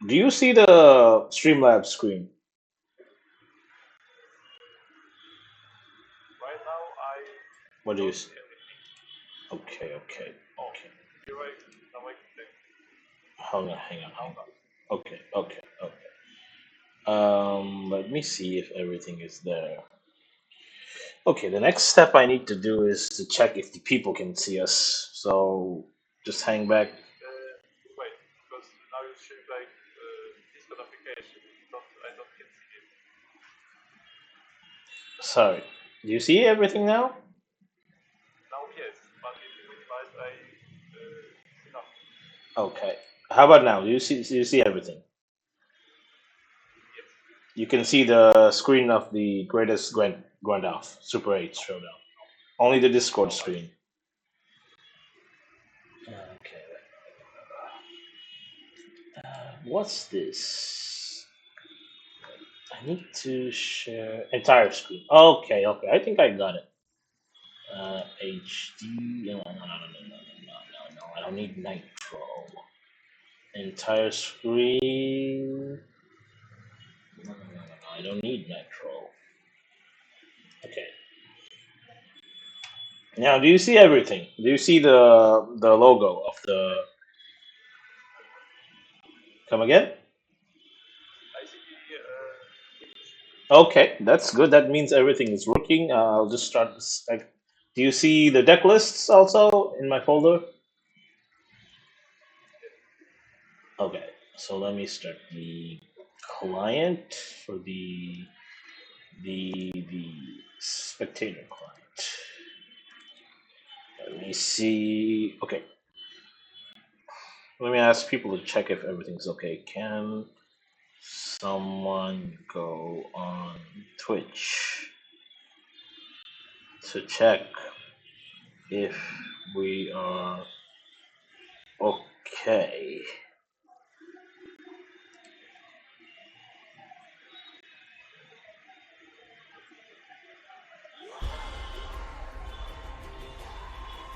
Do you see the Streamlabs screen? Right now, I What do you don't see? see everything. Okay, okay, Oh, okay. you're right. Now I can check. Hang on. Okay, okay, okay. Let me see if everything is there. Okay, the next step I need to do is to check if the people can see us. So just hang back. Wait, because now you show like this notification. I don't can see it. Sorry. Do you see everything now? Now yes, but if you minimize, I see nothing. Okay. How about now? Do you see everything? Yes. You can see the screen of the greatest Gwent-Off Super 8 showdown. Only the Discord Now I screen. see. Okay. What's this? I need to share entire screen. Okay, okay. I think I got it. HD. No, no, no, no, no, no, no, no. I don't need Nitro. Entire screen. No, no, no, no, no. I don't need Nitro. Okay. Now, do you see everything? Do you see the logo of the? Come again? I see the image. Okay, that's good. That means everything is working. I'll just start. Like, do you see the deck lists also in my folder? Okay, so let me start the client for the spectator client. Let me see. Okay, let me ask people to check if everything's okay. Can someone go on Twitch to check if we are okay?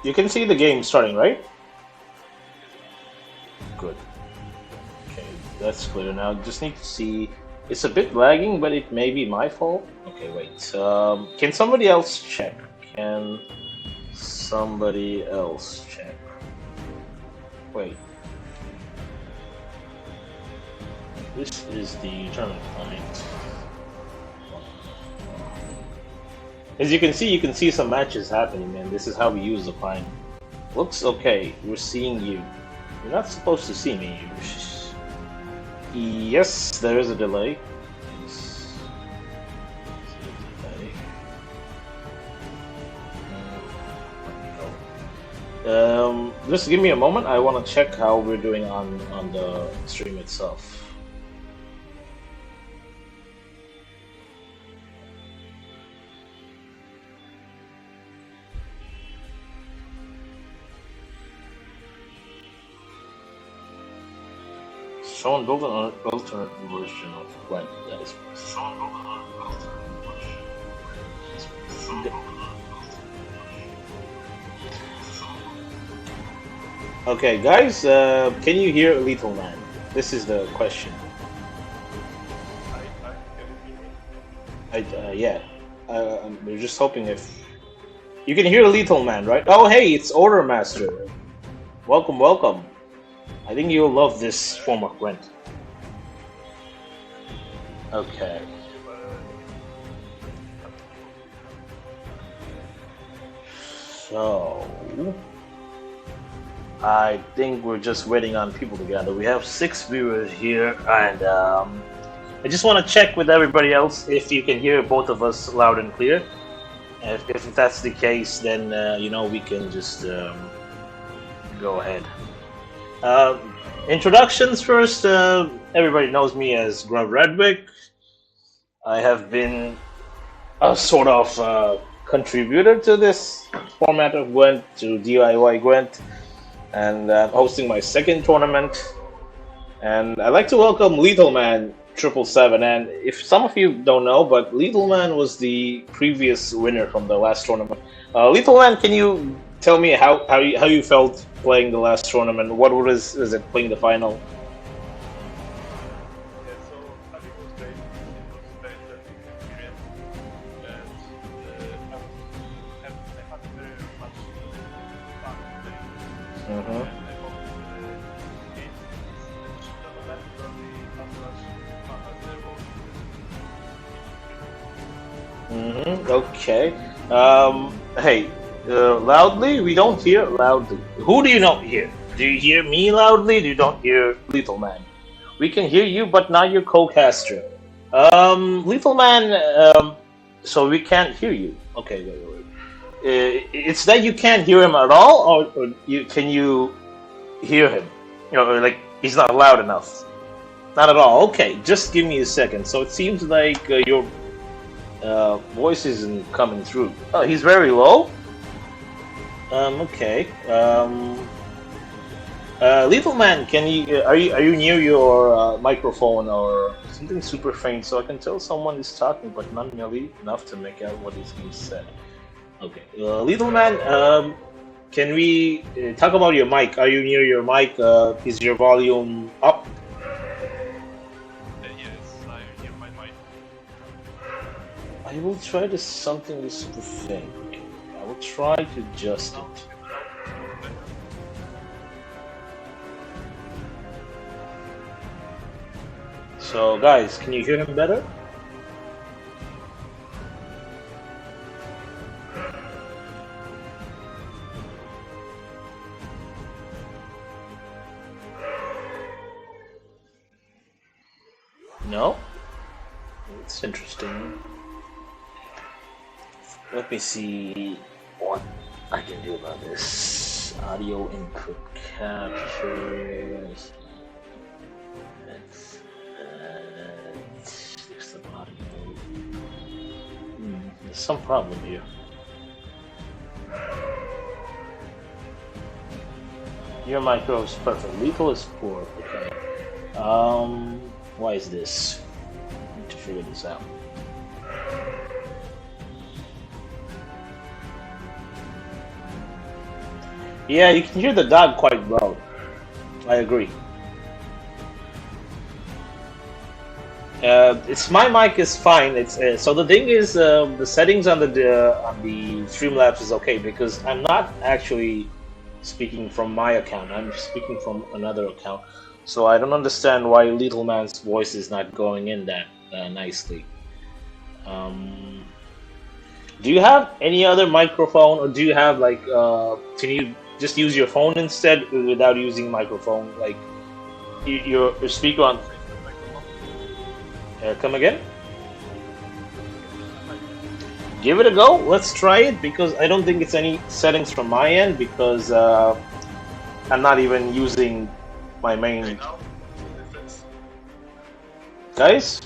You can see the game starting, right? Good. Okay, that's clear now. Just need to see. It's a bit lagging, but it may be my fault. Okay, wait. Can somebody else check? Can somebody else check? Wait. This is the tournament client. As you can see some matches happening, and this is how we use the client. Looks okay. We're seeing you. You're not supposed to see me. Yes, there is a delay. Just give me a moment. I want to check how we're doing on the stream itself. Someone built an alternate version of Gwent. That is. Okay, guys, can you hear Lethal Man? This is the question. Yeah. We're just hoping if you can hear Lethal Man, right? Oh, hey, it's Order Master. Welcome, welcome. I think you'll love this form of Gwent. Okay. So, I think we're just waiting on people to gather. We have 6 viewers here, and I just want to check with everybody else if you can hear both of us loud and clear. If that's the case, then we can just go ahead. Introductions first. Everybody knows me as Grub Redwick. I have been a sort of contributor to this format of Gwent, to DIY Gwent, and hosting my second tournament. And I'd like to welcome Lethal Man 777. And if some of you don't know, but Lethal Man was the previous winner from the last tournament. Lethal Man, can you tell me how you felt playing the last tournament? What was it playing the final? Mm-hmm. I hope it doesn't matter because the afterwards as their own. Mm-hmm. Okay. Hey, loudly? We don't hear loudly. Who do you not hear? Do you hear me loudly? Do you don't hear Lethal Man? We can hear you, but not your co-caster. Lethal Man. So we can't hear you. Okay, wait, wait, wait. It's that you can't hear him at all, or you can you hear him? You know, like he's not loud enough. Not at all. Okay, just give me a second. So it seems like your voice isn't coming through. Oh, he's very low. Okay. Lethal Man, can you are you near your microphone or something super faint so I can tell someone is talking, but not nearly enough to make out what is being said. Okay, Lethal Man, can we talk about your mic? Are you near your mic? Is your volume up? Yes, I hear my mic. I will try to something with super faint. Okay, I will try to adjust it. So, guys, can you hear him better? No? It's interesting. Let me see what I can do about this. Audio input capture. There's some audio. There's some problem here. Your micro is perfect. Lethal is poor. Okay. Why is this? I need to figure this out. Yeah, you can hear the dog quite well. I agree. It's my mic is fine. It's so the thing is the settings on the Streamlabs is okay because I'm not actually speaking from my account. I'm speaking from another account. So I don't understand why Little Man's voice is not going in that nicely. Um, do you have any other microphone, or do you have like? Can you just use your phone instead without using microphone? Like your speaker on. Come again? Give it a go. Let's try it because I don't think it's any settings from my end because I'm not even using my main. Okay, now difference. Guys,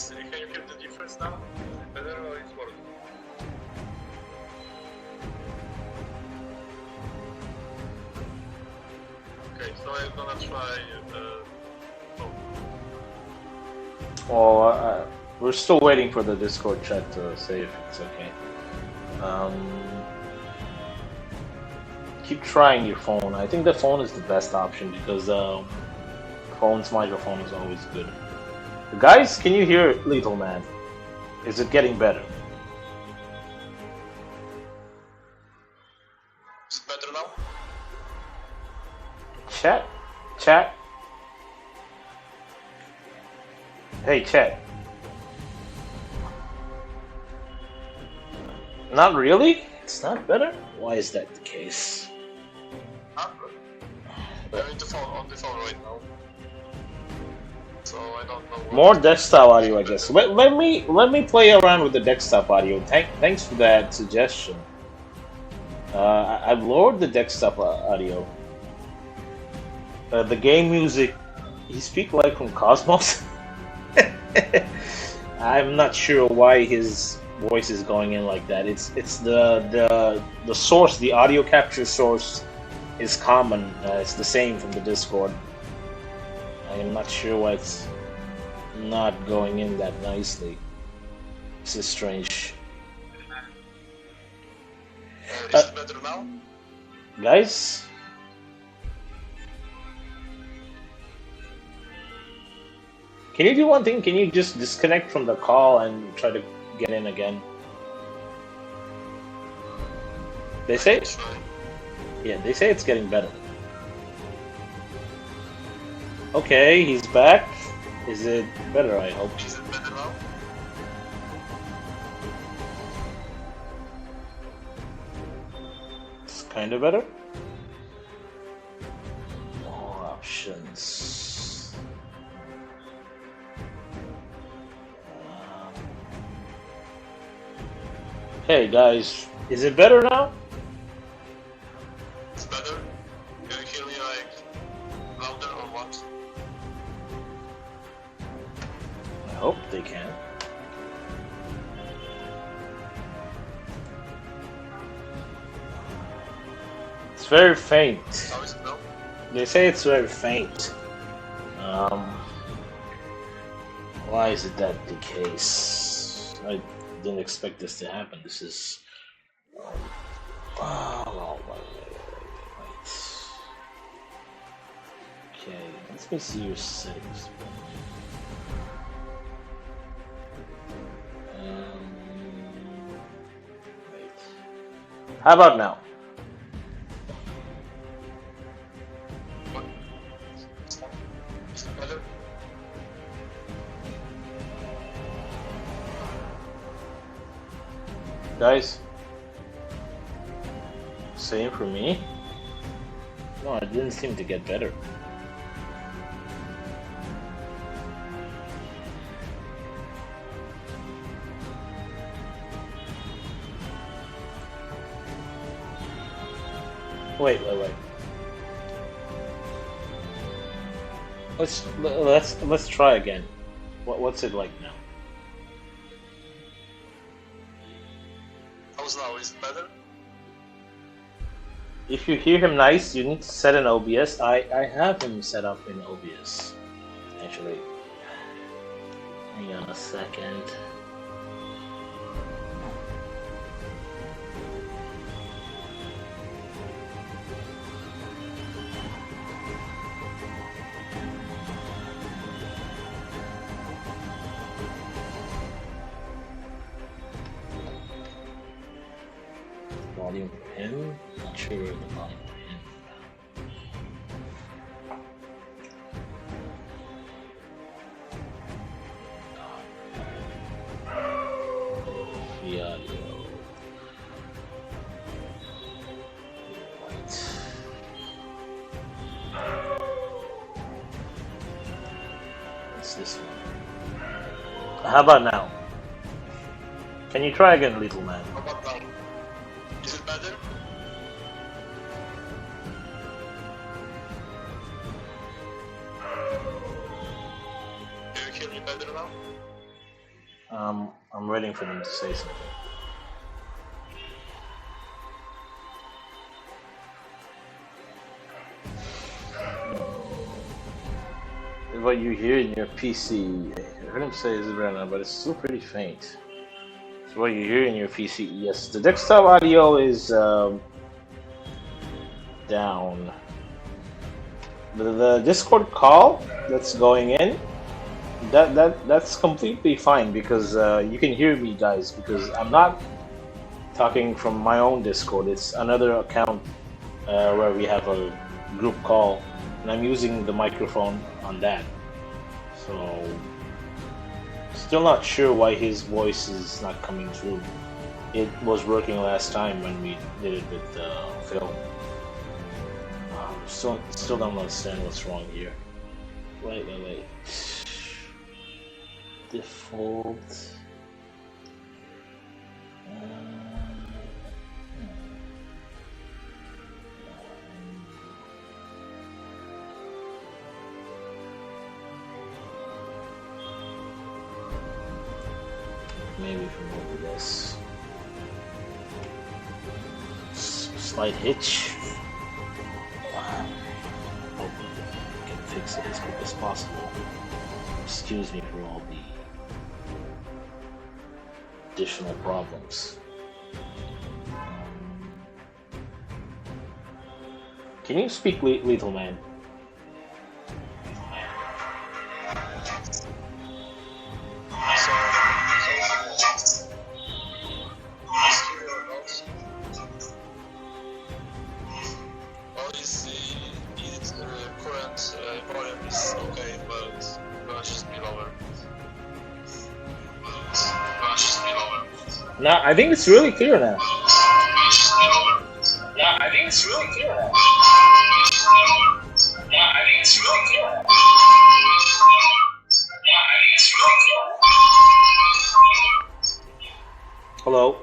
Can you hear the difference now? Is it better or it's worse? Okay, so I'm gonna try. well, we're still waiting for the Discord chat to say if it's okay. Keep trying your phone. I think the phone is the best option because phone's microphone is always good. Guys, can you hear Lethal Man? Is it getting better? Is it better now? Chat. Hey, chat. Not really? It's not better? Why is that the case? Huh? I'm on the phone right now. So I don't know what. More desktop audio, I guess. Let me play around with the desktop audio. Thanks for that suggestion. I've lowered the desktop audio. The game music. You speak like from Cosmos? I'm not sure why his voice is going in like that. It's the source, the audio capture source is common. It's the same from the Discord. I am not sure why it's not going in that nicely. This is strange. Is it better now? Guys? Can you do one thing? Can you just disconnect from the call and try to get in again? They say, Try. yeah, they say it's getting better. Okay, he's back. Is it better? I hope. Is it better now? It's kind of better. More options. Hey guys, is it better now? It's better? Can you hear me like louder or what? I hope they can. It's very faint. How is it now? They say it's very faint. Why is it that the case? I didn't expect this to happen. This is. Oh, wait. Okay, let me see your settings. Wait. How about now? What? Is it better? Guys? Same for me? No, it didn't seem to get better. Wait. Let's try again. What's it like now? How's now? Is it better? If you hear him nice, you need to set an OBS. I have him set up in OBS. Actually. Hang on a second. Volume pin? Not sure where the volume pin. The audio. Right. What's this one? How about now? Can you try again, little man? How about now? Is it better? Can you hear me better now? I'm waiting for them to say something. What you hear in your PC, I heard him say is right now, but it's still pretty faint. So what you hear in your PC, yes, the desktop audio is down. The Discord call that's going in, that's completely fine because you can hear me, guys, because I'm not talking from my own Discord. It's another account where we have a group call, and I'm using the microphone on that. So still not sure why his voice is not coming through. It was working last time when we did it with Phil. Still don't understand what's wrong here. Wait. Default. Maybe from this slight hitch. Hope we can fix it as quick as possible. Excuse me for all the additional problems. Can you speak, Lethal Man? the current volume is okay, but gonna just be lower. Now I think it's really clear now. Hello.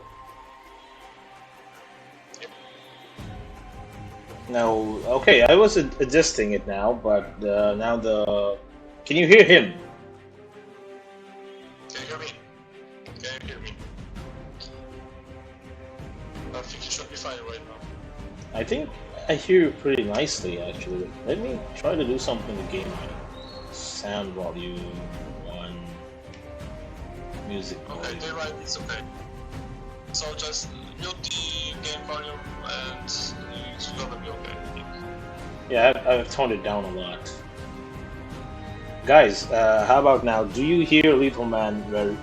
No, okay, I was adjusting it now, but now the. Can you hear him? Can you hear me? Can you hear me? I think it should be fine right now. I think I hear you pretty nicely, actually. Let me try to do something again. Sound volume on music volume. Okay, DAY1 it's okay. So just mute the game volume and it's gonna be okay, I think. Yeah, I've toned it down a lot. Guys, how about now? Do you hear Little Man very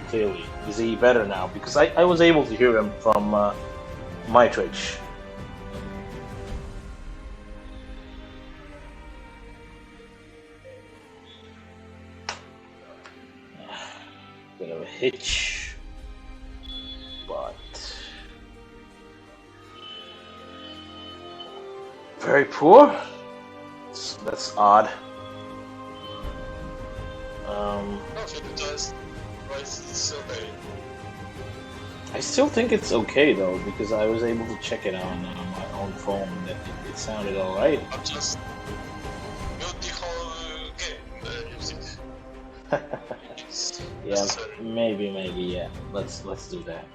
clearly? Is he better now? Because I was able to hear him from my Twitch. Bit of a hitch, but very poor. That's odd. No, if you just right, it's okay. I still think it's okay though, because I was able to check it on my own phone that it sounded alright. I'm just mute the whole game music. Yeah, Necessary. maybe, yeah. Let's do that.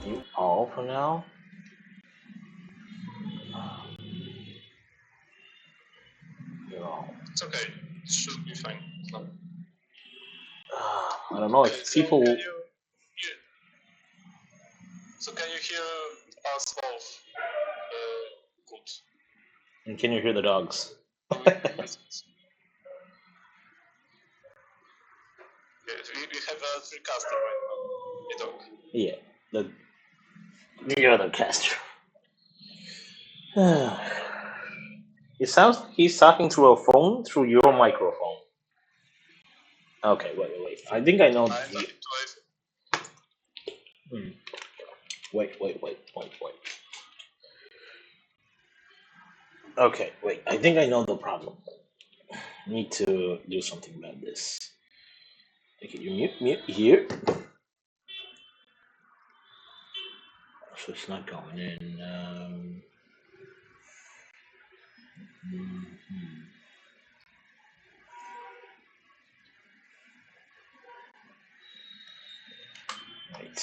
You all for now. You're all. It's okay. It should be fine. No. I don't know Okay, if so people. can you hear? So can you hear us both? Good. And can you hear the dogs? We have a three caster right now. A dog. Yeah, the other caster. It sounds like he's talking through a phone through your microphone. Okay, wait. I think I know. I'm talking to Wait. Okay, wait. I think I know the problem. Need to do something about this. Okay, you mute here. So it's not going in. Right.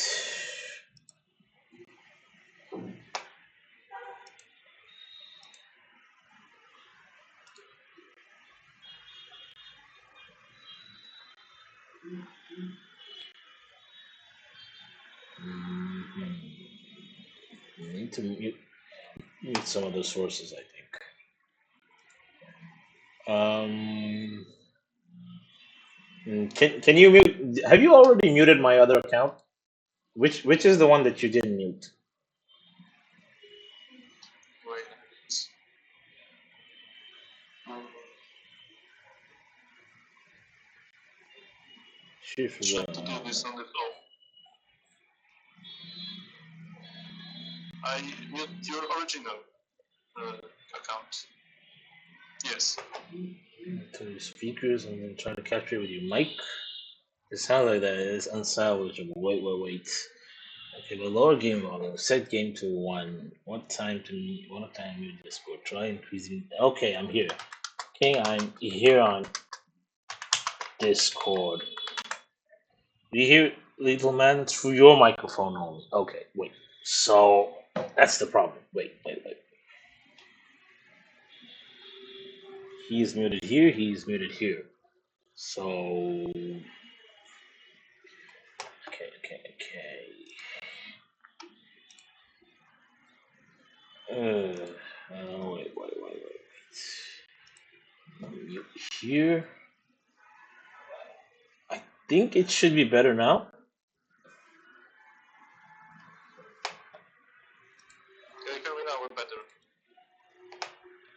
You need to mute some of the sources, I think. Can you mute? Have you already muted my other account? Which is the one that you didn't mute? Wait. Try to do this on the floor. I mute your original account. Yes. To your speakers and then try to capture it with your mic. It sounds like that is unsalvageable. Wait. Okay, the lower game volume. Set game to 1. What time mute Discord? Try increasing. Okay, I'm here. Okay, I'm here on Discord. You hear Little Man through your microphone only. Okay, wait. So that's the problem. Wait. He's muted here. He's muted here. So okay. Wait. Mute here. I think it should be better now. hear me now better.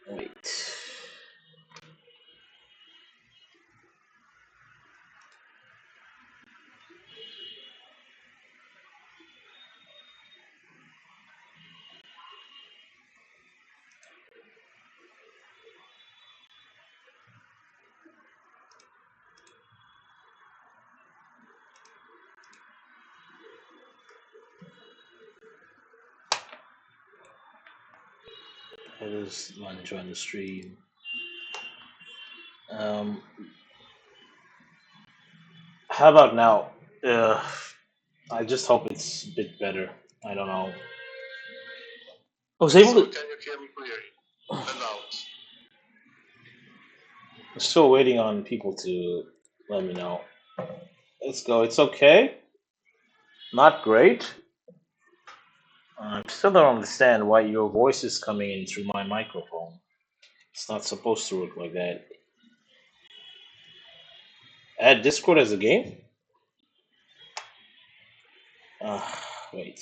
Wait. It is lunch on the stream. How about now? I just hope it's a bit better. I don't know. I was able So to. can you hear me clearly and loud? I'm still waiting on people to let me know. Let's go. It's okay. Not great. I still don't understand why your voice is coming in through my microphone. It's not supposed to work like that. Add Discord as a game? Uh, Wait.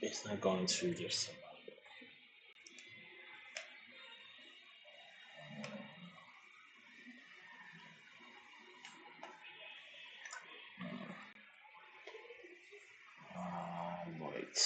It's not going through this. Wait.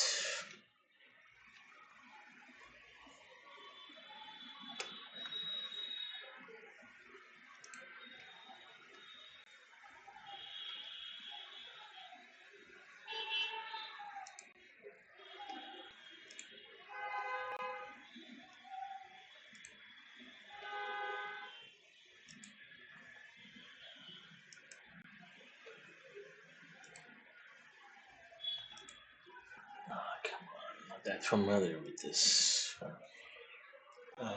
Oh, come on. I'm not that familiar with this. Uh,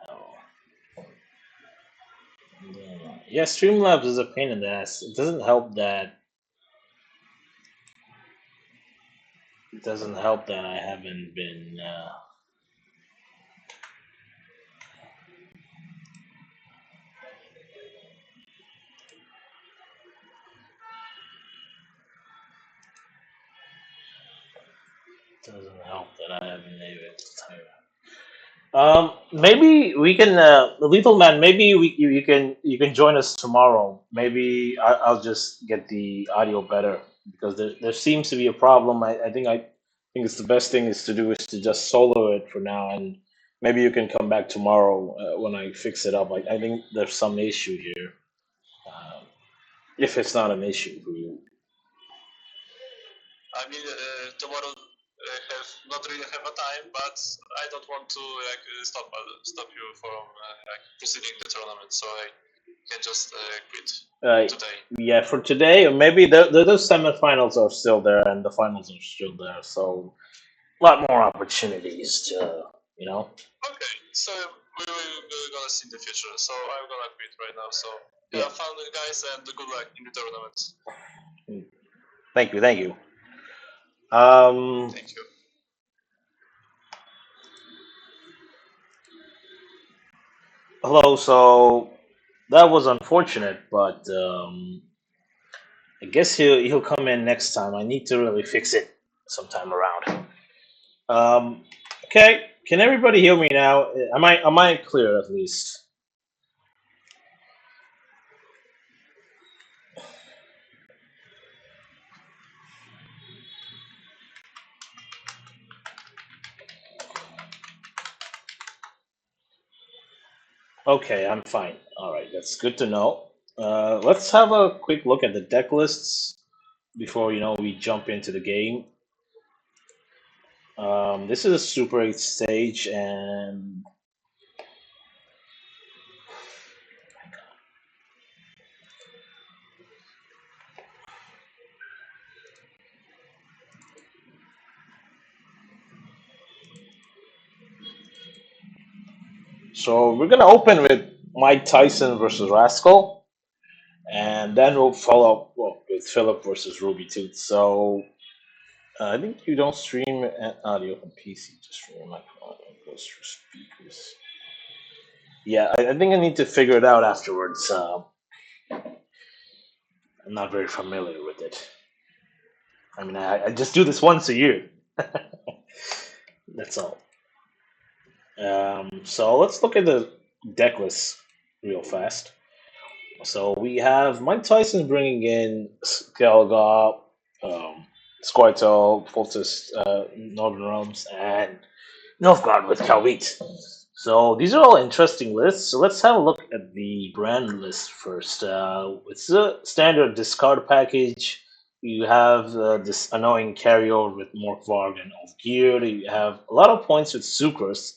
oh. Yeah, Streamlabs is a pain in the ass. It doesn't help that. It doesn't help that I haven't been. Doesn't help that I haven't been able to type. Maybe we can, Lethal Man. Maybe you can join us tomorrow. Maybe I'll just get the audio better because there seems to be a problem. I think it's the best thing is to do is to just solo it for now, and maybe you can come back tomorrow when I fix it up. I think there's some issue here. Um, if it's not an issue for you. I mean, tomorrow have not really have a time, but I don't want to stop you from proceeding the tournament, so I can just quit today. Yeah, for today, or maybe those semifinals are still there, and the finals are still there. So a lot more opportunities to, you know. Okay, so we're gonna see in the future. So I'm gonna quit right now. So Yeah. have fun, guys, and good luck in the tournament. Thank you, thank you. Thank you. Hello. So that was unfortunate, but I guess he'll come in next time. I need to really fix it sometime around. Okay. Can everybody hear me now? Am I clear at least? Okay, I'm fine. All right, that's good to know. Let's have a quick look at the deck lists before we jump into the game. This is a Super 8 stage, and so we're gonna open with Mike Tyson versus Rascal, and then we'll follow up with with Philip versus Ruby Tooth. So I think you don't stream audio from PC, just stream your microphone and goes through speakers. Yeah, I think I need to figure it out afterwards. I'm not very familiar with it. I mean, I just do this once a year. That's all. So let's look at the deck list real fast. So we have Mike Tyson bringing in Skelga, Squirtle, Fultus, Northern Realms, and Northgard with Kalvit. So these are all interesting lists. So let's have a look at the brand list first. It's a standard discard package. You have this annoying carryover with Morkvarg and Gear. You have a lot of points with Sucrose.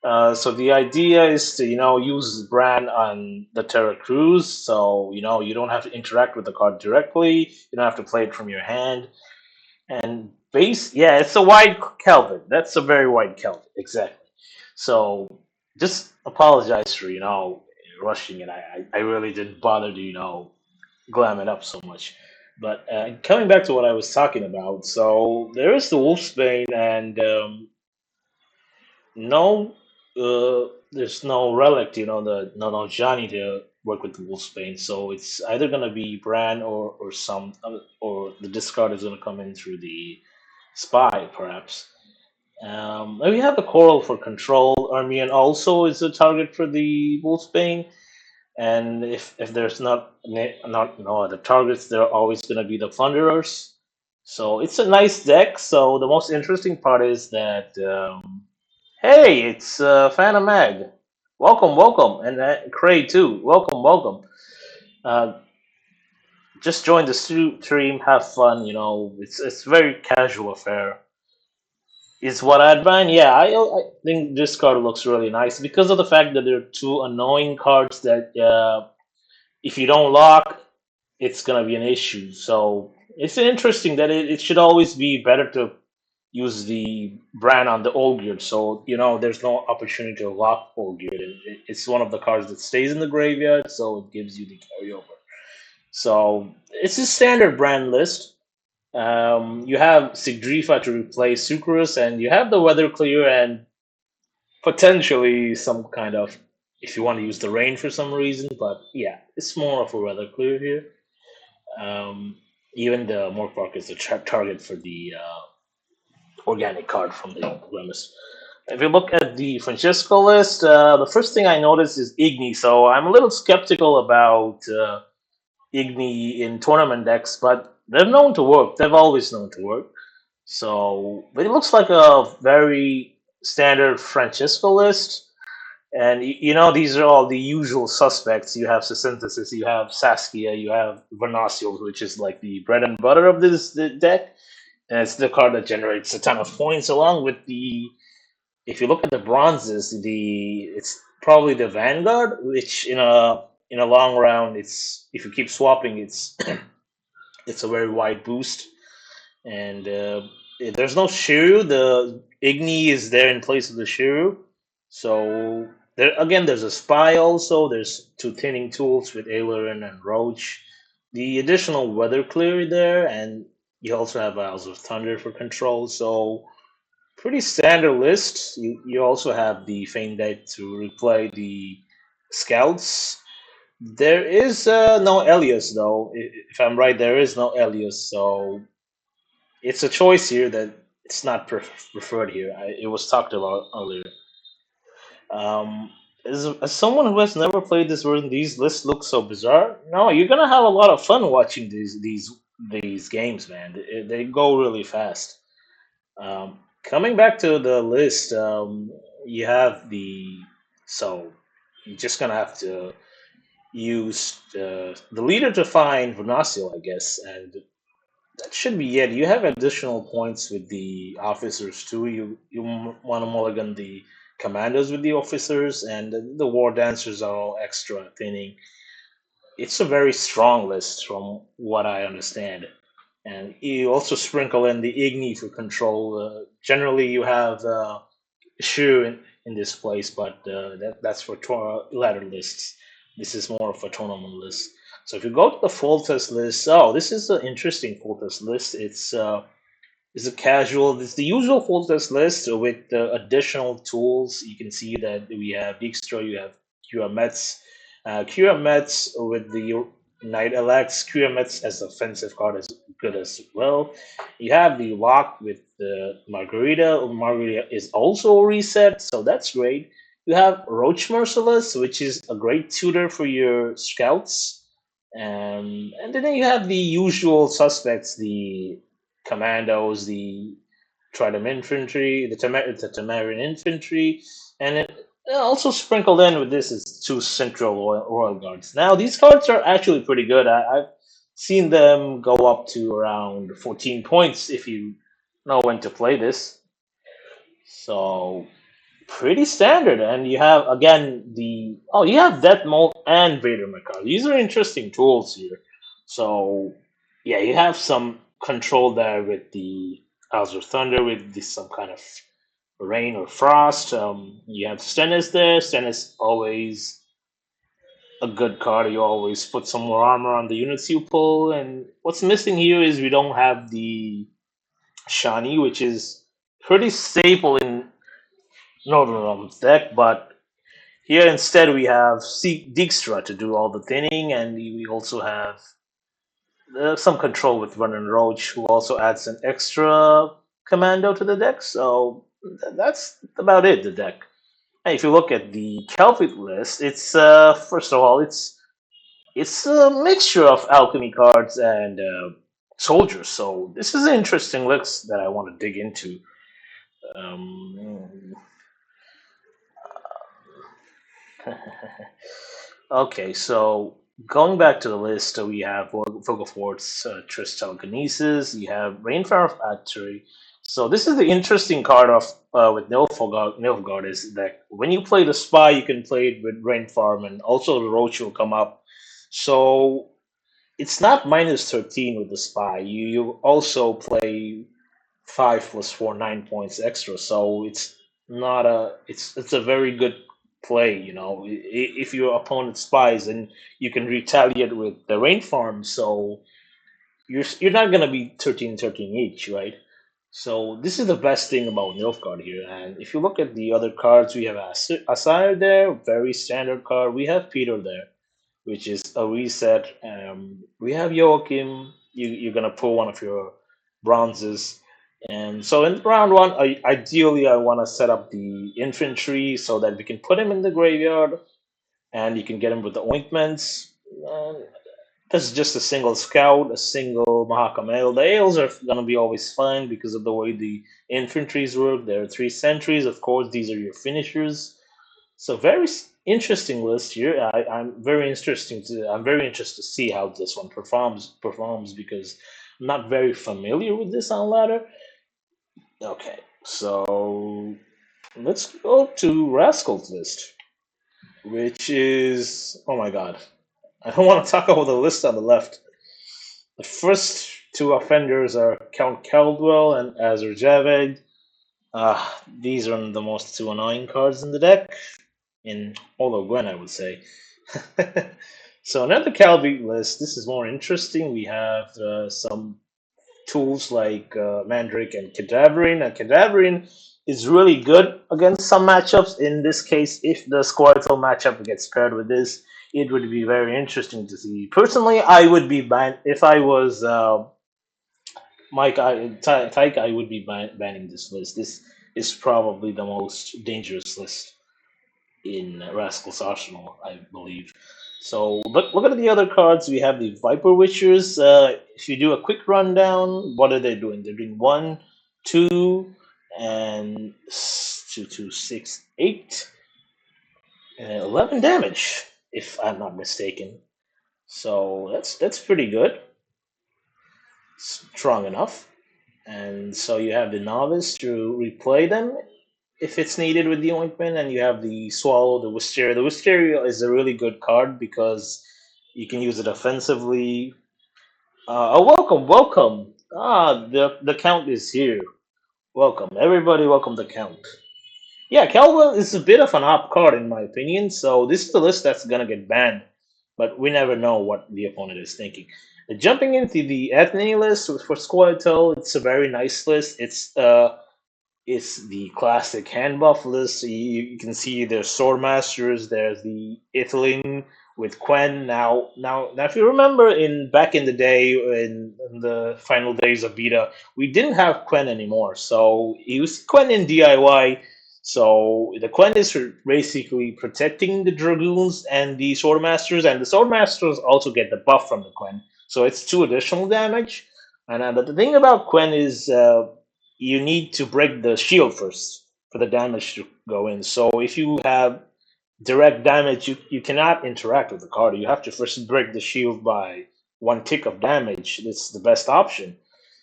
So the idea is to use brand on the Terra Cruise. So you don't have to interact with the card directly. You don't have to play it from your hand. And yeah, it's a wide Kelvin. That's a very wide Kelvin, exactly. So just apologize for rushing it. I really didn't bother to glam it up so much. But coming back to what I was talking about, so there is the Wolfsbane, and no, there's no relic, no Johnny to work with the Wolfsbane. So it's either gonna be Bran or the discard is gonna come in through the Spy, perhaps. And we have the Coral for control. Armian also is a target for the Wolfsbane. And if there's not no other targets, there are always going to be the Plunderers. So it's a nice deck. So the most interesting part is that hey, it's Phantom Mag. Welcome, welcome, and Cray too. Welcome, welcome. Uh, just join the stream, have fun. It's very casual affair. Is what I'd find. Yeah, I think this card looks really nice because of the fact that there are two annoying cards that if you don't lock, it's gonna be an issue. So it's interesting that it should always be better to use the brand on the old gear. So there's no opportunity to lock old gear. It's one of the cards that stays in the graveyard, so it gives you the carryover. So it's a standard brand list. You have Sigdrifa to replace Sucrus, and you have the Weather Clear and potentially some kind of, if you want to use the rain for some reason, but yeah, it's more of a Weather Clear here. Even the Morkvark is the target for the organic card from the Grimace. If you look at the Francesco list, the first thing I noticed is Igni, so I'm a little skeptical about Igni in tournament decks, but they're known to work. They've always known to work. So, but it looks like a very standard Francesco list. And these are all the usual suspects. You have Synthesis, you have Saskia, you have Vernacial, which is like the bread and butter of the deck. And it's the card that generates a ton of points, along with the. If you look at the bronzes, it's probably the Vanguard, which in a long round, it's if you keep swapping, it's a very wide boost. And there's no Shiru. The Igni is there in place of the Shiru. So there again, there's a Spy also. There's two thinning tools with Aileron and Roach. The additional Weather Clear there, and you also have Isles of Thunder for control. So pretty standard list. You also have the Feint Deck to replay the Scouts. There is no Elias though. If I'm right, there is no Elias. So it's a choice here that it's not preferred here. It was talked about earlier. As someone who has never played this version, these lists look so bizarre. No, you're gonna have a lot of fun watching these games, man. They go really fast. Coming back to the list, you have the so you're just gonna have to use the leader to find Venacio, I guess, and that should be it. You have additional points with the officers too. You want to mulligan the commandos with the officers, and the war dancers are all extra thinning. It's a very strong list from what I understand. And you also sprinkle in the Igni for control. Generally, you have Shu in this place, but that's for ladder lists. This is more of a tournament list. So if you go to the full test list, oh, this is an interesting full test list. It's a casual. It's the usual full test list with additional tools. You can see that we have Dijkstra, you have Kira Metz with the Knight Alex. Kira Metz as offensive card is good as well. You have the Lock with the Margarita. Margarita is also a reset, so that's great. You have Roach Merciless, which is a great tutor for your scouts. And then you have the usual suspects, the commandos, the Trident infantry, the Tamarian infantry, and it also sprinkled in with this is two central royal guards. Now these cards are actually pretty good. I've seen them go up to around 14 points if you know when to play this. So pretty standard. And you have again you have Death Mold and Vader Makar. These are interesting tools here. So yeah, you have some control there with the Azure Thunder with some kind of rain or frost. You have Stennis there. Stennis always a good card. You always put some more armor on the units you pull. And what's missing here is we don't have the Shani, which is pretty staple in Northern Realms deck, but here instead we have Dijkstra to do all the thinning, and we also have some control with Run and Roach, who also adds an extra commando to the deck. So that's about it. The deck. And if you look at the Kelvin list, it's first of all it's a mixture of alchemy cards and soldiers. So this is an interesting list that I want to dig into. Um, Okay, so going back to the list, we have Vogelfort's Triss Telekinesis, you have Rainfire of Actuary. So this is the interesting card of with Nilfgaard is that when you play the Spy, you can play it with Rainfarm, and also the Roach will come up. So it's not minus 13 with the Spy. You also play 5 + 4, 9 points extra. So it's not a it's a very good play. If your opponent spies and you can retaliate with the rain farm, so you're not gonna be 13-13 each, right? So this is the best thing about Nilfgaard here. And if you look at the other cards, we have Asire there, very standard card. We have Peter there, which is a reset. We have Joachim. You're gonna pull one of your bronzes, and so in round one, ideally I want to set up the infantry so that we can put him in the graveyard, and you can get him with the ointments. Uh, this is just a single scout, a single Mahakam. The ales are gonna be always fine because of the way the infantries work. There are 3 sentries, of course. These are your finishers. So very interesting list here. I'm very interested to see how this one performs because I'm not very familiar with this on ladder. Okay, so let's go to Rascal's list, which is oh my god. I don't want to talk about the list on the left. The first two offenders are Count Caldwell and Azur Javed. These are the most two annoying cards in the deck. In all of Gwen, I would say. So another Calbeat list. This is more interesting. We have some tools like Mandrake and Cadaverine. And Cadaverine is really good against some matchups. In this case, if the Squirtle matchup gets paired with this, it would be very interesting to see. Personally, I would be banned if I was Tyke. I would be banning this list. This is probably the most dangerous list in Rascal's Arsenal, I believe. So look at the other cards. We have the Viper Witchers. If you do a quick rundown, what are they doing? They're doing 1, 2, and 2, 2, 6, 8, and 11 damage, if I'm not mistaken. So that's pretty good. Strong enough. And so you have the Novice to replay them if it's needed with the ointment, and you have the swallow, the wisteria. The wisteria is a really good card because you can use it offensively. Welcome. The count is here. Welcome, everybody. Welcome the count. Yeah, Caldwell is a bit of an op card in my opinion. So this is the list that's gonna get banned but we never know what the opponent is thinking. Jumping into the ethnic list for Squirtle, it's a very nice list. It's the classic hand buff list. You can see there's Sword Masters, there's the Italing with Quen. Now, if you remember, in back in the day, in the final days of beta, we didn't have Quen anymore. So he was Quen in DIY. So the Quen is basically protecting the Dragoons and the Sword Masters, and the Sword Masters also get the buff from the Quen. So it's 2 additional damage. And the thing about Quen is you need to break the shield first for the damage to go in. So if you have direct damage, you cannot interact with the card. You have to first break the shield by 1 tick of damage. This is the best option.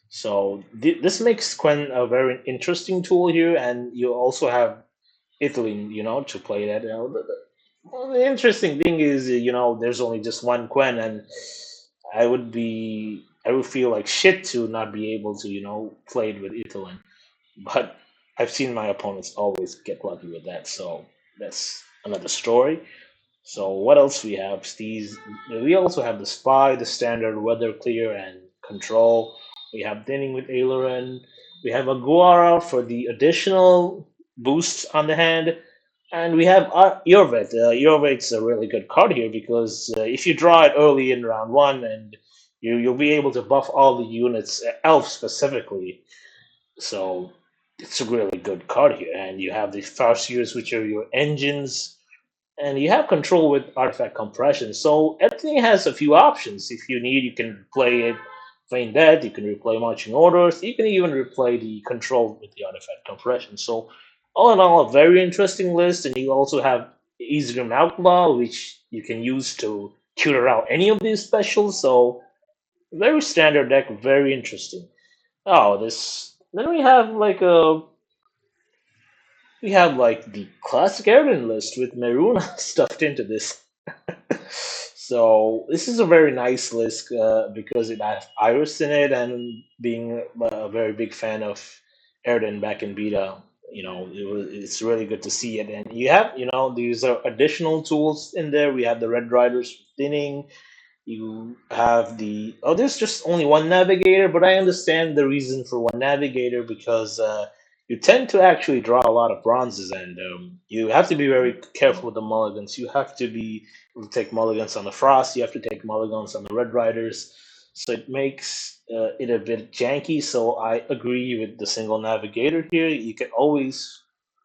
So this makes Quen a very interesting tool here, and you also have Italy, to play that. Well, the interesting thing is, there's only just one Quen, and I would feel like shit to not be able to, play it with Italy. But I've seen my opponents always get lucky with that, so that's another story. So what else we have? These we also have the spy, the standard, weather clear, and control. We have thinning with Aileron. We have Aguara for the additional boost on the hand, and we have Yorvet. Yorvet's a really good card here because if you draw it early in round one, and you'll be able to buff all the units, elf specifically. So it's a really good card here, and you have the Farseers, which are your engines, and you have control with artifact compression. So everything has a few options. If you need, you can replay it Feign Death, you can replay Marching Orders, you can even replay the control with the artifact compression. So all in all, a very interesting list, and you also have Easegrim Outlaw, which you can use to tutor out any of these specials. So very standard deck, very interesting. Oh, this then we have like the classic Erden list with Meruna stuffed into this. So this is a very nice list because it has Iris in it, and being a very big fan of Erden back in beta, it's really good to see it. And you have these are additional tools in there. We have the Red Riders thinning, you have there's just only one navigator, but I understand the reason for one navigator because you tend to actually draw a lot of bronzes, and you have to be very careful with the mulligans. You have to be able to take mulligans on the Frost, you have to take mulligans on the Red Riders, so it makes it a bit janky. So I agree with the single navigator here. You can always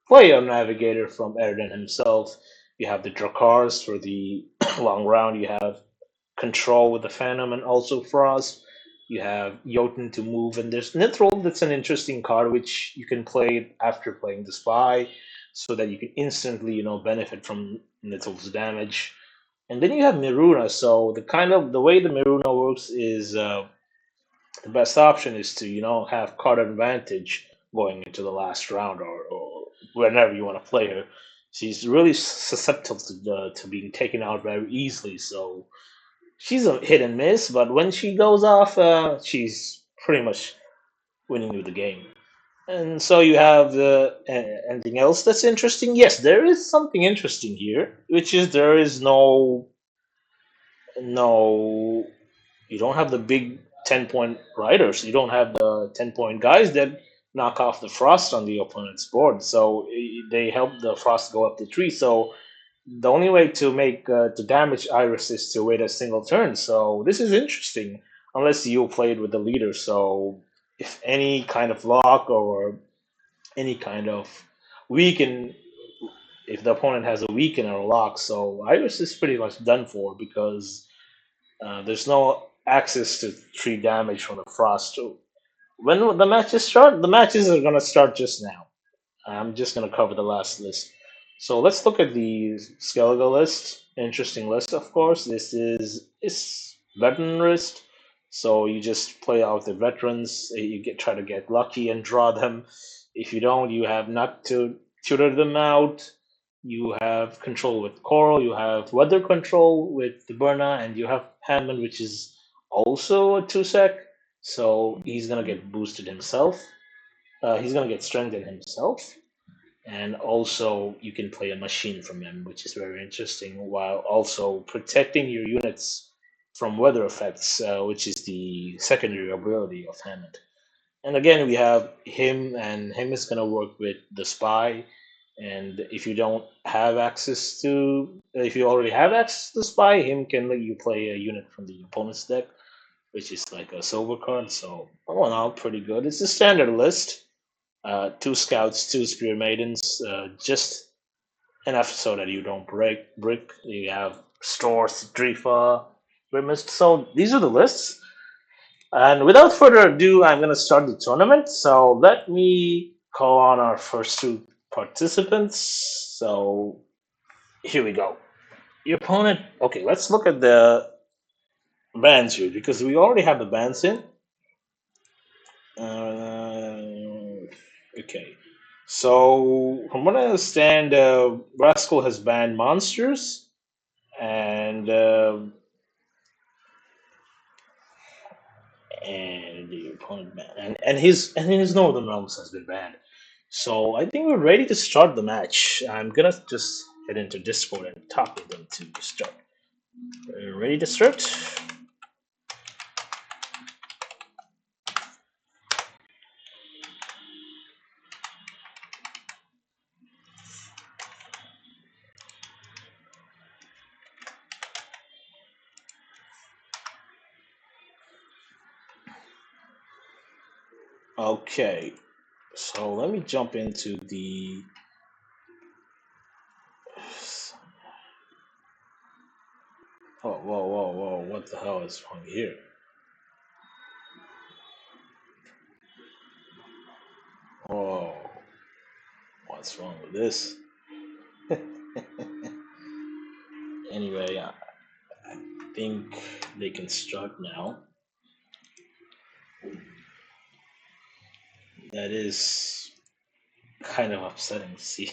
play a navigator from Erden himself. You have the Drakars for the long round. You have control with the Phantom and also Frost. You have Jotun to move, and there's Nithrol. That's an interesting card which you can play after playing the Spy, so that you can instantly, benefit from Nithrol's damage. And then you have Miruna. So the way the Miruna works is the best option is to have card advantage going into the last round, or whenever you want to play her. She's really susceptible to being taken out very easily. So she's a hit and miss, but when she goes off, she's pretty much winning you the game. And so you have anything else that's interesting? Yes, there is something interesting here, which is there is no you don't have the big 10-point riders. You don't have the 10-point guys that knock off the frost on the opponent's board. So they help the frost go up the tree. So the only way to make to damage Iris is to wait a single turn. So this is interesting, unless you played with the leader. So if any kind of lock or any kind of weaken, if the opponent has a weaken or a lock, so Iris is pretty much done for because there's no access to 3 damage from the frost. So when the matches start, the matches are gonna start just now. I'm just going to cover the last list. So let's look at the Skellige list. Interesting list, of course. This is veteran list. So you just play out the veterans. You try to get lucky and draw them. If you don't, you have not to tutor them out. You have control with Coral. You have weather control with the Berna, and you have Hammond, which is also a 2-sec. So he's gonna get boosted himself. He's gonna get strengthened himself. and also you can play a machine from him, which is very interesting, while also protecting your units from weather effects, which is the secondary ability of Hammond. And again, we have him, and him is going to work with the spy. And if you don't have access to, if you already have access to spy, him can let you play a unit from the opponent's deck, which is like a silver card. So all in all, pretty good. It's a standard list. Two scouts, two spear maidens, just enough so that you don't break brick. You have stores, Drifa, Grimist. So these are the lists. And without further ado, I'm going to start the tournament. So let me call on our first two participants. So here we go. Your opponent. Okay, let's look at the bands here because we already have the bands in. Okay. So from what I understand, Rascal has banned monsters, and the opponent banned, and his Northern Realms has been banned. So I think we're ready to start the match. I'm gonna just head into Discord and talk with them to start. Ready to start? Okay. So let me jump into the. Oh, whoa! What the hell is wrong here? Oh, what's wrong with this? Anyway, I think they can start now. That is kind of upsetting to see.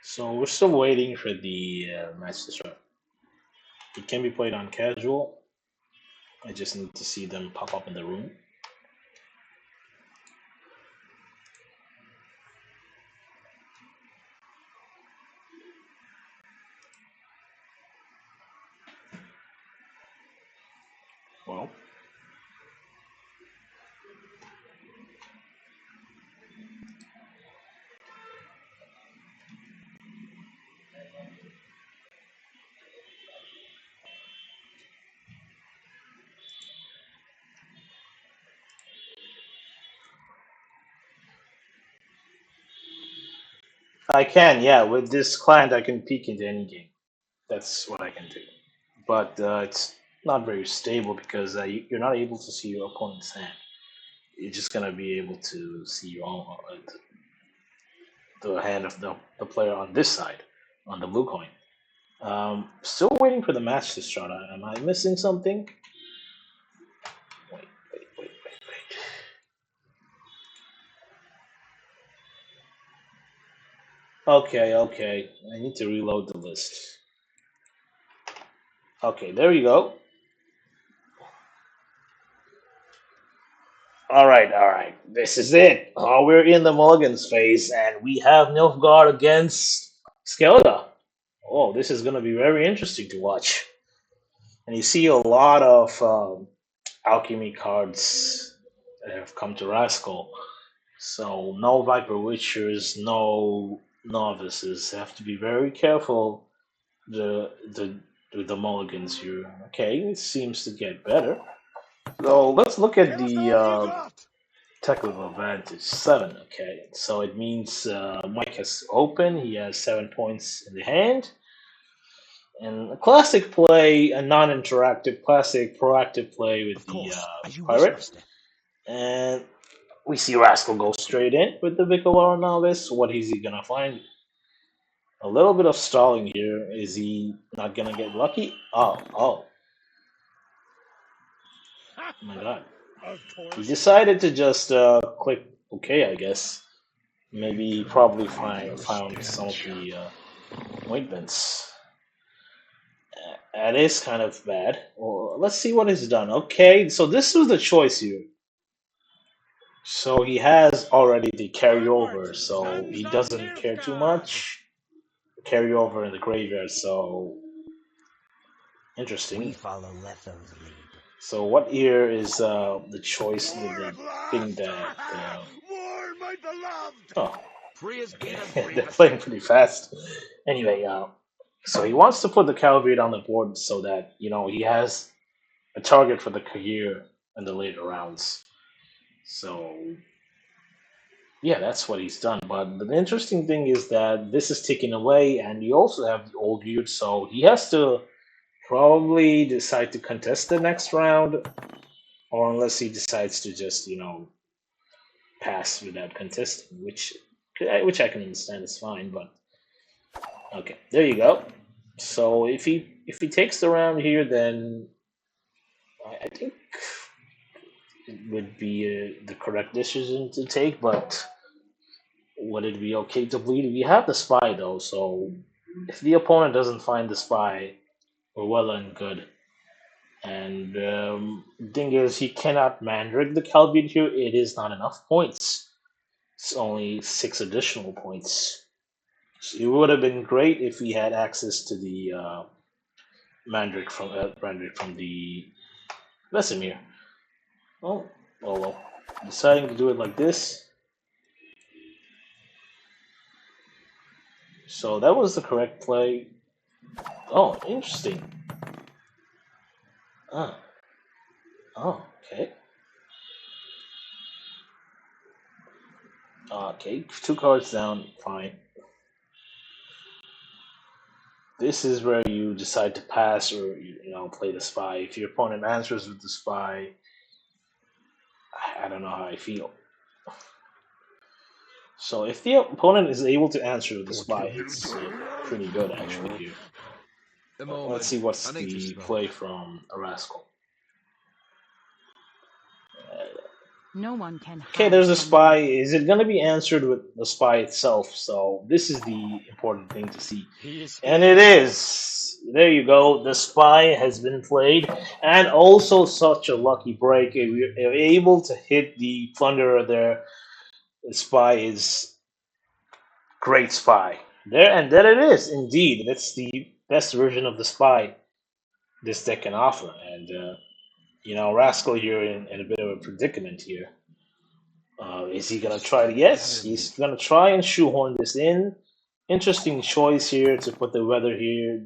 So we're still waiting for the match to start. It can be played on casual. I just need to see them pop up in the room. Well, I can, yeah. With this client, I can peek into any game. That's what I can do. But it's not very stable because you're not able to see your opponent's hand. You're just gonna be able to see your own the hand of the player on this side, on the blue coin. Still waiting for the match to start. Am I missing something? Wait. Okay. I need to reload the list. Okay, there you go. All right. This is it. We're in the Mulligans phase, and we have Nilfgaard against Skellige. Oh, this is going to be very interesting to watch. And you see a lot of alchemy cards that have come to Rascal. So no Viper Witchers, no novices. Have to be very careful. The mulligans here. Okay, it seems to get better. So let's look at the technical advantage. 7. Okay, so it means Mike has open. He has 7 points in the hand. And a classic play, a non-interactive, classic proactive play with the pirate. And we see Rascal go straight in with the Bicolor Novice. What is he gonna find? A little bit of stalling here. Is he not gonna get lucky? Oh my god. He decided to just click OK, I guess. Maybe he probably found some of the ointments. That is kind of bad. Well, let's see what he's done. Okay, so this was the choice here. So he has already the carryover, so he doesn't care too much. Carryover in the graveyard, so interesting. We follow Letho's lead. So what here is the choice, the thing that... War, my beloved! oh, Prius okay. Gator They're Grievous. playing pretty fast. Anyway, so he wants to put the cavalry on the board so that, you know, he has a target for the career in the later rounds. So, yeah, that's what he's done. But the interesting thing is that this is taken away, and you also have the old Geared, so he has to probably decide to contest the next round, or unless he decides to just, you know, pass without contesting, which I can understand is fine. But okay, there you go. So if he takes the round here, then I think it would be the correct decision to take. But would it be okay to bleed? We have the spy though, so if the opponent doesn't find the spy, we're well and good. And thing is, he cannot mandrake the Calbeat here. It is not enough points. It's only 6 additional points. So it would have been great if we had access to the Mandrake from the Vesemir. Well, well, deciding to do it like this. So that was the correct play. Oh, interesting. Ah, oh, okay. Okay, 2 cards down, fine. This is where you decide to pass or play the spy. If your opponent answers with the spy, I don't know how I feel. So if the opponent is able to answer with the spy, it's pretty good actually here. Let's see what's the play from a rascal. No one can Okay, hide there's a from spy. him. Is it going to be answered with the spy itself? So this is the important thing to see. And it is. There you go. The spy has been played. And also such a lucky break. If you're able to hit the plunderer there, the spy is great spy. There it is, indeed. That's the best version of the spy this deck can offer. And, Rascal here in a bit of a predicament here. Is he gonna try? Yes, he's gonna try and shoehorn this in. Interesting choice here to put the weather here.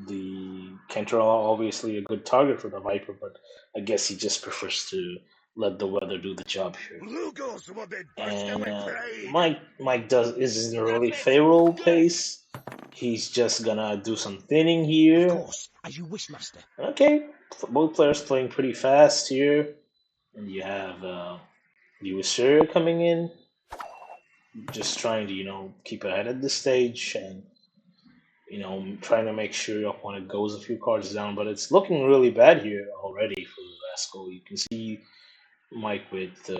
The Cantrell obviously a good target for the Viper, but I guess he just prefers to let the weather do the job here. Lugos will be bursting And with pride. Mike is in a really favorable pace. He's just gonna do some thinning Of here. course, as you wish, master. Okay, both players playing pretty fast here, and you have the Usuria coming in, just trying to keep ahead at this stage and trying to make sure your opponent goes a few cards down. But it's looking really bad here already for Vasco. You can see Mike with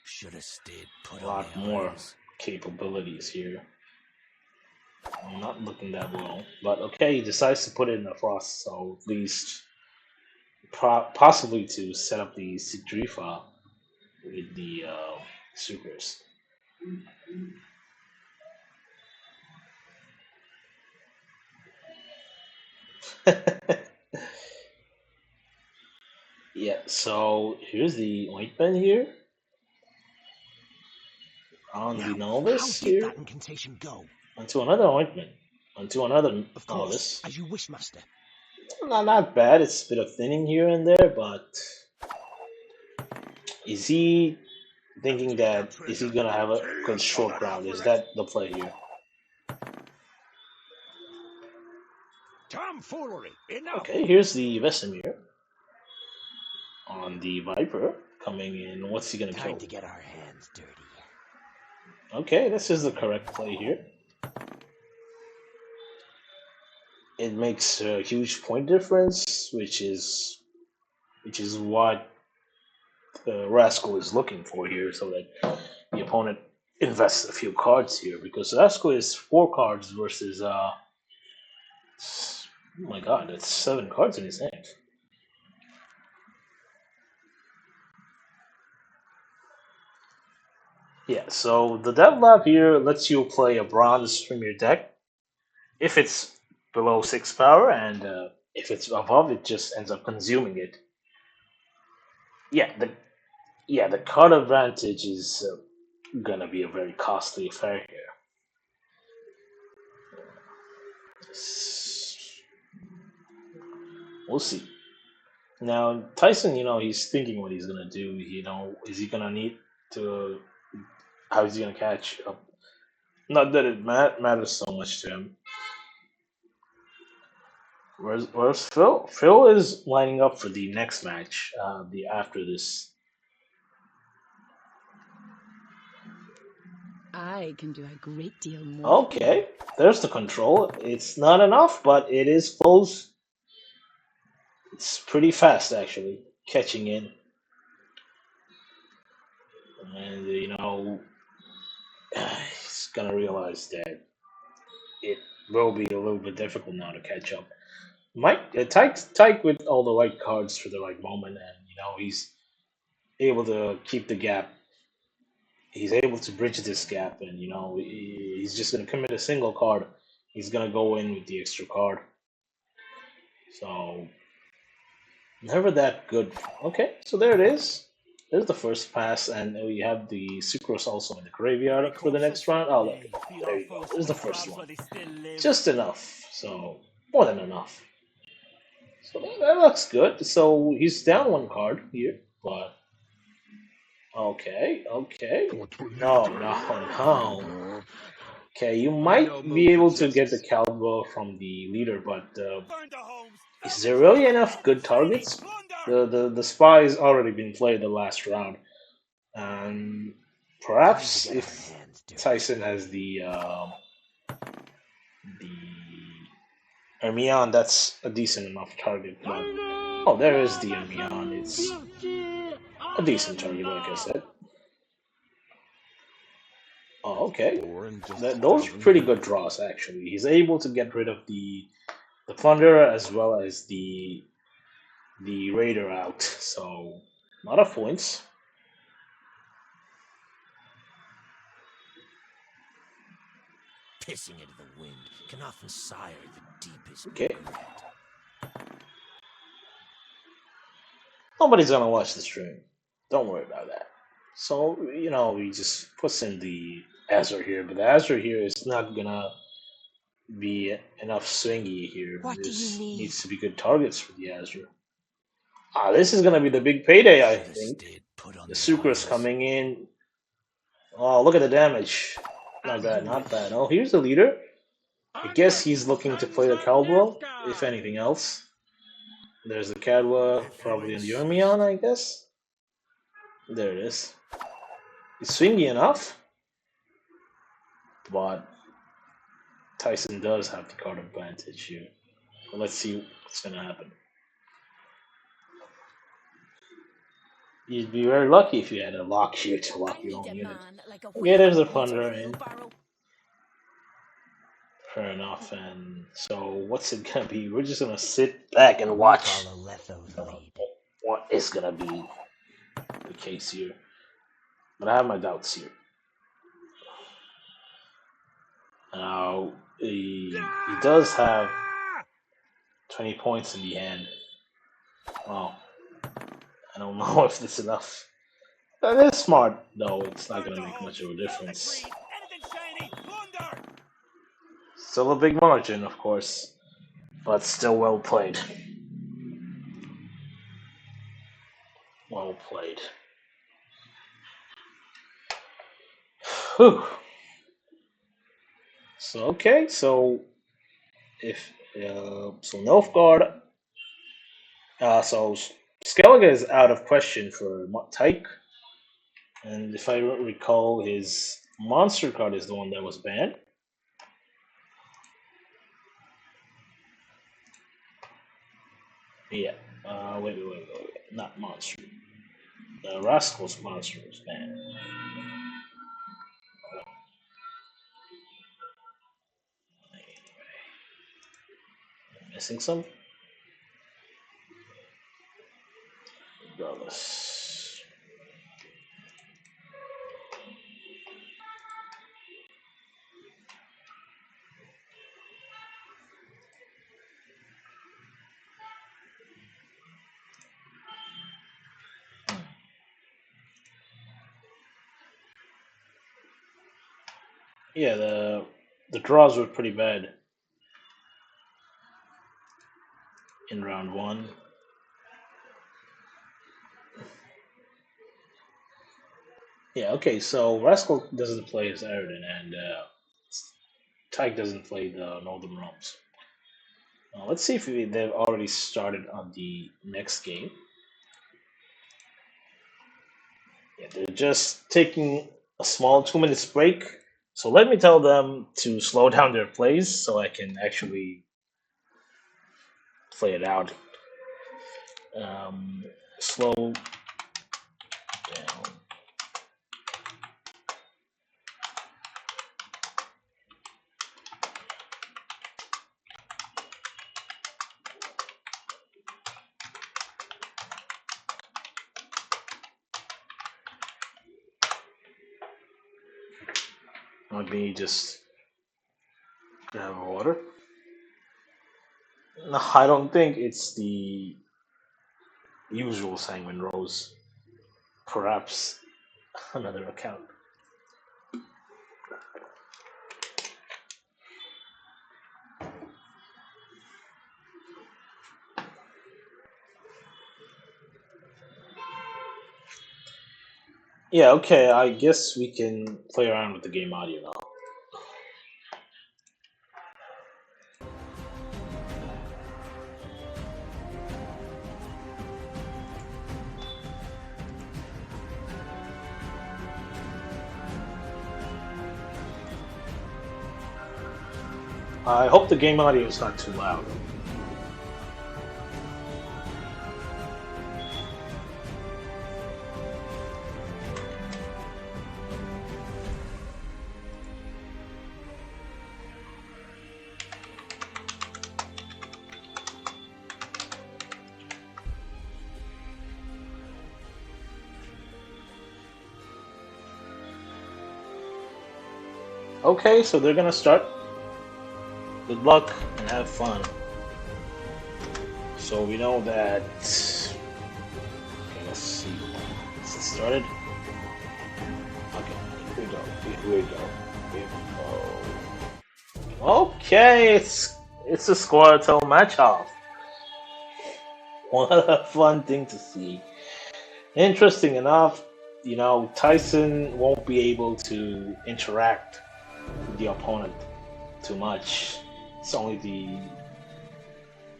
Should have stayed put a on lot the more irons. capabilities here. Not looking that well, but okay, he decides to put it in the frost, so at least possibly to set up the Sigdrifa with the supers. Yeah, so here's the ointment here on the Now, how novice did here. that incantation go? Onto another ointment. Onto another Of course, novice. as you wish, master. Not bad. It's a bit of thinning here and there, but is he thinking that is he gonna have a good short round? Is that the play here? Tomfoolery! Enough! Okay, here's the Vesemir on the Viper coming in. What's he gonna Time kill? to get our hands dirty. Okay, this is the correct play here. It makes a huge point difference, which is what Rascal is looking for here, so that the opponent invests a few cards here, because Rascal is 4 cards versus oh my god, that's 7 cards in his hand. Yeah, so the dev lab here lets you play a bronze from your deck if it's below 6 power, and if it's above, it just ends up consuming it. Yeah, the card advantage is gonna be a very costly affair here. We'll see. Now Tyson, he's thinking what he's gonna do. Is he gonna need to? How is he gonna catch up? Not that it matters so much to him. Where's Phil? Phil is lining up for the next match. The after this. I can do a great deal more. Okay, there's the control. It's not enough, but it is close. It's pretty fast actually, catching in. And he's gonna realize that it will be a little bit difficult now to catch up. Mike, Tyke with all the right cards for the right moment, and he's able to keep the gap. He's able to bridge this gap, and he's just gonna commit a single card. He's gonna go in with the extra card. So never that good. Okay, so there it is. There's the first pass, and we have the Sucrose also in the graveyard for the next round. Oh, look, there you go. There's the first one. Just enough. So, more than enough. So that looks good. So he's down one card here, but okay. No, no, no. Okay, you might be able to get the Caldwell from the leader, but is there really enough good targets? The spy's already been played the last round, and perhaps if Tyson has the Hermione, that's a decent enough target. But oh, there is the Hermione. It's a decent target, like I said. Oh, okay. Those are pretty good draws, actually. He's able to get rid of the Thunder as well as the Raider out. So, a lot of points. Pissing into the wind can often sire the deepest Okay. regret. Nobody's gonna watch the stream. Don't worry about that. So, he just puts in the Azure here, but the Azure here is not gonna be enough swingy here. What do you need? Needs to be good targets for the Azure. This is gonna be the big payday, I think. The Sucrose coming in. Oh, look at the damage. Not bad, not bad. Oh, here's the leader. I guess he's looking to play the Caldwell, if anything else. There's the Cadwa, probably in the Hermione, I guess. There it is. It's swingy enough, but Tyson does have the card advantage here. Well, let's see what's gonna happen. You'd be very lucky if you had a lock here to lock your own unit. Okay, there's a Thunder in. Fair enough, and so what's it gonna be? We're just gonna sit back and watch what is gonna be the case here. But I have my doubts here. Now, he does have 20 points in the hand. Well, I don't know if that's enough. That is smart, though. It's not gonna make much of a difference. Still a big margin, of course, but still well played. Well played. Whew. So okay, so if so Nilfgaard, so Skellige is out of question for Tyke, and if I recall, his monster card is the one that was banned. Yeah. Wait. Not monster. The Rascal's monster was banned. Missing some? Regardless. Yeah, the draws were pretty bad in round one. Yeah, okay, so Rascal doesn't play as Aridin, and Tyke doesn't play the Northern Realms. Let's see if they've already started on the next game. Yeah, they're just taking a small 2 minutes break. So let me tell them to slow down their plays so I can actually play it out. Slow down. Let me just grab water. No, I don't think it's the usual Sanguine Rose. Perhaps another account. Yeah, okay, I guess we can play around with the game audio now. I hope the game audio is not too loud. Okay, so they're gonna start. Good luck and have fun. So we know that. Okay, let's see. Is it started? Okay, here we go. Here we go. Here we go. Okay, it's a Squirtle match-off. What a fun thing to see. Interesting enough, you know, Tyson won't be able to interact with the opponent too much. It's only the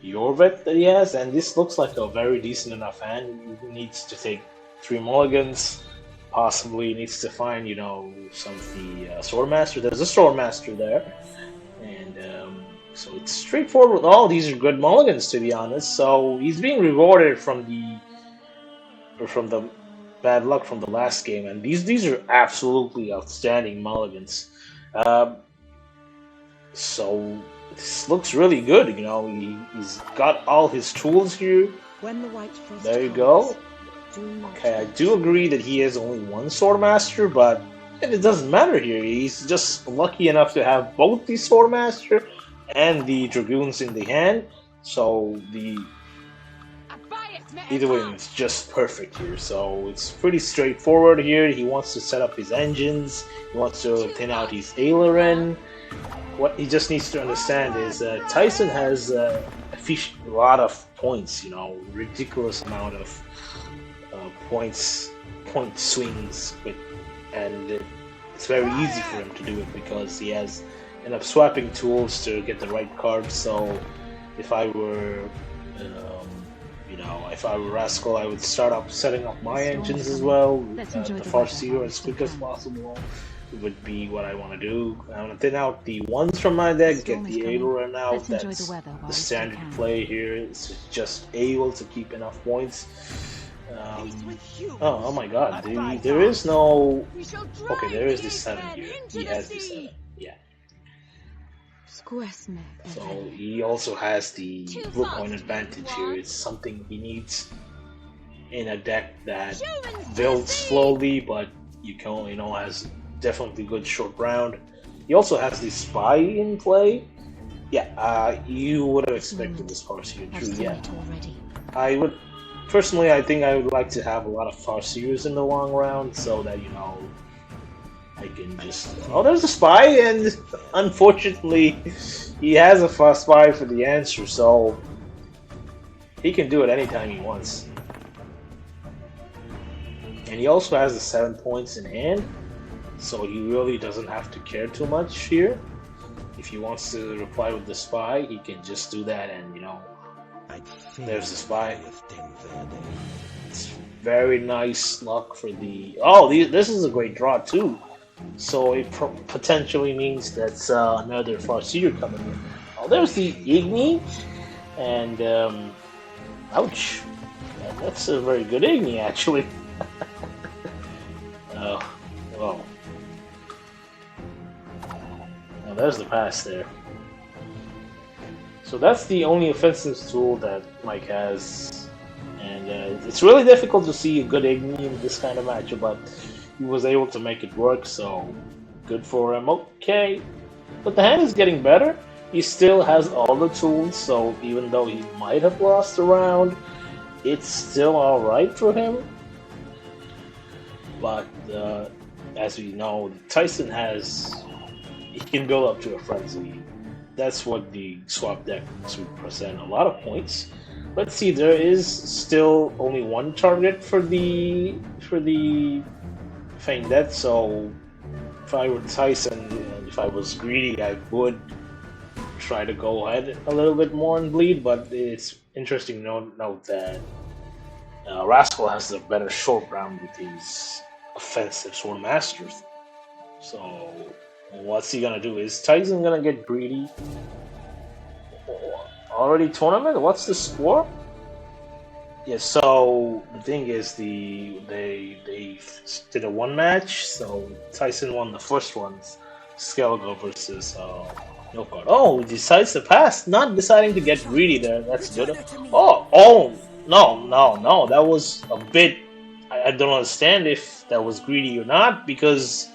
Yorvet that he has, and this looks like a very decent enough hand. He needs to take 3 mulligans. Possibly needs to find, you know, some of the Swordmaster. There's a Swordmaster there, and so it's straightforward. All these are good mulligans, to be honest. So he's being rewarded from the bad luck from the last game, and these are absolutely outstanding mulligans. So this looks really good. You know, he's got all his tools here. When the white frost There you comes, go. do not Okay, I do agree that he has only one Swordmaster, but it doesn't matter here. He's just lucky enough to have both the Swordmaster and the Dragoons in the hand. So either way, it's just perfect here. So it's pretty straightforward here. He wants to set up his engines. He wants to thin out his aileron. What he just needs to understand is Tyson has a lot of points. You know, ridiculous amount of point swings, and it's very easy for him to do it because he has enough swapping tools to get the right cards. So if I were if I were Rascal, I would start up setting up my engines as well. The Farseer as quick as possible would be what I want to do. I want to thin out the ones from my deck, get the aileron out. That's the standard play here. It's just able to keep enough points. Oh my god, there is no... Okay, there is this 7 here. He has this 7, yeah. So he also has the blue point advantage here. It's something he needs in a deck that builds slowly, but has definitely good short round. He also has the spy in play. Yeah, you would have expected this Farseer true, yeah. Personally, I think I would like to have a lot of Farseers in the long round so that, I can just... Oh, there's a spy, and unfortunately, he has a spy for the answer, so he can do it anytime he wants. And he also has the 7 points in hand, so he really doesn't have to care too much here. If he wants to reply with the spy, he can just do that, and you know, there's the spy. It's very nice luck for the... Oh, this is a great draw too. So it potentially means that's another Farseer coming in. Oh, there's the Igni, and ouch, that's a very good Igni actually. Well, now there's the pass there. So that's the only offensive tool that Mike has, and it's really difficult to see a good Igni in this kind of matchup, but he was able to make it work, so good for him. Okay, but the hand is getting better. He still has all the tools, so even though he might have lost a round, it's still alright for him. But as we know, Tyson he can build up to a frenzy. That's what the swap decks would present, a lot of points. Let's see, there is still only one target for the Feign Death, so if I were Tyson and if I was greedy, I would try to go ahead a little bit more and bleed, but it's interesting to note that Rascal has a better short round with these offensive Sword Masters. So what's he gonna do? Is Tyson gonna get greedy? Already tournament? What's the score? Yeah, so the thing is, they did a one match. So Tyson won the first one, Skelgo versus Milford. Oh, he decides to pass, not deciding to get greedy there. That's good. Oh, no, that was a bit. I don't understand if that was greedy or not, because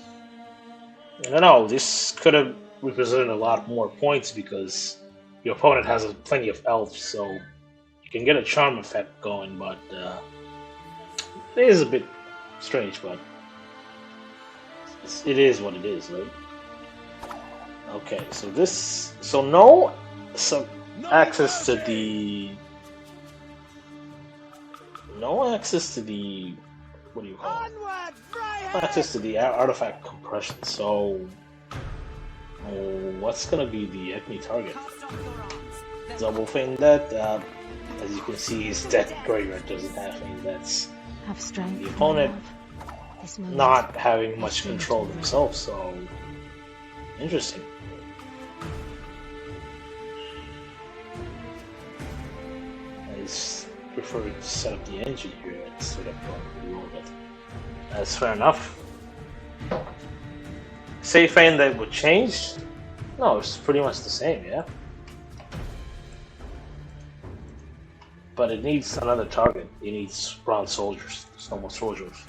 I don't know. This could have represented a lot more points because your opponent has plenty of elves, so you can get a charm effect going, but it is a bit strange, but it is what it is, right? Okay, so no access to the what do you call it? No access to the artifact compression. So what's gonna be the enemy target? Double Feign Death. As you can see, his death graveyard doesn't have Feign Deaths. The opponent not having much control himself, so interesting. I just prefer to set up the engine here instead of going to roll it. That's fair enough. Say Feign Death would change? No, it's pretty much the same, yeah. But it needs another target. It needs bronze soldiers, normal soldiers.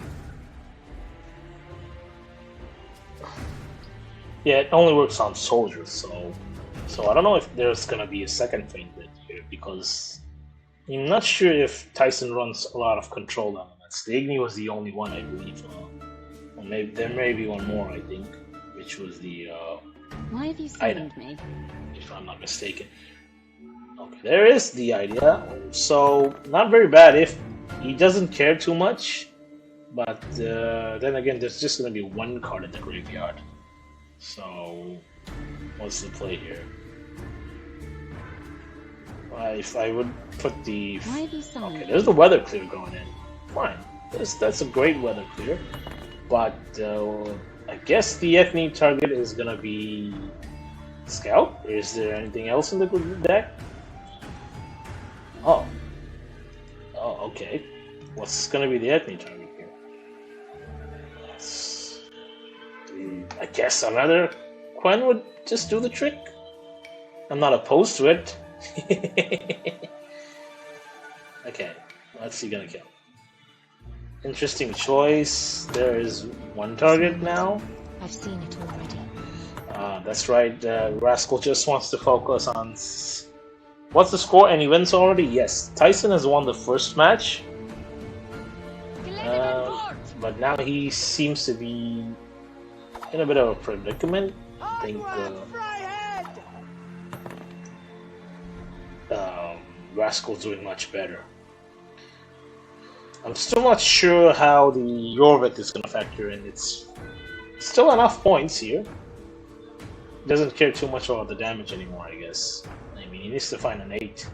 Yeah, it only works on soldiers, so I don't know if there's gonna be a second Feign Death here, because I'm not sure if Tyson runs a lot of control elements. The Igni was the only one, I believe. Maybe there may be one more, I think, which was the Why have you item, summoned me? if I'm not mistaken. Okay, there is the idea. So not very bad if he doesn't care too much, but then again, there's just gonna be one card in the graveyard. So what's the play here? If I would put the... Okay, there's the weather clear going in. Fine. That's a great weather clear. But I guess the enemy target is gonna be Scout. Is there anything else in the deck? Oh, okay. What's gonna be the enemy target here? I guess another Quen would just do the trick. I'm not opposed to it. Okay, what's he gonna kill? Interesting choice. There is one target now. I've seen it already. That's right. Rascal just wants to focus on... What's the score? And he wins already? Yes. Tyson has won the first match. But now he seems to be in a bit of a predicament. I think Rascal's doing much better. I'm still not sure how the Jorvik is going to factor in. It's still enough points here. Doesn't care too much about the damage anymore, I guess. I mean, he needs to find an 8.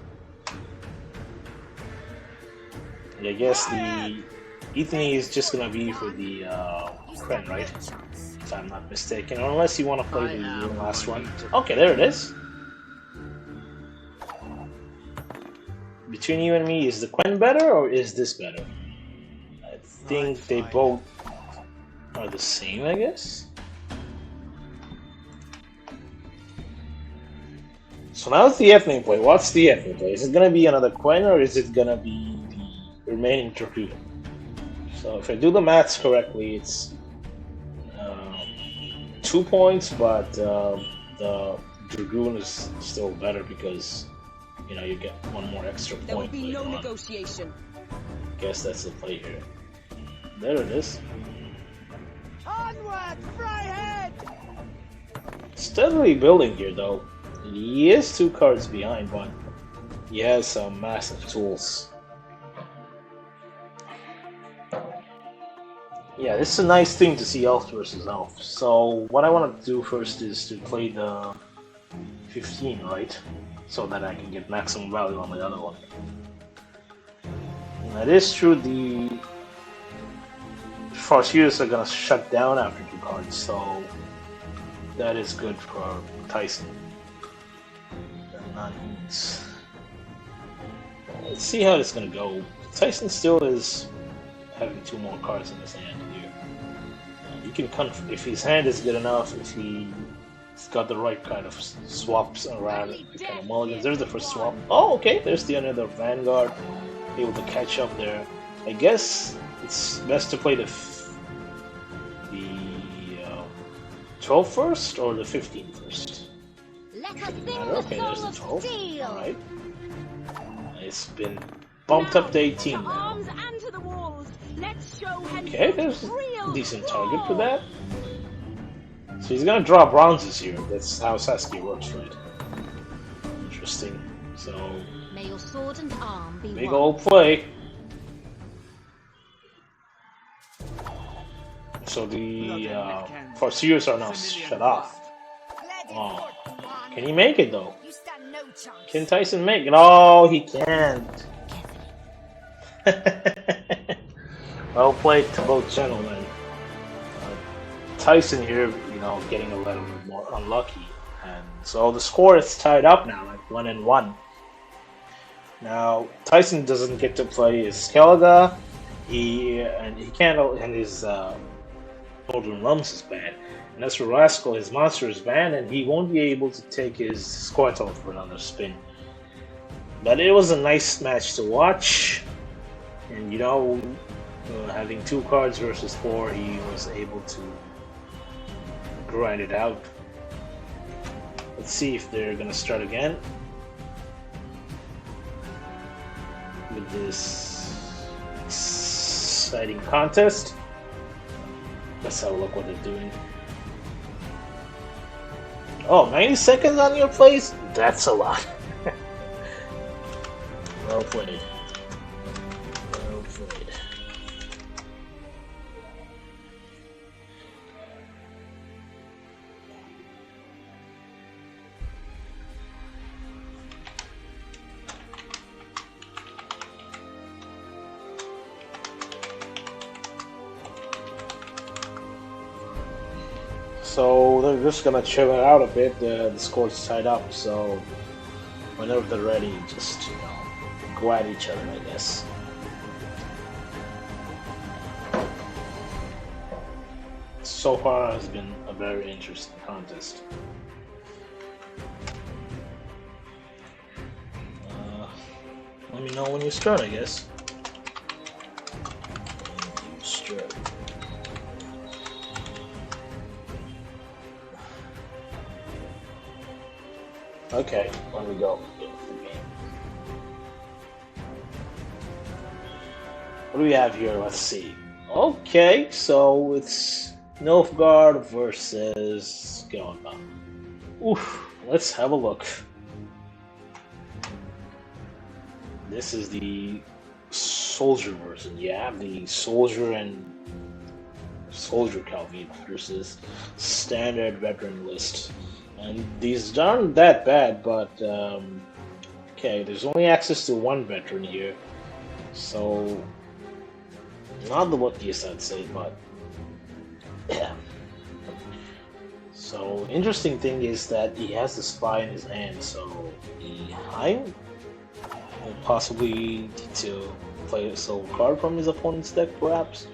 And I guess the Ethany is just going to be for the Kren, right? If I'm not mistaken. Or unless you want to play the last one. Okay, there it is. Between you and me, is the Quen better or is this better? I think they both are the same, I guess. So now it's the ethnic play. What's the ethnic play? Is it gonna be another Quen or is it gonna be the remaining Dragoon? So if I do the maths correctly, it's 2 points, but the Dragoon is still better because you know you get one more extra point. There will be no negotiation. Guess that's the play here. There it is. Onward, Fryhead! Steadily building here, though. He is 2 cards behind, but he has some massive tools. Yeah, this is a nice thing to see Elf versus Elf. So what I want to do first is to play the 15, right? So that I can get maximum value on the other one. And that is true, the Farseers are gonna shut down after 2 cards, so that is good for Tyson. Let's see how it's gonna go. Tyson still is having 2 more cards in his hand here. You can if his hand is good enough, if he's got the right kind of swaps around, kind of mulligans. There's the first swap. Oh, okay. There's the another Vanguard, able to catch up there. I guess it's best to play the 12 first or the 15 first. Okay, there's the 12. Alright. It's been bumped up to 18 now. Okay, there's a decent target for that. So he's gonna draw bronzes here. That's how Saskia works, right? Interesting. So May your sword and arm be big one. old play. So the Farseers are now shut off. Oh. Can he make it though? Can Tyson make it? Oh, he can't. Well played to both gentlemen. Tyson here, you know, getting a little bit more unlucky, and so the score is tied up now, like 1-1. Now Tyson doesn't get to play his Skellige. He can't, and his Northern Lums is banned. And as for Rascal, his monster is banned, and he won't be able to take his Squirtle for another spin. But it was a nice match to watch, and you know, having 2 cards versus 4, he was able to grind it out. Let's see if they're gonna start again with this exciting contest. Let's have a look what they're doing. Oh, 90 seconds on your plays? That's a lot. Well played. Well played. So they're just gonna chill it out a bit. The score's tied up, so whenever they're ready, just go at each other, I guess. So far, has been a very interesting contest. Let me know when you start, I guess. When you start. Okay, let me go. What do we have here? Let's see. Okay, so it's Nilfgaard versus Gwent-Off. Oof, let's have a look. This is the soldier version. You have the soldier and soldier cavalry versus standard veteran list. And these aren't that bad, but okay, there's only access to one veteran here. So, not the luckiest I'd say, but yeah. So, interesting thing is that he has the spy in his hand, so the Heim will possibly need to play a solo card from his opponent's deck, perhaps.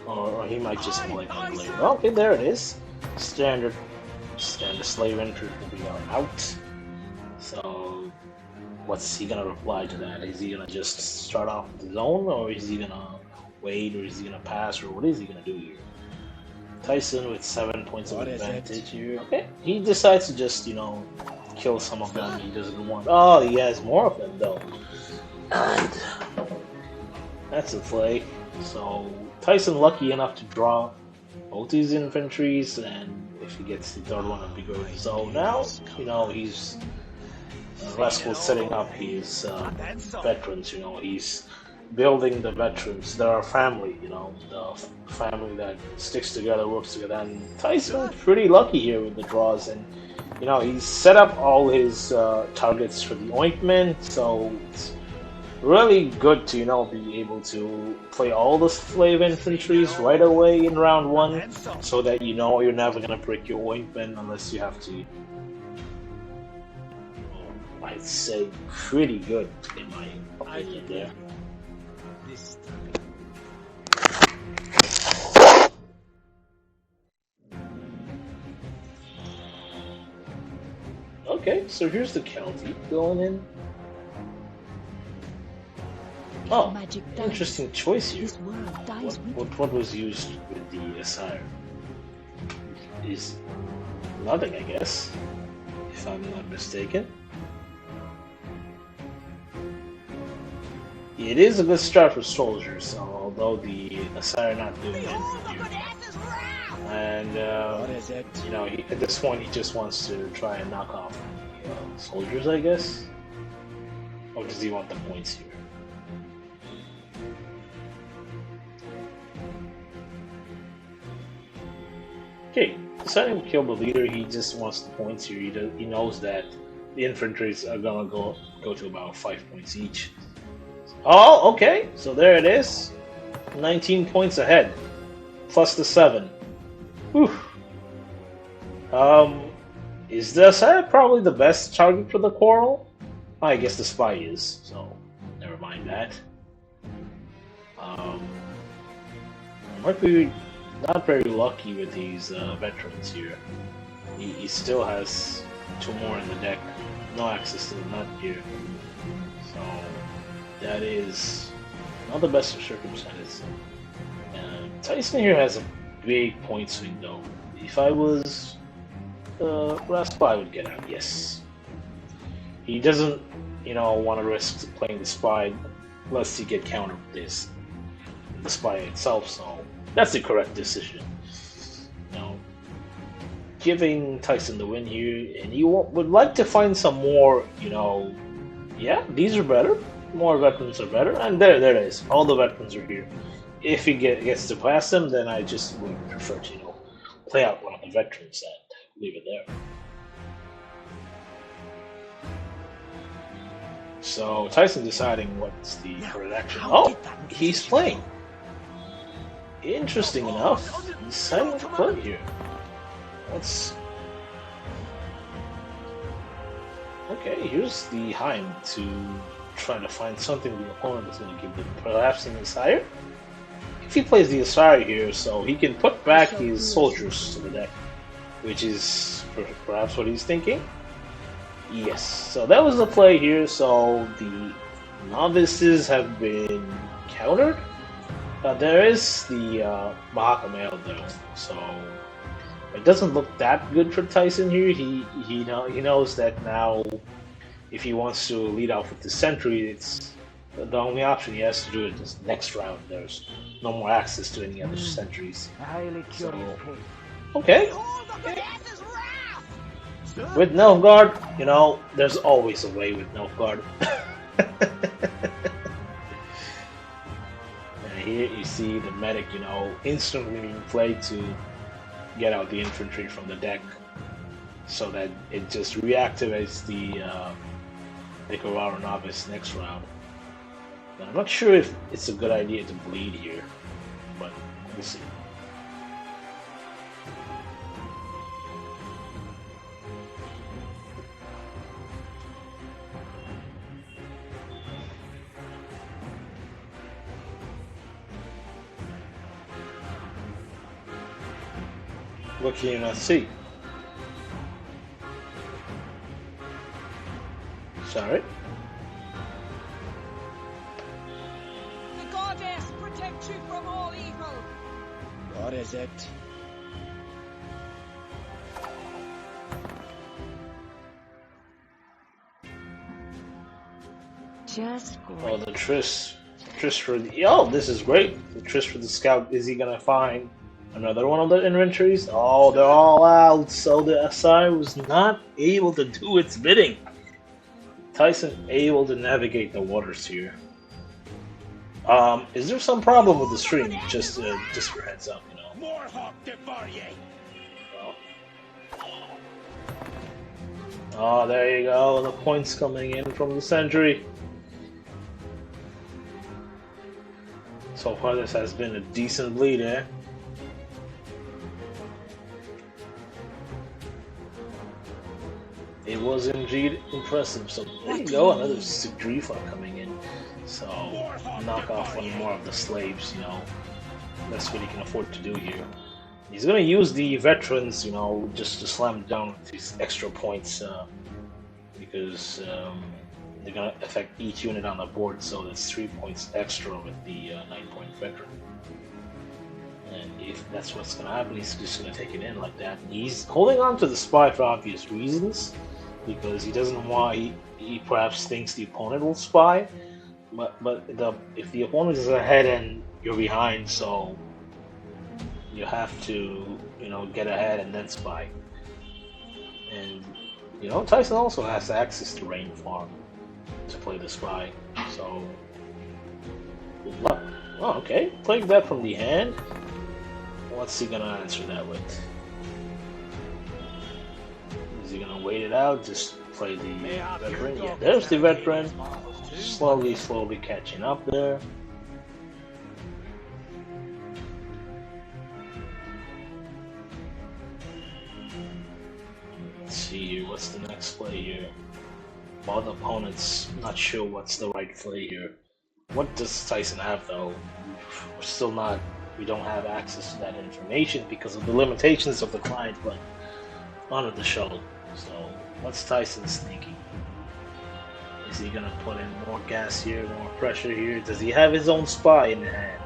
Or he might just play one later. Okay, there it is. Standard slave entry will be out. So, what's he gonna reply to that? Is he gonna just start off with his own, or is he gonna wait, or is he gonna pass, or what is he gonna do here? Tyson with 7 points of advantage here. Okay, he decides to just, kill some of them he doesn't want. Oh, he has more of them though. And that's a play. So Tyson lucky enough to draw both these infantries, and if he gets the third one, it'll be good. So now, he's Rascal setting up his veterans. He's building the veterans. They're a family. The family that sticks together, works together. And Tyson's pretty lucky here with the draws, and he's set up all his targets for the ointment. So it's really good to be able to play all the slave infantries right away in round one, so that you're never gonna break your ointment unless you have to. I'd say pretty good in my opinion there. Okay, so here's the county going in. Oh, interesting choice here. What was used with the Asire? Is nothing, I guess, if I'm not mistaken. It is a good start for soldiers, so although the Asire not doing it here. And at this point he just wants to try and knock off soldiers, I guess. Or does he want the points here? Okay, deciding to kill the leader, he just wants the points here. He knows that the infantries are gonna go to about 5 points each. Oh, okay, so there it is. 19 points ahead. Plus the 7. Whew. Is the Asire probably the best target for the quarrel? I guess the spy is, so never mind that. Might be not very lucky with these veterans here. He still has 2 more in the deck. No access to the nut here. So that is not the best of circumstances. Tyson here has a big point swing though. If I was Raspa, I would get out, yes. He doesn't, want to risk playing the spy lest he get countered with the spy itself, so that's the correct decision. Giving Tyson the win here, and he would like to find some more, yeah, these are better. More veterans are better, and there it is. All the veterans are here. If he gets to pass them, then I just would prefer to, play out one of the veterans and leave it there. So Tyson deciding what's the correct action. Oh, he's playing. Interesting enough, he's deciding to play here. Let's. Okay, here's the Heim to try to find something the opponent is going to give them. Perhaps an Asire? If he plays the Asire here, so he can put back his soldiers to the deck, which is perhaps what he's thinking. Yes, so that was the play here. So the novices have been countered. There is the Mahakamail though, so it doesn't look that good for Tyson here. He knows that now, if he wants to lead off with the sentry, it's The only option he has to do it is next round. There's no more access to any other sentries. So, okay. With Nilfgaard, you know, there's always a way with Nilfgaard. And here you see the medic, you know, instantly being played to get out the infantry from the deck, so that it just reactivates the Nicaragua Novice next round. Now, I'm not sure if it's a good idea to bleed here, but we'll see. What can you not see? Sorry? The goddess protect you from all evil. What is it? Just Oh, great. the Triss for the... Oh, this is great. The Triss for the Scout. Is he gonna find another one of the inventories? Oh, they're all out. So the SI was not able to do its bidding. Tyson able to navigate the waters here. Is there some problem with the stream? Just for heads up, you know. More hawk devour ye. Oh, there you go. The points coming in from the sentry. So far, this has been a decent bleed, eh? It was indeed impressive. So there you go, another Sigrifa coming in. So knock off one more of the slaves, you know. That's what he can afford to do here. He's gonna use the veterans, you know, just to slam down with these extra points, because they're gonna affect each unit on the board. So that's 3 points extra with the 9-point veteran. And if that's what's gonna happen, he's just gonna take it in like that. He's holding on to the spy for obvious reasons, because he doesn't want. He perhaps thinks the opponent will spy, but if the opponent is ahead and you're behind, so you have to, you know, get ahead and then spy. And you know, Tyson also has access to Rain Farm to play the spy. So good luck. Oh, okay, playing that from the hand. What's he gonna answer that with? Is he gonna wait it out? Just play the veteran? Yeah, there's the veteran. Slowly catching up there. Let's see here, what's the next play here? Both opponents not sure what's the right play here. What does Tyson have though? We're still not, we don't have access to that information because of the limitations of the client, but on the show. So what's Tyson's thinking? Is he gonna put in more gas here, more pressure here? Does he have his own spy in hand?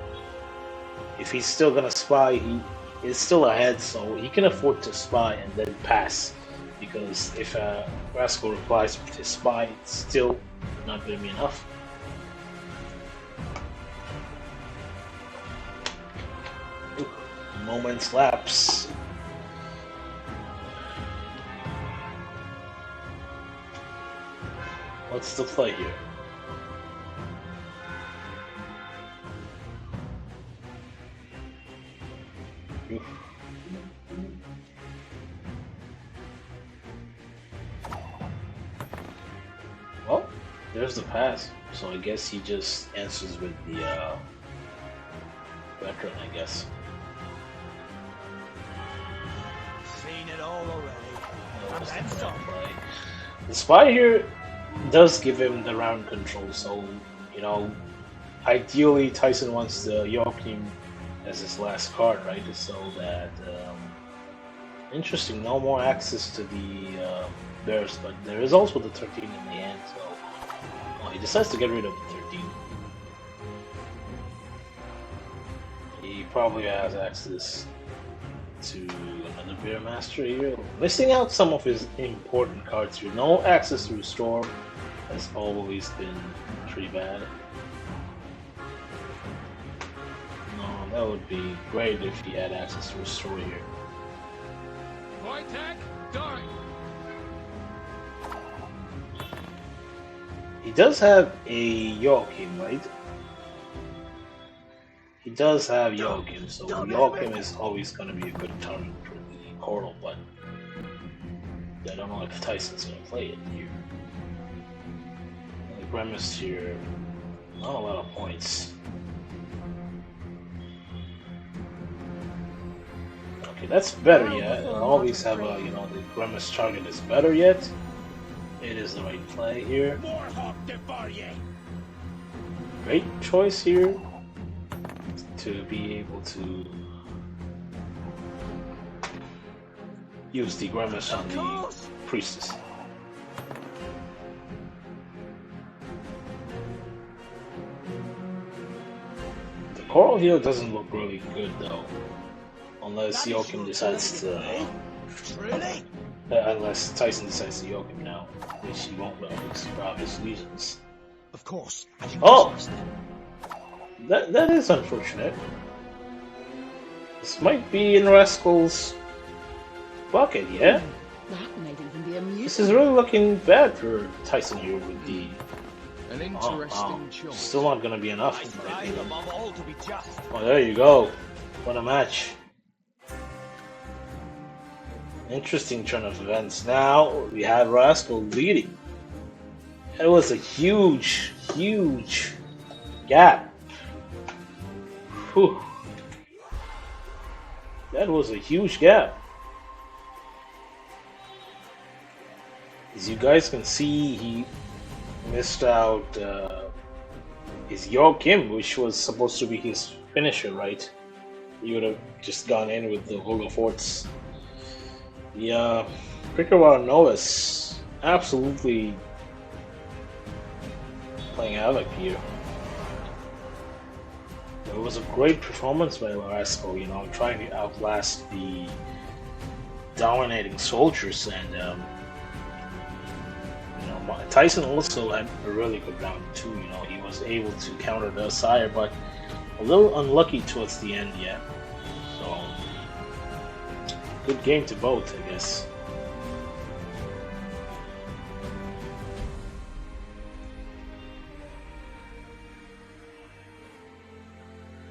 If he's still gonna spy, he is still ahead, so he can afford to spy and then pass. Because if Rascal replies with his spy, it's still not gonna be enough. Ooh, moments lapse. What's the play here? Oof. Well, there's the pass. So I guess he just answers with the veteran, I guess. Seen it all already. And that's the play. The spy here does give him the round control, so, you know, ideally Tyson wants the Joachim as his last card, right? So that, interesting, no more access to the Bears, but there is also the 13 in the hand, so he decides to get rid of the 13. He probably has access to another Bear Master here. Missing out some of his important cards here. No access to Restore has always been pretty bad. that would be great if he had access to Restore here. Wojtek, die! He does have a Joachim, right? He does have Joachim, so Joachim is always going to be a good target for the Coral, but I don't know if Tyson's going to play it here. The Grimace here, not a lot of points. Okay, that's better yet. I'll always have a, you know, the Grimace target is better yet. It is the right play here. Great choice here to be able to use the Grimace on the Priestess. The Coral here doesn't look really good though, unless Joachim decides to. Unless Tyson decides to yoke him now, which he won't know for obvious reasons. Of course. Oh! That is unfortunate. This might be in Rascal's bucket, yeah? That might even be amusing. This is really looking bad for Tyson here with the... An interesting choice. Still not gonna be enough. I strive above all to be just. Oh, there you go. What a match. Interesting turn of events. Now we have Rascal leading. It was a huge, huge gap. Whew. That was a huge gap. As you guys can see, he missed out his Joachim, which was supposed to be his finisher, right? He would have just gone in with the Voga Forts. Yeah, Krikawar Novus absolutely playing havoc here. It was a great performance by Larasco, you know, trying to outlast the dominating soldiers, and you know, Tyson also had a really good round too. You know, he was able to counter the Sire, but a little unlucky towards the end, yeah. So. Good game to both, I guess.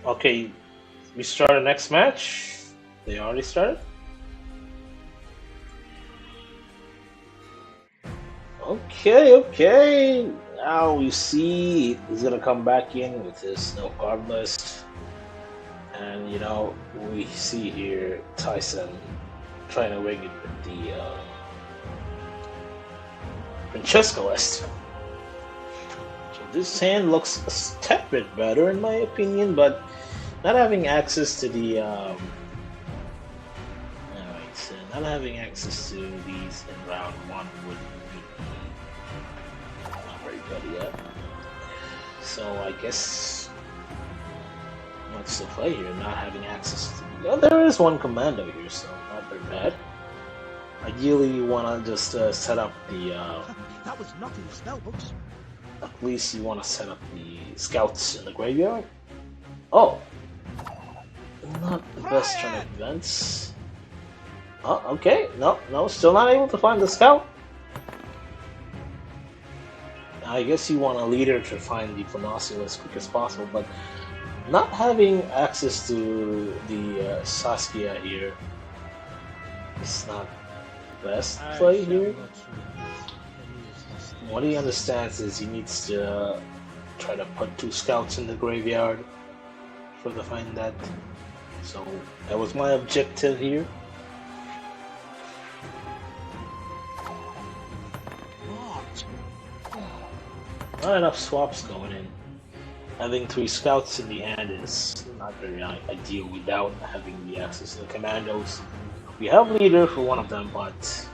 Okay, we start the next match. They already started? Okay. Now we see he's gonna come back in with his no card list. And you know, we see here Tyson trying to wing it with the Francesco list. So this hand looks a step bit better in my opinion, but not having access to the not having access to these in round one would be not very good yet. So I guess what's the play here? Not having access to there is one commando here, so not very bad. Ideally, you want to just set up the. That was not in the spell books. At least you want to set up the scouts in the graveyard. Oh, not the best turn of events. Oh, okay. No, still not able to find the scout. I guess you want a leader to find the Phonosil as quick as possible, but not having access to the Saskia here is not the best play here. What he understands is he needs to try to put 2 scouts in the graveyard for the find that. So that was my objective here. Not enough swaps going in. Having 3 scouts in the hand is not very ideal without having the access to the commandos. We have leader for one of them, but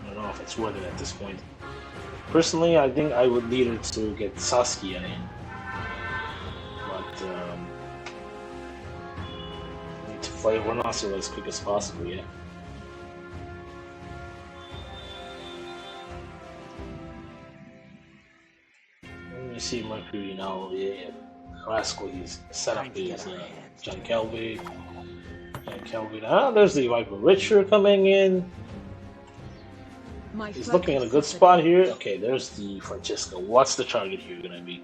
I don't know if it's worth it at this point. Personally, I think I would leader to get Saskia in, but I need to play Rhinoceros as quick as possible, yeah. Let me see Mercury now, yeah. Rascal, he's set up his John Kelby. There's the Viper Richard coming in. He's looking at a good spot here. Okay, there's the Francesca. What's the target here gonna be?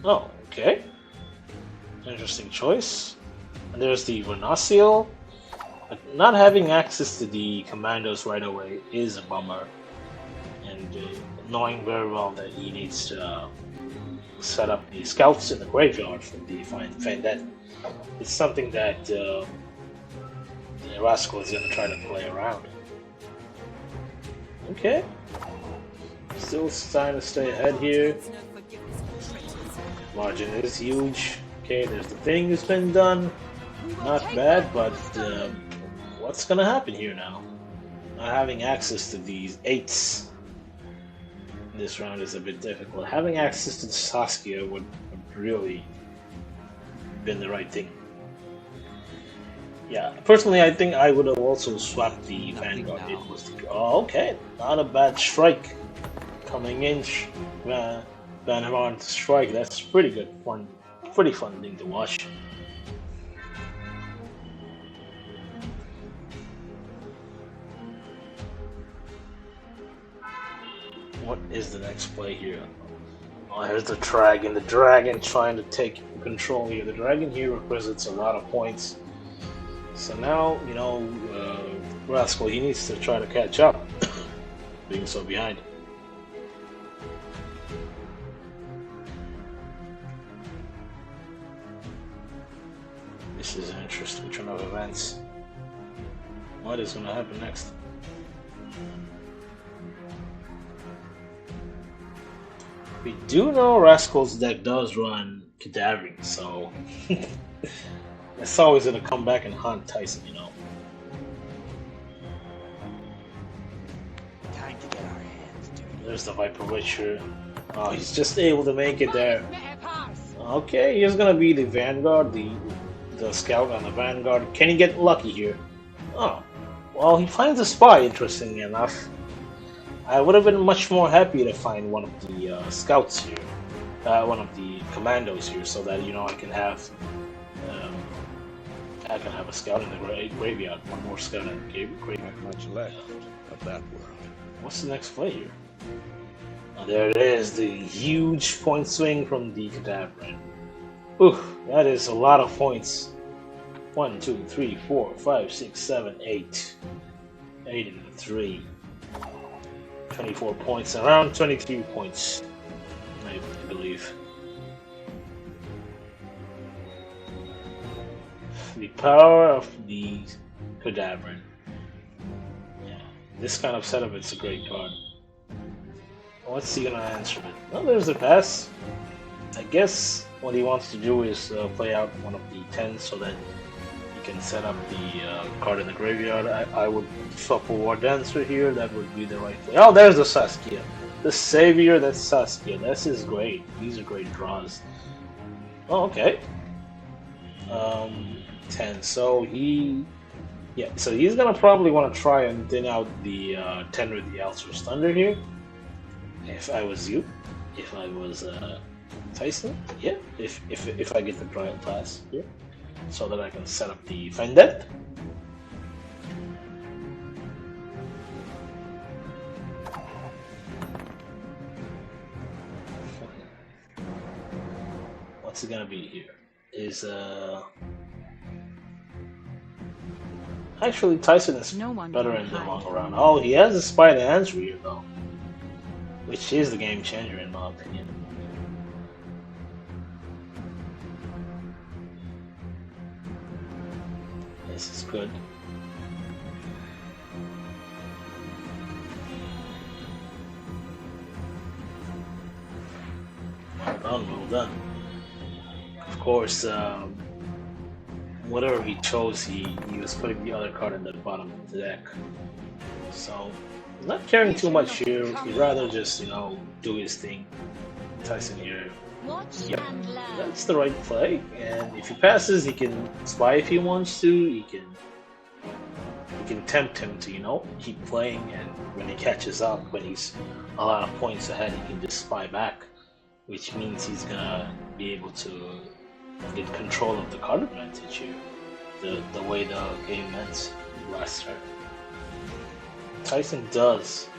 Oh, okay. Interesting choice. And there's the Renaciel. Not having access to the commandos right away is a bummer. And knowing very well that he needs to set up the scouts in the graveyard for the Fandette. It's something that Rascal is going to try to play around. Okay. Still trying to stay ahead here. Margin is huge. Okay, there's the thing that's been done. Not bad, but what's going to happen here now? Not having access to these 8s this round is a bit difficult. Having access to Saskia would really been the right thing. Yeah, personally, I think I would have also swapped the Vanguard. It was the, oh, okay, not a bad strike coming in. Vanguard strike. That's pretty good, pretty fun thing to watch. What is the next play here? Oh, here's the dragon. The dragon trying to take control here. The dragon here represents a lot of points. So now, you know, Rascal, he needs to try to catch up, being so behind. This is an interesting turn of events. What is going to happen next? We do know Rascal's deck does run Cadavering, so it's always gonna come back and haunt Tyson, you know. Time to get our hands dirty. There's the Viper Witcher. Oh, he's just able to make it there. Okay, here's gonna be the Vanguard, the scout on the Vanguard. Can he get lucky here? Oh, well, he finds a spy, interestingly enough. I would have been much more happy to find one of the scouts here, one of the commandos here, so that, you know, I can have a scout in the graveyard, one more scout in the graveyard. Much left of that world. What's the next play here? Oh, there it is, the huge point swing from the Cadaveran. Ooh, that is a lot of points. 1, 2, 3, 4, 5, 6, 7, 8. 8 and 3. 24 points, around 23 points, I believe. The power of the Cadaveran. Yeah, this kind of setup, it's a great card. What's he gonna answer it? Well, there's the pass. I guess what he wants to do is play out one of the 10s so that he can set up the card in the graveyard. I would swap a War Dancer here. That would be the right play. Oh, there's the Saskia. The Savior, that's Saskia. This is great. These are great draws. Oh, okay. 10. So so he's gonna probably want to try and thin out the 10 with the Alcer's Thunder here. If I was you, if I was Tyson, yeah. If I get the Giant Pass here, so that I can set up the Fendette. What's it gonna be here? Is actually Tyson is better in the long run. Oh, he has a spy to answer here though, which is the game changer in my opinion. This is good. Well done, well done. Of course, whatever he chose, he was putting the other card in the bottom of the deck. So, not caring too much here. He'd rather just, you know, do his thing. Tyson here. Yep, that's the right play. And if he passes, he can spy if he wants to. He can tempt him to, you know, keep playing. And when he catches up, when he's a lot of points ahead, he can just spy back. which means he's gonna be able to get control of the card advantage here. The way the game ends last turn. Tyson does,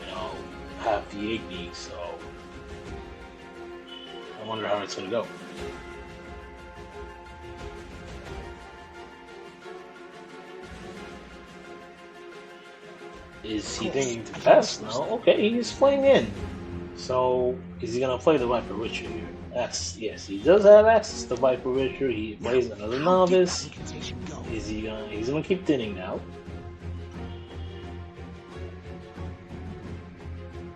you know, have the 8B, so I wonder how it's gonna go. Is he thinking to pass? No. Okay, he's playing in. So is he gonna play the Viper Witcher here? Yes, he does have access to Viper Witcher. He plays another novice. Is he gonna? He's gonna keep thinning now.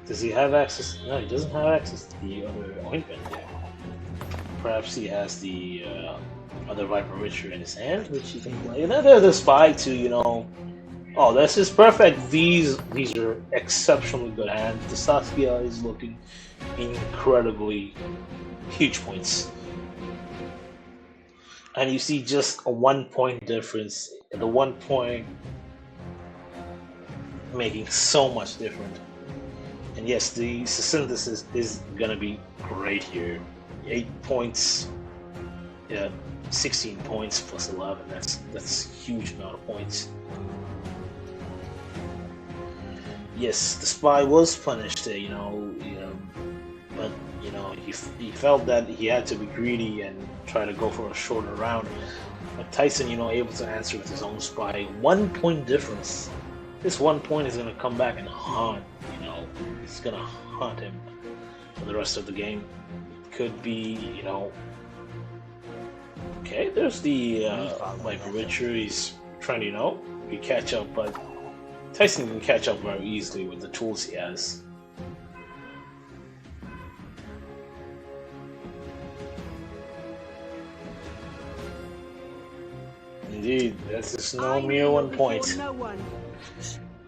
Does he have access? No, he doesn't have access to the other ointment there. Perhaps he has the other Viper Witcher in his hand, which he can play. And then there's the spy too, you know. Oh, this is perfect. These are exceptionally good hands. The Saskia is looking incredibly huge points. And you see just a 1 point difference. The 1 point making so much difference. And yes, the synthesis is gonna be great here. 8 points, yeah, 16 points plus 11. That's a huge amount of points. Yes, the spy was punished, you know, but you know he felt that he had to be greedy and try to go for a shorter round. But Tyson, you know, able to answer with his own spy. 1 point difference. This 1 point is gonna come back and haunt. You know, it's gonna haunt him for the rest of the game. Could be, you know. Okay, there's the Viper Witcher. He's trying to, you know, catch up, but Tyson can catch up very easily with the tools he has. Indeed, this is no mere 1 point.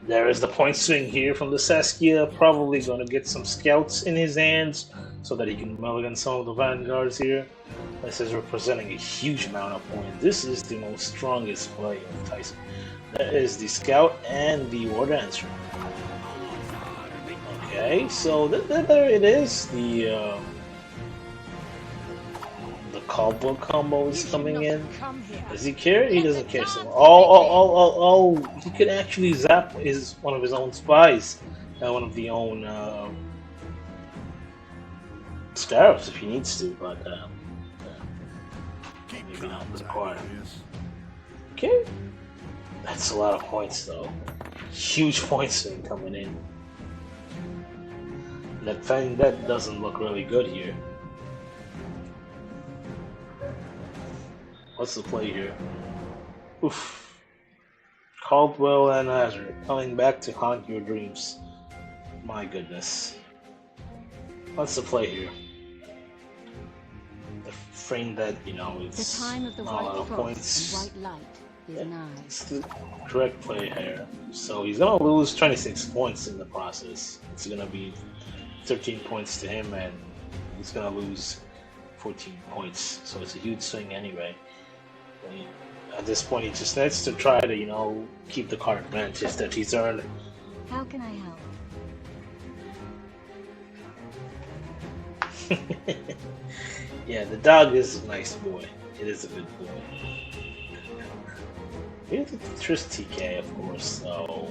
There is the point swing here from the Saskia. Probably going to get some scouts in his hands so that he can mulligan some of the vanguards here. This is representing a huge amount of points. This is the most strongest play of Tyson. That is the scout and the war dancer. Okay, so there it is. The cobble combo is coming in. Does he care? He doesn't care so much. Oh! He could actually zap one of his own spies, one of the own scarabs if he needs to, but maybe not required. Okay. That's a lot of points, though. Huge points coming in. That doesn't look really good here. What's the play here? Oof. Caldwell and Azure coming back to haunt your dreams. My goodness. What's the play here? The frame that, you know, it's the time of the not a lot of white points. white light is nigh. It's the correct play here. So he's gonna lose 26 points in the process. It's gonna be 13 points to him, and he's gonna lose 14 points. So it's a huge swing anyway. At this point, he just needs to try to, you know, keep the card advantage that he's earned. How can I help? Yeah, the dog is a nice boy. It is a good boy. Here's the Triss TK, of course, so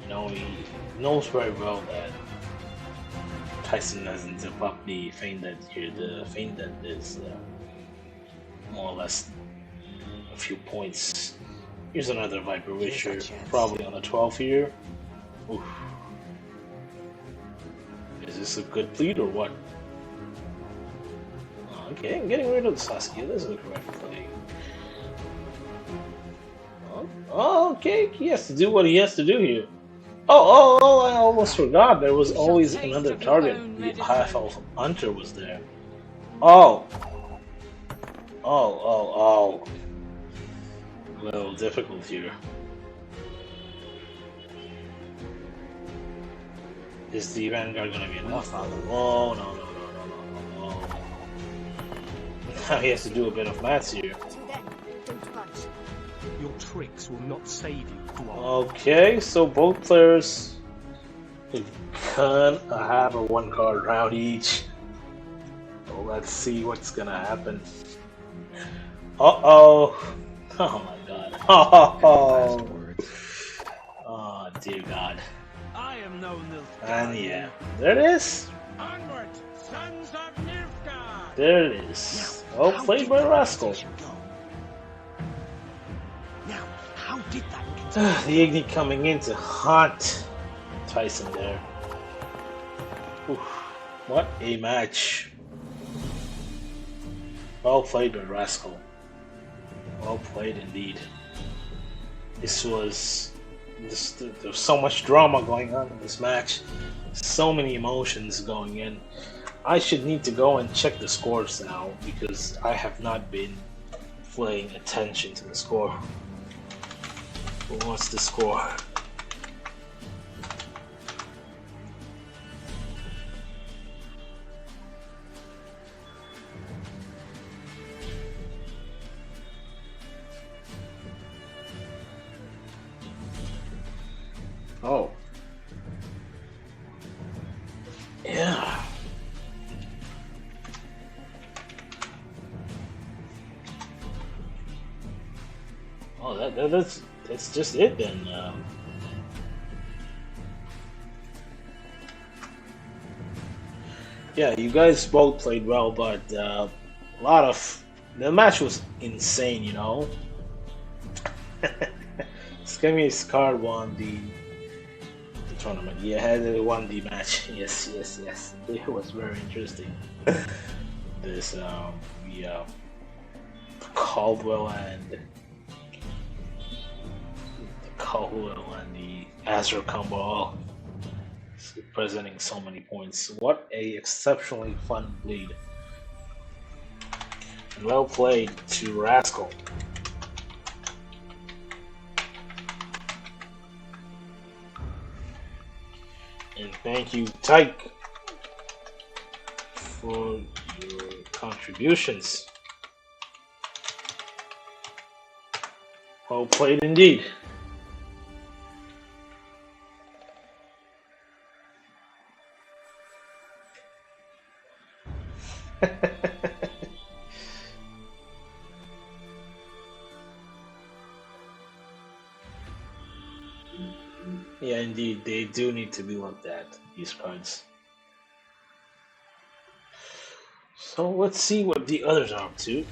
you know, he knows very well that Tyson doesn't zip up the feint that here. The feint that is more or less a few points. Here's another Viper Witcher, probably on the 12 here. Oof. Is this a good plead or what? Okay, getting rid of the Saskia, that's the correct play. Oh, okay, he has to do what he has to do here. Oh, I almost forgot there was always another target. The half-elf hunter was there. Oh. A little difficult here. Is the Vanguard gonna be enough? Oh, no. Now he has to do a bit of maths here. Your tricks will not save you, Dwarf. Okay, so both players Can I have a 1 card round each? Well, let's see what's gonna happen. Uh-oh. Oh my god. Oh. Oh dear god. I am no And yeah, there it is. Onward, sons of Nilfgaard! There it is. Oh, played by Rascal. Now, how did that The Igni coming in to haunt Tyson there. Oof, what a match. Well played by Rascal. Well played indeed. There was so much drama going on in this match. So many emotions going in. I should need to go and check the scores now because I have not been paying attention to the score. Who wants the score? Oh. Yeah. Oh, that's just it then. Yeah, you guys both played well, but a lot of the match was insane, you know. Skimmi's card won the tournament. Yeah, had won the match. Yes. It was very interesting. This Caldwell and the Azure combo all presenting so many points. What a exceptionally fun lead. And well played to Rascal. And thank you, Tyke, for your contributions. Well played indeed. Yeah, indeed, they do need to be looked at, these cards. So let's see what the others are up to.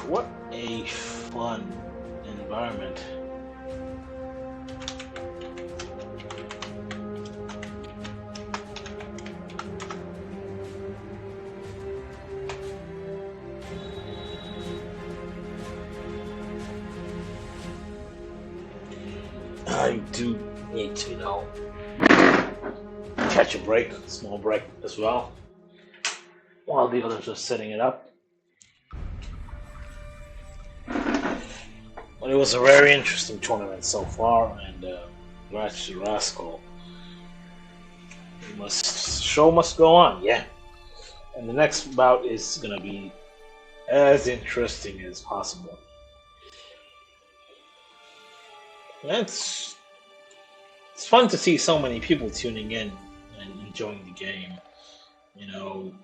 What a fun environment. I do need to, you know, catch a break, a small break as well, while the others are setting it up. But it was a very interesting tournament so far, and congrats to Rascal. Show must go on, yeah. And the next bout is gonna be as interesting as possible. It's fun to see so many people tuning in and enjoying the game. You know,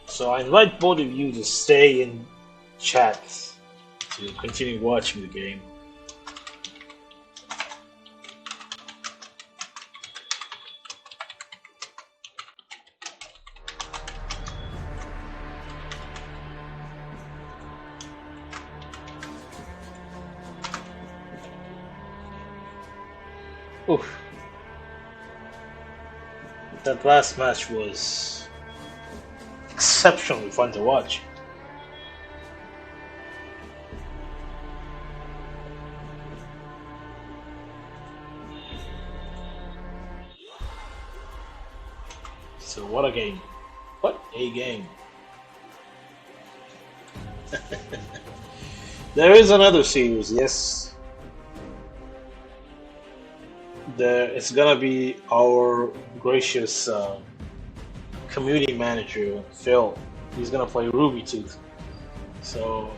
so I invite both of you to stay in chat to continue watching the game. Oof. That last match was exceptionally fun to watch. So what a game. What a game. There is another series, yes. It's gonna be our gracious community manager, Phil. He's gonna play Ruby Tooth. So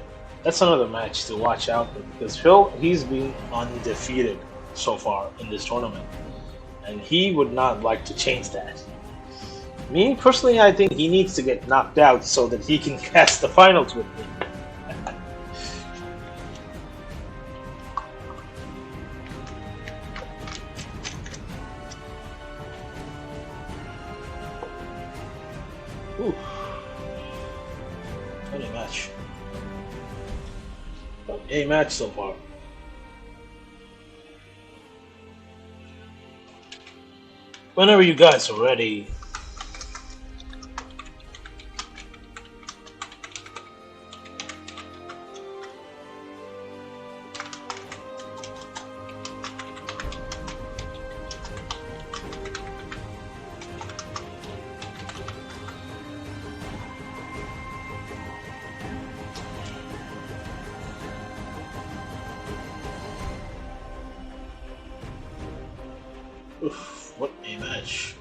that's another match to watch out for because Phil, he's been undefeated so far in this tournament. And he would not like to change that. Me, personally, I think he needs to get knocked out so that he can cast the finals with me. Ooh. Funny match. A match so far. Whenever you guys are ready. Oof, what a match.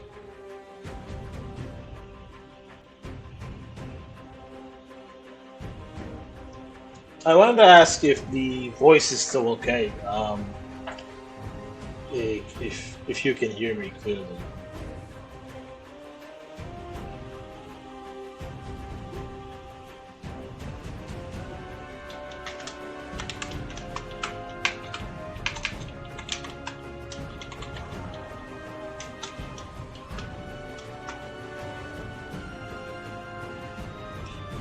I wanted to ask if the voice is still okay. If you can hear me clearly.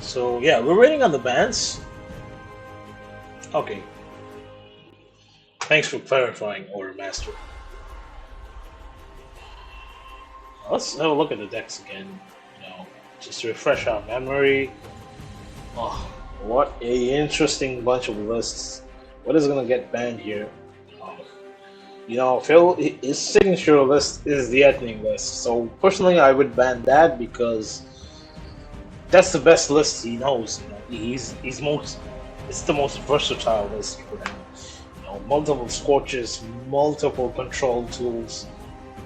So yeah, we're waiting on the bands. Okay. Thanks for clarifying, Order Master. Let's have a look at the decks again. You know, just to refresh our memory. Oh, what a interesting bunch of lists. What is gonna get banned here? You know, Phil, his signature list is the ethnic list. So personally, I would ban that because that's the best list he knows. You know, it's the most versatile list for him. You know, multiple scorches, multiple control tools.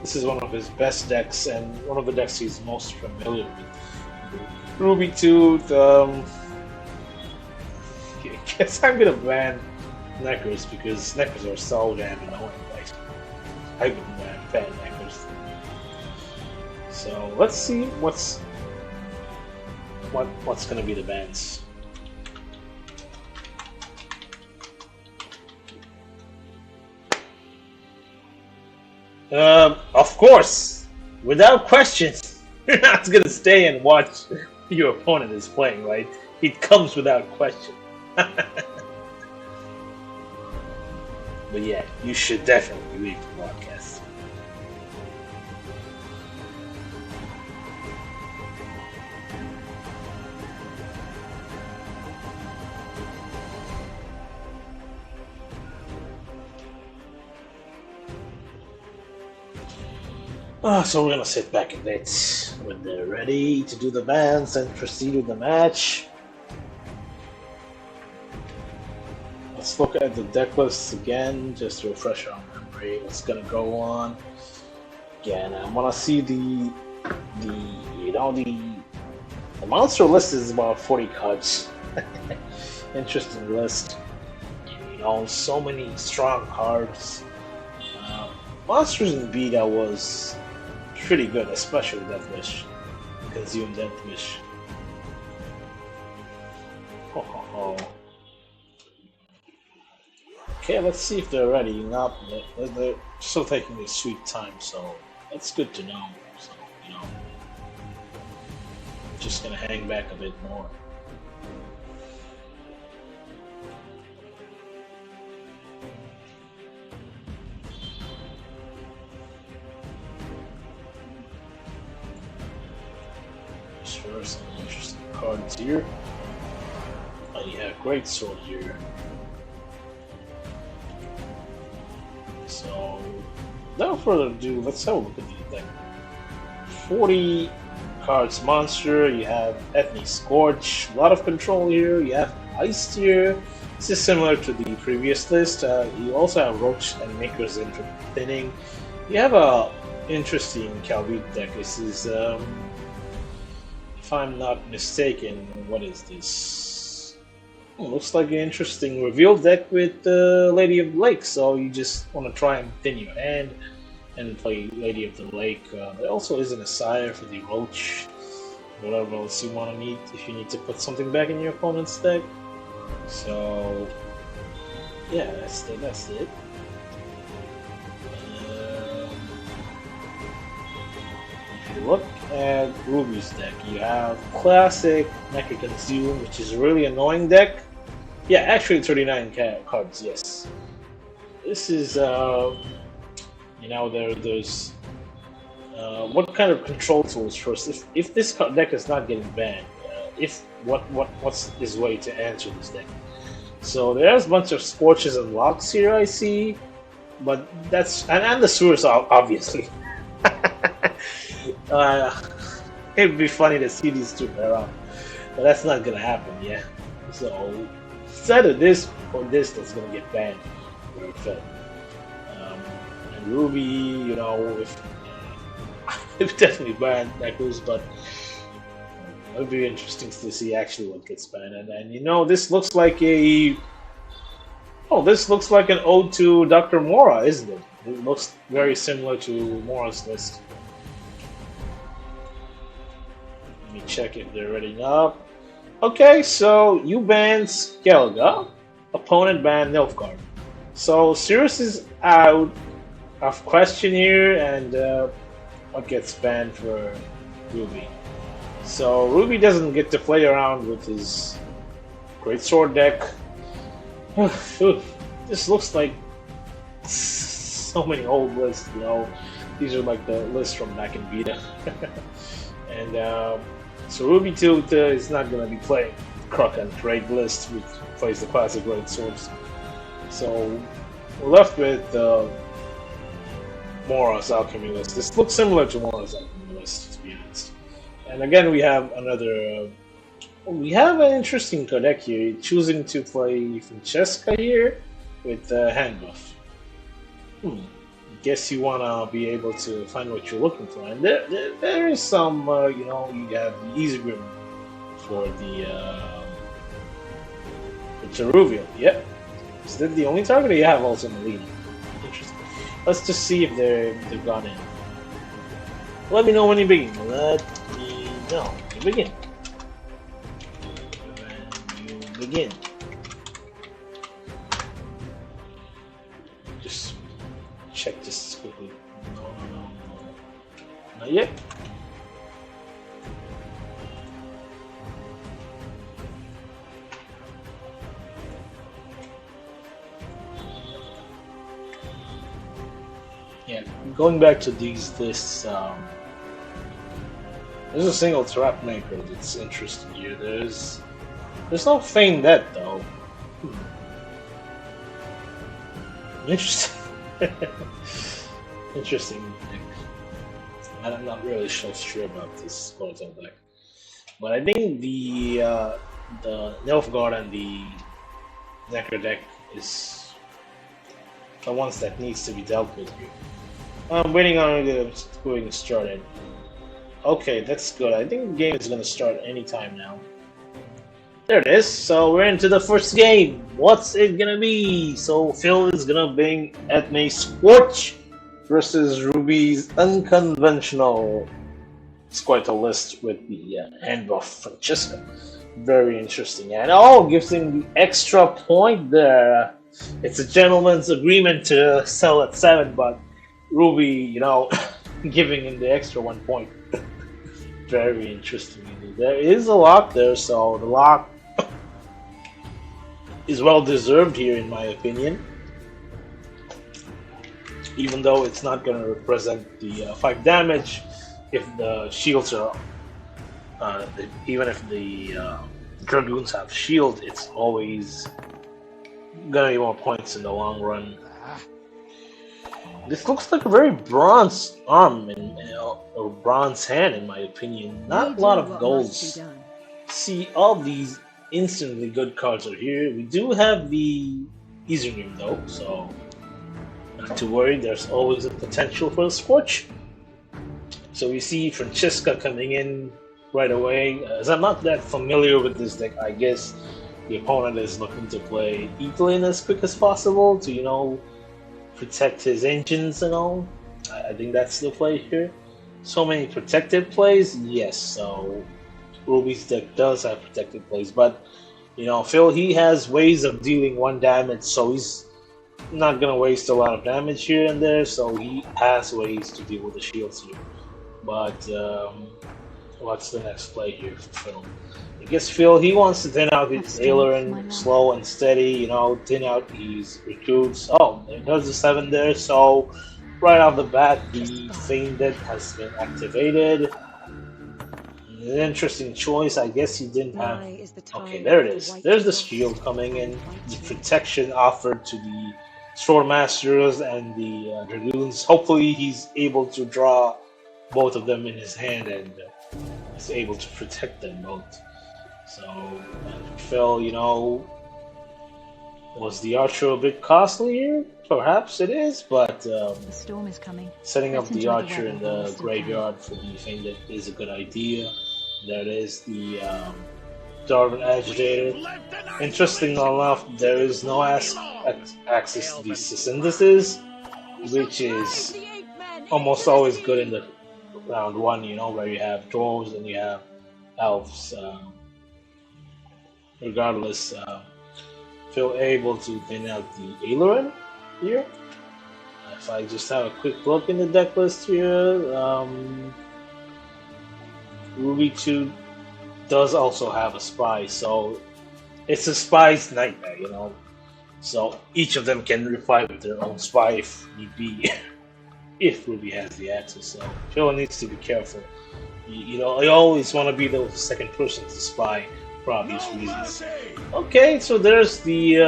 This is one of his best decks and one of the decks he's most familiar with. Ruby Tooth. I guess I'm gonna ban Neckers because Neckers are so damn annoying. Like, I wouldn't ban Neckers. So let's see what's gonna be the bans. Of course, without questions, you're not gonna stay and watch your opponent is playing, right? It comes without question. But yeah, you should definitely leave the broadcast. So we're gonna sit back a bit when they're ready to do the bans and proceed with the match. Let's look at the deck lists again, just to refresh our memory. What's gonna go on? Again, I wanna see the monster list is about 40 cards. Interesting list. You know, so many strong cards. Monsters in beta was pretty good, especially Death Wish. Consume Death Wish. Ho ho ho. Okay, let's see if they're ready. They're still taking their sweet time, so that's good to know. So, you know, just gonna hang back a bit more. Sure, some interesting cards here. Yeah, great sword here. So, without further ado, let's have a look at the deck. 40 cards monster, you have Ethnic Scorch, a lot of control here, you have Ice here, This is similar to the previous list. You also have Roach and Makers in for thinning. You have a interesting Calvi deck. This is, if I'm not mistaken, what is this? Oh, looks like an interesting reveal deck with Lady of the Lake. So you just want to try and thin your hand and play Lady of the Lake. There also isn't a sire for the Roach. Whatever else you want to need if you need to put something back in your opponent's deck. So yeah, that's it. If you look at Ruby's deck, you have classic Mecha Consume, which is a really annoying deck. Yeah, actually 39 cards, yes. This is, you know, there's what kind of control tools first? If this deck is not getting banned, what's his way to answer this deck? So there's a bunch of Scorches and Locks here, I see, but that's and the Sewers obviously. It'd be funny to see these two pair up, but that's not gonna happen, yeah. So it's either this or this that's gonna get banned. Very fair. And Ruby, you know, if definitely banned Echoes, but it'll be interesting to see actually what gets banned. And you know, this looks like an ode to Dr. Mora, isn't it? It looks very similar to Mora's list. Let me check if they're ready up. Okay, so you banned Skelga, opponent banned Nilfgaard. So Sirius is out of question here, and what gets banned for Ruby. So Ruby doesn't get to play around with his Great Sword deck. This looks like so many old lists, you know. These are like the lists from back in Vita. And so Ruby Tooth is not going to be playing Croc and Great list, which plays the classic Great Swords. So we're left with Mora's Alchemy list. This looks similar to Mora's Alchemy list, to be honest. And again, we have another. We have an interesting deck here. Choosing to play Francesca here with hand buff. Guess you wanna be able to find what you're looking for, and there is some. You know, you have the Easy Grim for the Cheruvian. Yep. Is that the only target, or you have also Melina? Interesting. Let's just see if they've gone in. Let me know when you begin. Let me know when you begin. Begin. Just check this quickly. No. Not yet. Yeah, going back to these lists, there's a single trap maker that's interesting here. There's no Feign Death though. Interesting. Interesting. I'm not really so sure about this Hotel deck, but I think the Nilfgaard and the Necro deck is the ones that needs to be dealt with here. I'm waiting on it going started. Okay, that's good. I think the game is gonna start anytime now. There it is. So we're into the first game. What's it gonna be? So Phil is gonna bring Edme Scorch versus Ruby's unconventional Squirtle list with the hand buff Francesca. Very interesting. And gives him the extra point there. It's a gentleman's agreement to sell at 7, but Ruby, you know, giving him the extra 1 point. Very interesting. There is a lock there, so the lock is well deserved here, in my opinion. Even though it's not going to represent the 5 damage, if the shields are, even if the Dragoons have shield, it's always going to be more points in the long run. This looks like a very bronze arm or bronze hand, in my opinion. Not a lot of golds. See all these instantly good cards are here. We do have the username though, so not to worry. There's always a potential for a Scorch. So we see Francesca coming in right away. As I'm not that familiar with this deck, I guess the opponent is looking to play Evelyn as quick as possible to, you know, protect his engines and all. I think that's the play here. So many protected plays, yes. So Ruby's deck does have protected plays, but you know, Phil, he has ways of dealing 1 damage, so he's not gonna waste a lot of damage here and there. So he has ways to deal with the shields here. But what's the next play here for Phil? I guess Phil, he wants to thin out his Aileron slow and steady, you know, thin out his recruits. Oh, there's a 7 there, so right off the bat, the Fainted has been activated. An interesting choice. I guess he didn't have. Okay, there it is. There's the shield coming in. The protection offered to the Swordmasters and the Dragoons. Hopefully, he's able to draw both of them in his hand and is able to protect them both. So, Phil, you know, was the Archer a bit costly here? Perhaps it is, but The storm is coming. setting up Let's the enjoy the Archer weather in while we the still graveyard for the Fainted is a good idea. There is the Darwin Agitator. Interesting enough, there is no access to these synthesis, which is almost always good in the round 1, you know, where you have dwarves and you have elves. Regardless, feel able to thin out the Aileron here. If I just have a quick look in the deck list here, Ruby 2 does also have a spy, so it's a spy's nightmare, you know. So each of them can reply with their own spy if need be, if Ruby has the access. So Phil needs to be careful. You know, I always want to be the second person to spy for obvious reasons. Okay, so there's the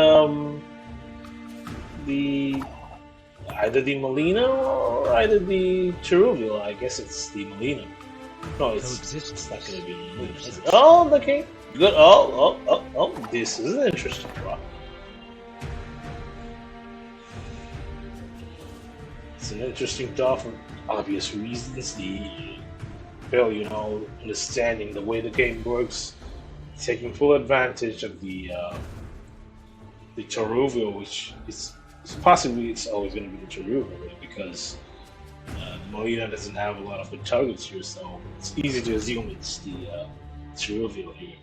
either the Molina or either the Cherubial. I guess it's the Molina. No, it's not going to be Molina. Oh, okay. Good. Oh. This is an interesting draw. It's an interesting draw for obvious reasons. The Phil, you know, understanding the way the game works, taking full advantage of the Cherubial, which is possibly it's always going to be the Cherubial because Molina doesn't have a lot of good targets here, so it's easy to assume it's the Cherubial here.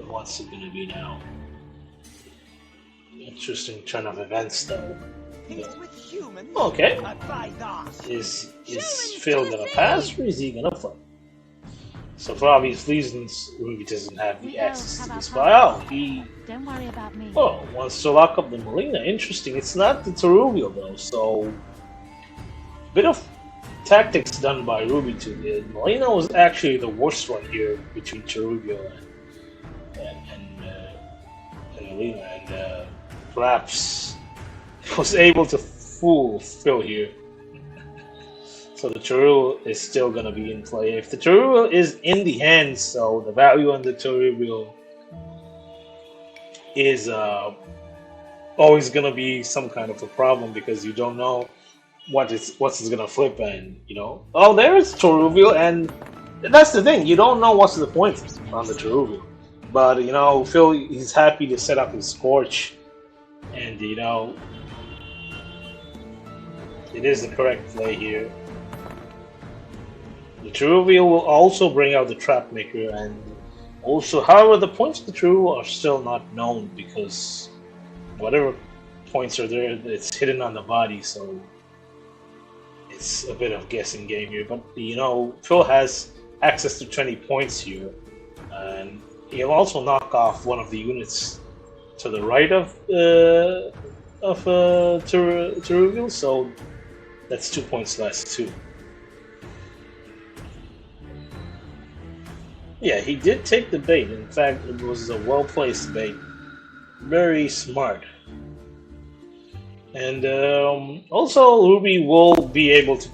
What's it going to be now? Interesting turn of events, though. Okay. Is Phil gonna pass or is he gonna flip? So for obvious reasons, Ruby doesn't have the access to this file. He Don't worry about me. wants to lock up the Molina. Interesting. It's not the Cherubial though, so bit of tactics done by Ruby to the Molina was actually the worst one here between Cherubial and Molina, and perhaps was able to fool Phil here. So the Cherubial is still going to be in play. If the Cherubial is in the hands, so the value on the Cherubial is always going to be some kind of a problem because you don't know what's it's going to flip, and you know, oh, there's Cherubial, and that's the thing, you don't know what's the point on the Cherubial. But you know, Phil, he's happy to set up his Scorch, and you know, it is the correct play here. The Cherubial will also bring out the Trapmaker, and also, however, the points of the Cherubial are still not known because whatever points are there, it's hidden on the body, so it's a bit of guessing game here. But you know, Phil has access to 20 points here, and he'll also knock off one of the units to the right of Cherubial, so that's 2 points less too. Yeah, he did take the bait. In fact, it was a well-placed bait. Very smart. And also, Ruby will be able to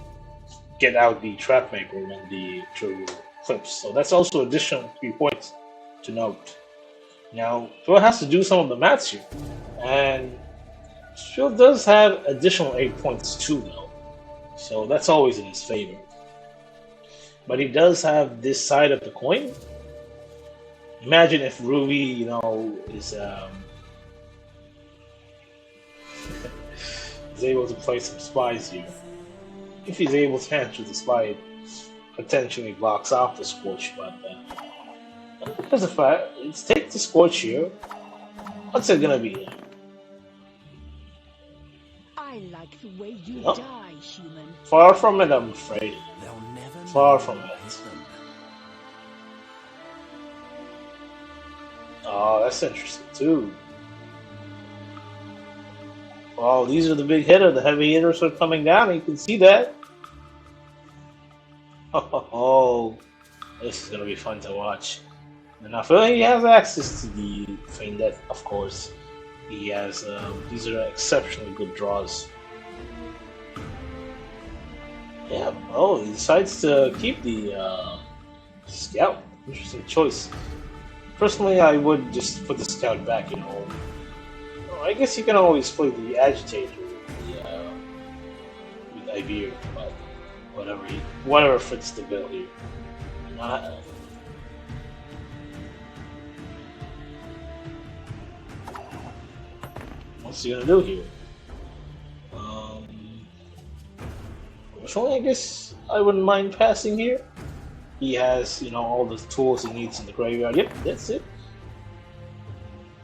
get out the trap maker when the trigger clips. So that's also additional 3 points to note. Now, Phil has to do some of the maths here. And Phil does have additional 8 points too, though. So that's always in his favor. But he does have this side of the coin. Imagine if Ruby, is is able to play some spies here. If he's able to answer the spy, it potentially blocks off the Scorch, but because of fact, let's take the Scorch here. What's it gonna be? I like the way you Nope. die, human. Far from it, I'm afraid. They'll never Far know from who it. hit them. Oh, that's interesting too. Oh, these are the big hitters. The heavy hitters are coming down. You can see that. Oh, this is gonna be fun to watch. And I feel like he has access to the Feign Death, of course. He has. These are exceptionally good draws. Yeah. Oh, he decides to keep the Scout. Interesting choice. Personally, I would just put the Scout back. I guess you can always play the Agitator with Ivir, but whatever fits the bill here. What's he gonna do here? Personally, I guess I wouldn't mind passing here. He has, all the tools he needs in the graveyard. Yep, that's it.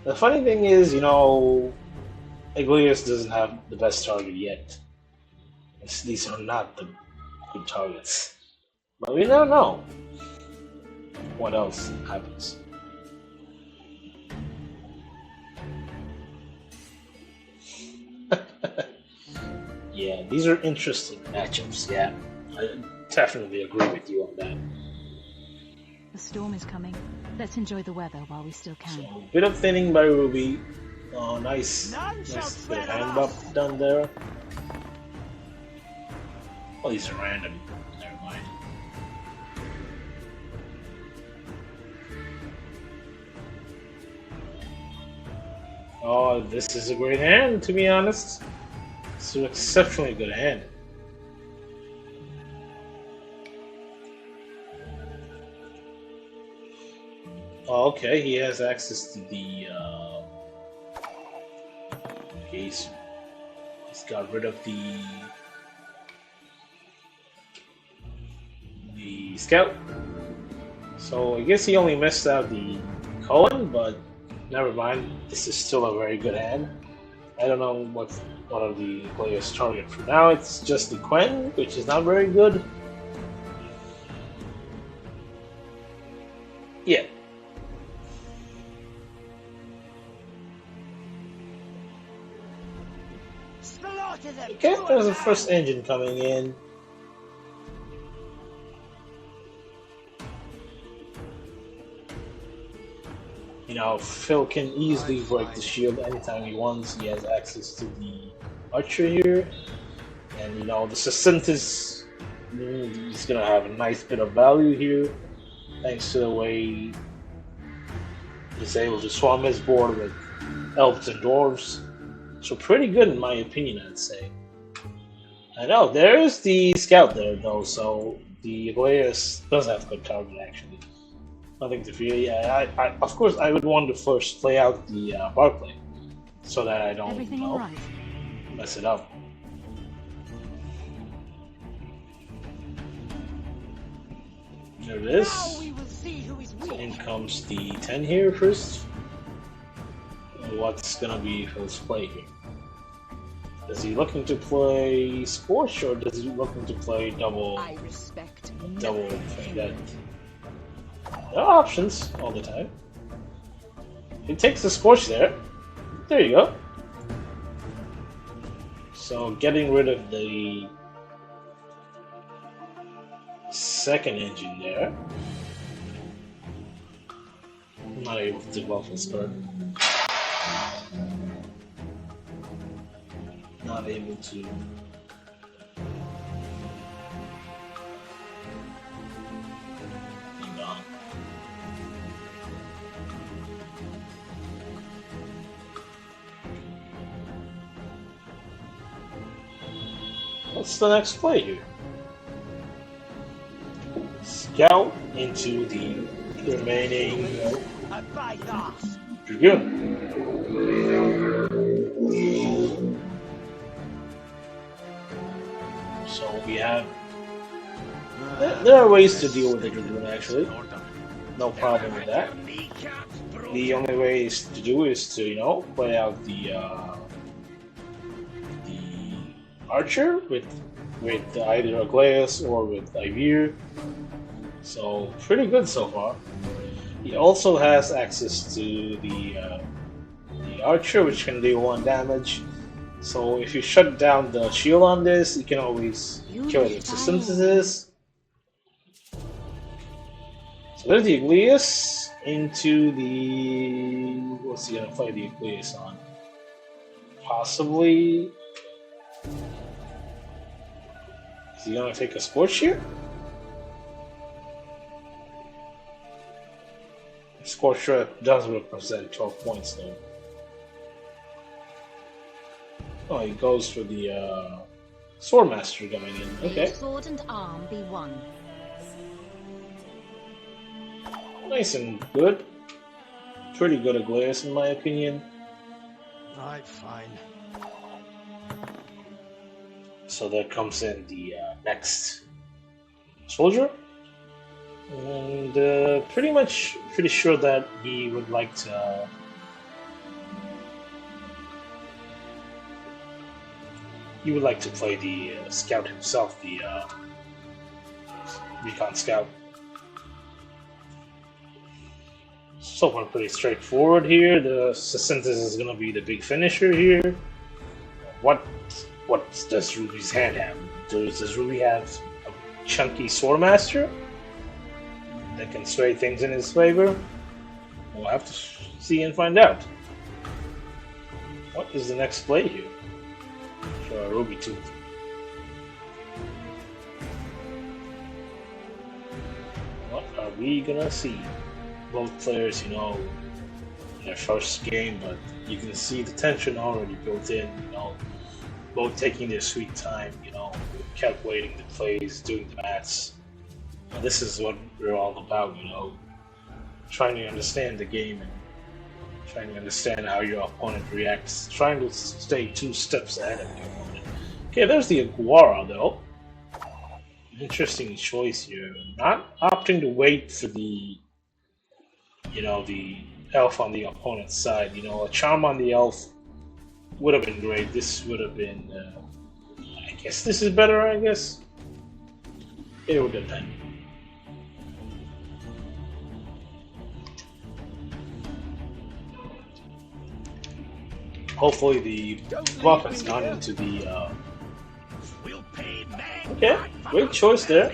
The funny thing is, Iglius doesn't have the best target yet. These are not the good targets. But we never know what else happens. Yeah, these are interesting matchups, yeah. I definitely agree with you on that. The storm is coming. Let's enjoy the weather while we still can. So, bit of thinning by Ruby. Oh, nice bit of hand bump done there. Oh, these are random. Never mind. Oh, this is a great hand, to be honest. It's an exceptionally good hand. Oh, okay, he has access to the case. He's got rid of the Scout. So I guess he only missed out the Cohen, but never mind. This is still a very good hand. I don't know what one of the players target for now. It's just the Quen, which is not very good. Yeah. Okay, there's the first engine coming in. Phil can easily break the shield anytime he wants. He has access to the archer here. And, the Sacintis, he's going to have a nice bit of value here. Thanks to the way he's able to swarm his board with elves and dwarves. So pretty good in my opinion, I'd say. I know, there is the Scout there though, so the Iglius does have good target actually. Nothing to fear. Yeah, of course I would want to first play out the Barclay so that I don't mess it up. There it is. So in comes the 10 here first. What's gonna be Phil's play here? Is he looking to play Scorch or does he looking to play double Feign Death? There are options all the time. He takes the Scorch there. There you go. So getting rid of the second engine there. I'm not able to buff his card. not able to. Hang on. What's the next play here? Scout into the remaining Dragoon. So we have. There are ways to deal with the Dragoon actually. No problem with that. The only way to do is to, you know, play out the Archer with either Aglaeus or with Ivir. So pretty good so far. He also has access to the Archer, which can do 1 damage. So if you shut down the shield on this, you can always kill it with Synthesis. So there's the Aglaeus into the... What's he gonna play the Aglaeus on? Possibly... Is he gonna take a Scorch here? Scorch does represent 12 points though. Oh, he goes for the Swordmaster coming in. Okay. Sword and arm be one. Nice and good. Pretty good Aglaeus in my opinion. Right, fine. So there comes in the next soldier. And pretty sure that he would like to play the scout himself, the recon scout. So far pretty straightforward here. The Synthesis is gonna be the big finisher here. What does Ruby's hand have? Does Ruby have a chunky Swordmaster that can sway things in his favor? We'll have to see and find out. What is the next play here for Ruby Tooth? What are we gonna see? Both players, you know, in their first game, but you can see the tension already built in, you know, both taking their sweet time, you know, calculating the plays, doing the maths. This is what we're all about, you know, trying to understand the game and trying to understand how your opponent reacts, trying to stay 2 steps ahead of your opponent. Okay, there's the Aguara though. Interesting choice here. Not opting to wait for the, you know, the elf on the opponent's side. You know, a charm on the elf would have been great. This would have been, I guess this is better, I guess. It would depend. Hopefully the buff has gone into the, okay, great choice there.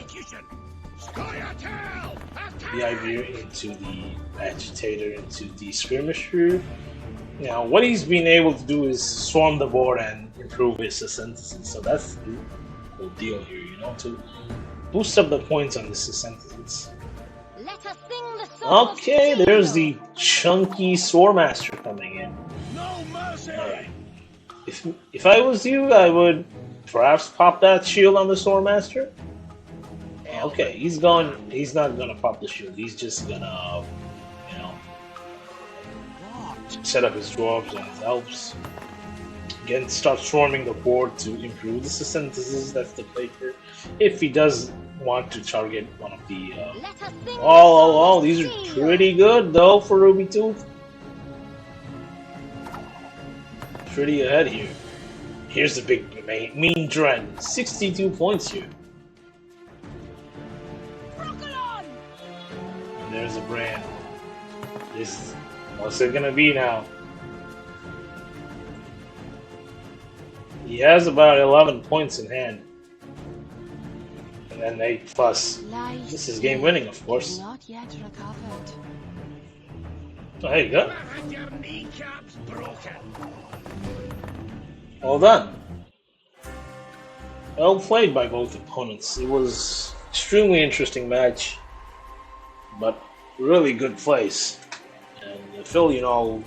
The Ivir into the Agitator into the Skirmisher. Now, what he's been able to do is swarm the board and improve his Synthesis, so that's the whole deal here, you know, to boost up the points on the Synthesis. Okay, there's the chunky Swordmaster coming in. Alright. If I was you, I would perhaps pop that shield on the Swordmaster. Okay, he's not gonna pop the shield, he's just gonna, you know, set up his dwarves and his elves. Again, start swarming the board to improve the Synthesis, that's the play here. If he does want to target one of the, oh, these are pretty good though for Ruby Tooth. Pretty ahead here. Here's the big mean trend. 62 points here. And there's a brand. What's it gonna be now? He has about 11 points in hand. And then 8 plus. This is game winning, of course. Not yet recovered. Oh, there you go. Well done. Well played by both opponents. It was extremely interesting match, but really good plays. And Phil,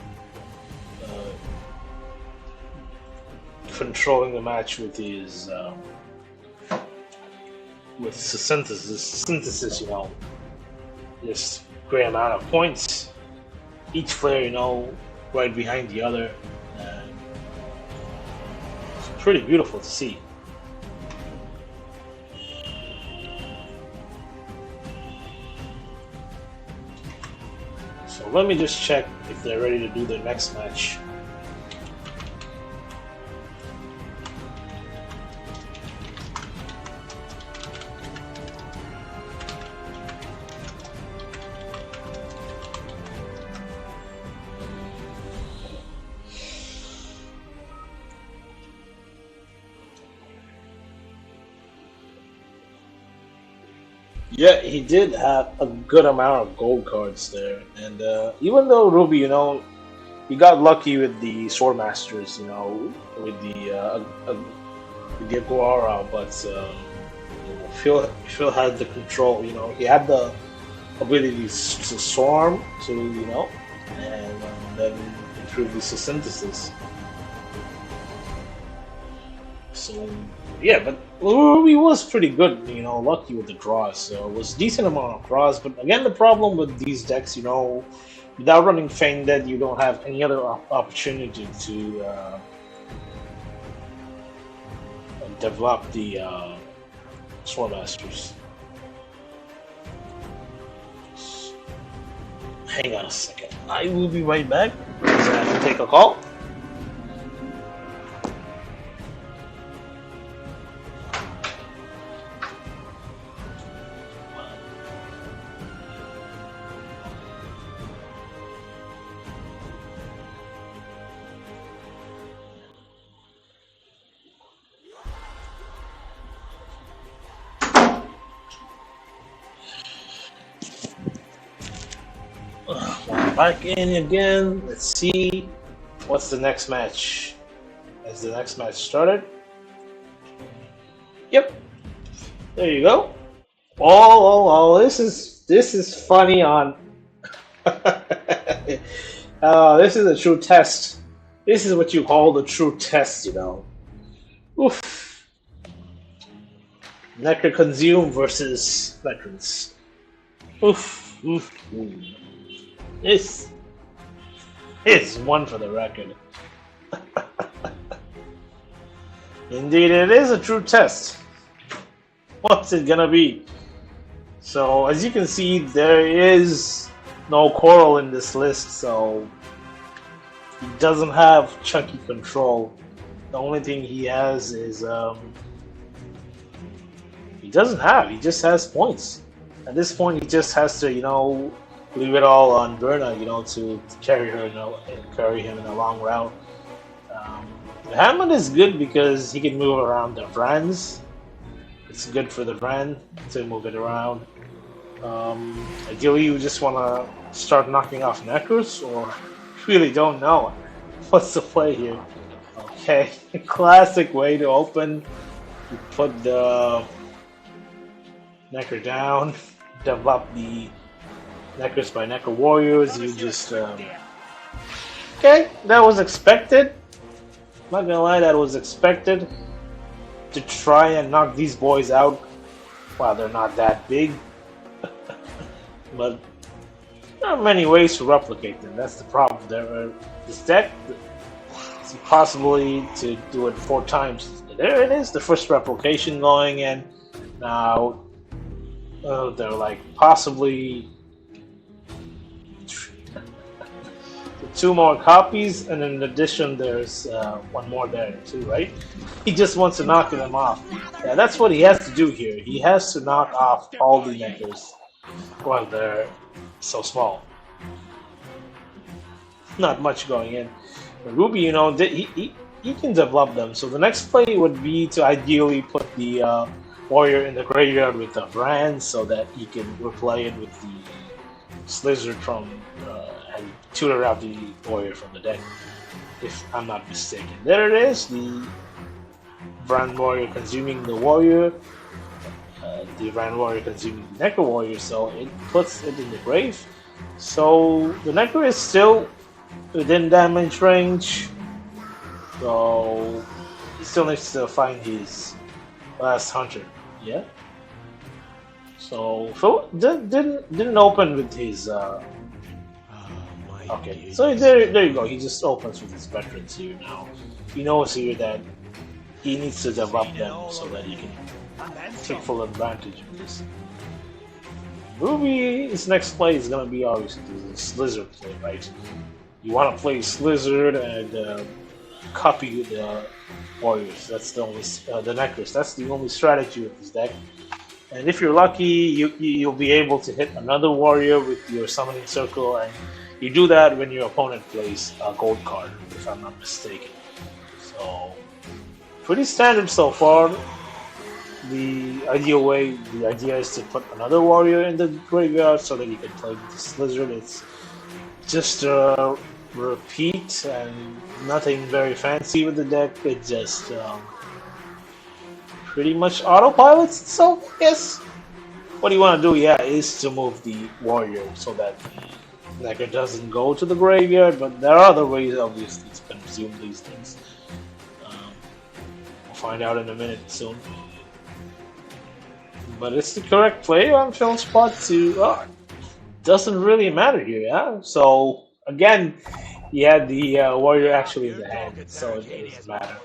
controlling the match with his with synthesis, just great amount of points. Each player, right behind the other. And it's pretty beautiful to see. So let me just check if they're ready to do their next match. Yeah, he did have a good amount of gold cards there, and even though Ruby, he got lucky with the Sword Masters, with the Aguara, but Phil had the control. He had the ability to swarm and then improve the synthesis. So yeah, but Ruby was pretty good, lucky with the draws. So it was a decent amount of draws. But again, the problem with these decks, without running Fang Dead, you don't have any other opportunity to develop the Sword Masters. Hang on a second. I will be right back because I have to take a call. Back in again. Let's see what's the next match. Has the next match started? Yep. There you go. Oh! This is funny on. This is a true test. This is what you call the true test, Oof. Necro Consume versus Veterans. Oof. This is one for the record. Indeed, it is a true test. What's it gonna be? So, as you can see, there is no Coral in this list, so he doesn't have chunky control. The only thing he has is he just has points. At this point, he just has to, leave it all on Berna, to carry her, and carry him in a long route. Hammond is good because he can move around the brands. It's good for the brand to move it around. Ideally, you just want to start knocking off Necros, or really don't know what's the play here. Okay, classic way to open. You put the Necro down, develop the Necros by Necro Warriors. You just okay, that was expected. Not gonna lie, that was expected. To try and knock these boys out. Well, they're not that big, but there are many ways to replicate them. That's the problem. This deck is possibly to do it 4 times. There it is, the first replication going in. Now, they're like possibly 2 more copies, and in addition, there's 1 more there too, right? He just wants to knock them off. Yeah, that's what he has to do here. He has to knock off all the Necros while they're so small. Not much going in. But Ruby, he can develop them. So the next play would be to ideally put the warrior in the graveyard with the brand, so that he can replay it with the Slizzard from and tutor out the warrior from the deck, if I'm not mistaken. There it is, the Brand Warrior consuming the Warrior, the Brand Warrior consuming the Necro Warrior, so it puts it in the grave. So the Necro is still within damage range, so he still needs to find his last hunter. Yeah. So Phil didn't open with his. Okay, so there you go. He just opens with his veterans here now. He knows here that he needs to develop them so that he can take full advantage of this. Ruby's next play is gonna be obviously the Slizzard play, right? You want to play Slizzard and copy the Warriors. That's the only the Necros. That's the only strategy with this deck. And if you're lucky, you'll be able to hit another Warrior with your Summoning Circle, and you do that when your opponent plays a gold card, if I'm not mistaken. So, pretty standard so far. The ideal way, the idea is to put another Warrior in the graveyard so that you can play with the Slizzard. It's just a repeat and nothing very fancy with the deck. It just pretty much autopilots itself, I guess. What you want to do, yeah, is to move the Warrior so that the Necker doesn't go to the graveyard, but there are other ways, obviously, to consume these things. We'll find out in a minute soon. But it's the correct play on Phil's part to... doesn't really matter here, yeah? So, again, he had the Warrior actually in the hand, so it doesn't matter.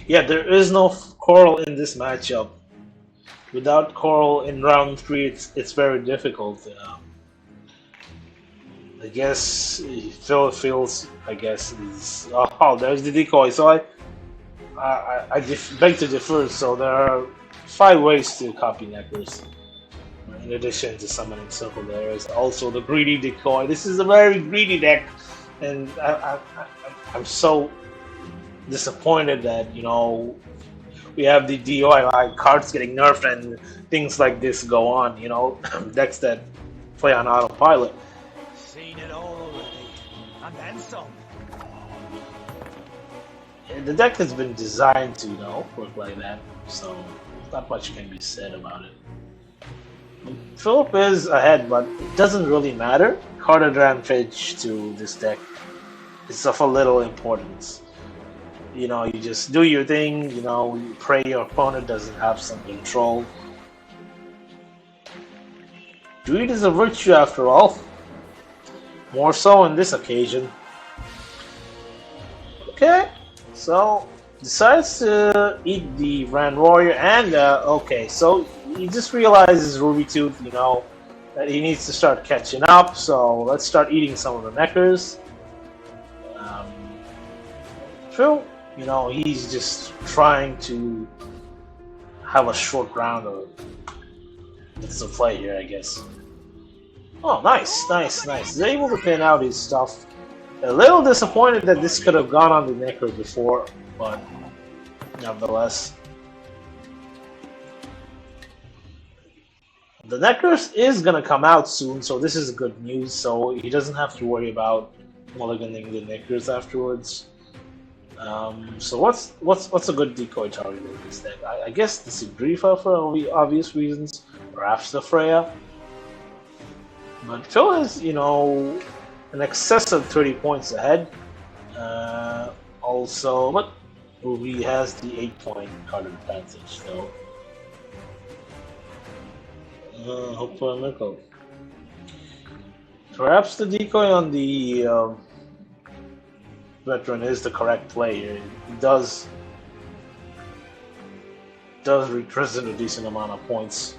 Yeah, there is no Coral in this matchup. Without Coral in round 3, it's very difficult. I guess Phil feels. I guess is. Oh, there's the decoy. So I beg to differ. So there are 5 ways to copy Necros. In addition to Summoning Circle, there is also the greedy decoy. This is a very greedy deck, and I'm so disappointed that, you know, we have the DIY cards getting nerfed and things like this go on, you know, decks that play on autopilot. Seen it all already, and then some. And the deck has been designed to, you know, work like that, so not much can be said about it. Philip is ahead, but it doesn't really matter. Card advantage to this deck is of a little importance. You know, you just do your thing, you know, you pray your opponent doesn't have some control. Greed is a virtue after all. More so on this occasion. Okay, so decides to eat the Brand Warrior and, okay, so he just realizes Ruby Tooth, you know, that he needs to start catching up, so let's start eating some of the Neckers. Phil, you know, he's just trying to have a short round of it's the play here, I guess. Oh, nice. He's able to pin out his stuff. A little disappointed that this could have gone on the Necker before, but nevertheless. The Neckers is gonna come out soon, so this is good news. So he doesn't have to worry about mulliganing the Neckers afterwards. So what's a good decoy target in this deck? I guess the Sigrifa for obvious reasons, perhaps the Freya. But Phil is, you know, an excess of 30 points ahead. Also, but Ruby has the 8-point card advantage, so hope for a miracle. Perhaps the decoy on the veteran is the correct play here. It does represent a decent amount of points.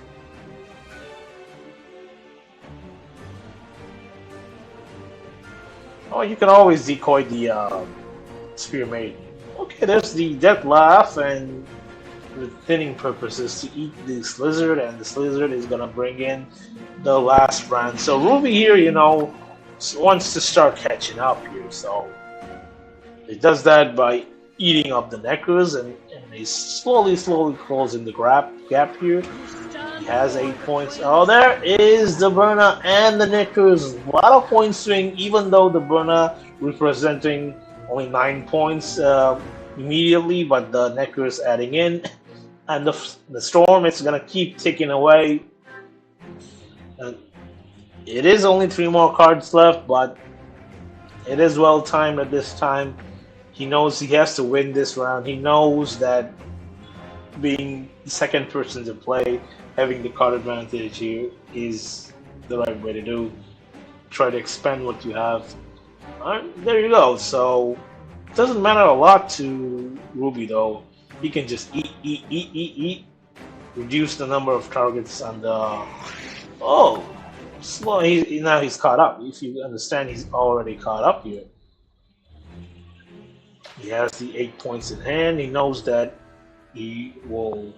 Oh, you can always decoy the Spear Maiden. Okay, there's the Death Laugh, and the thinning purposes to eat the Slizzard, and the Slizzard is gonna bring in the last brand. So Ruby here, you know, wants to start catching up here, so it does that by eating up the Neckers, and he's slowly closing the gap here. He has 8 points. Oh, there is the Burner and the Knickers. A lot of point swing, even though the Burner representing only 9 points immediately, but the Knickers adding in. And the Storm is going to keep ticking away. And it is only 3 more cards left, but it is well timed at this time. He knows he has to win this round. He knows that being the second person to play, having the card advantage here is the right way to do. Try to expand what you have. Alright, there you go. So it doesn't matter a lot to Ruby though. He can just eat. Reduce the number of targets on the. Oh, slow. Now he's caught up. If you understand, he's already caught up here. He has the 8 points in hand. He knows that he will.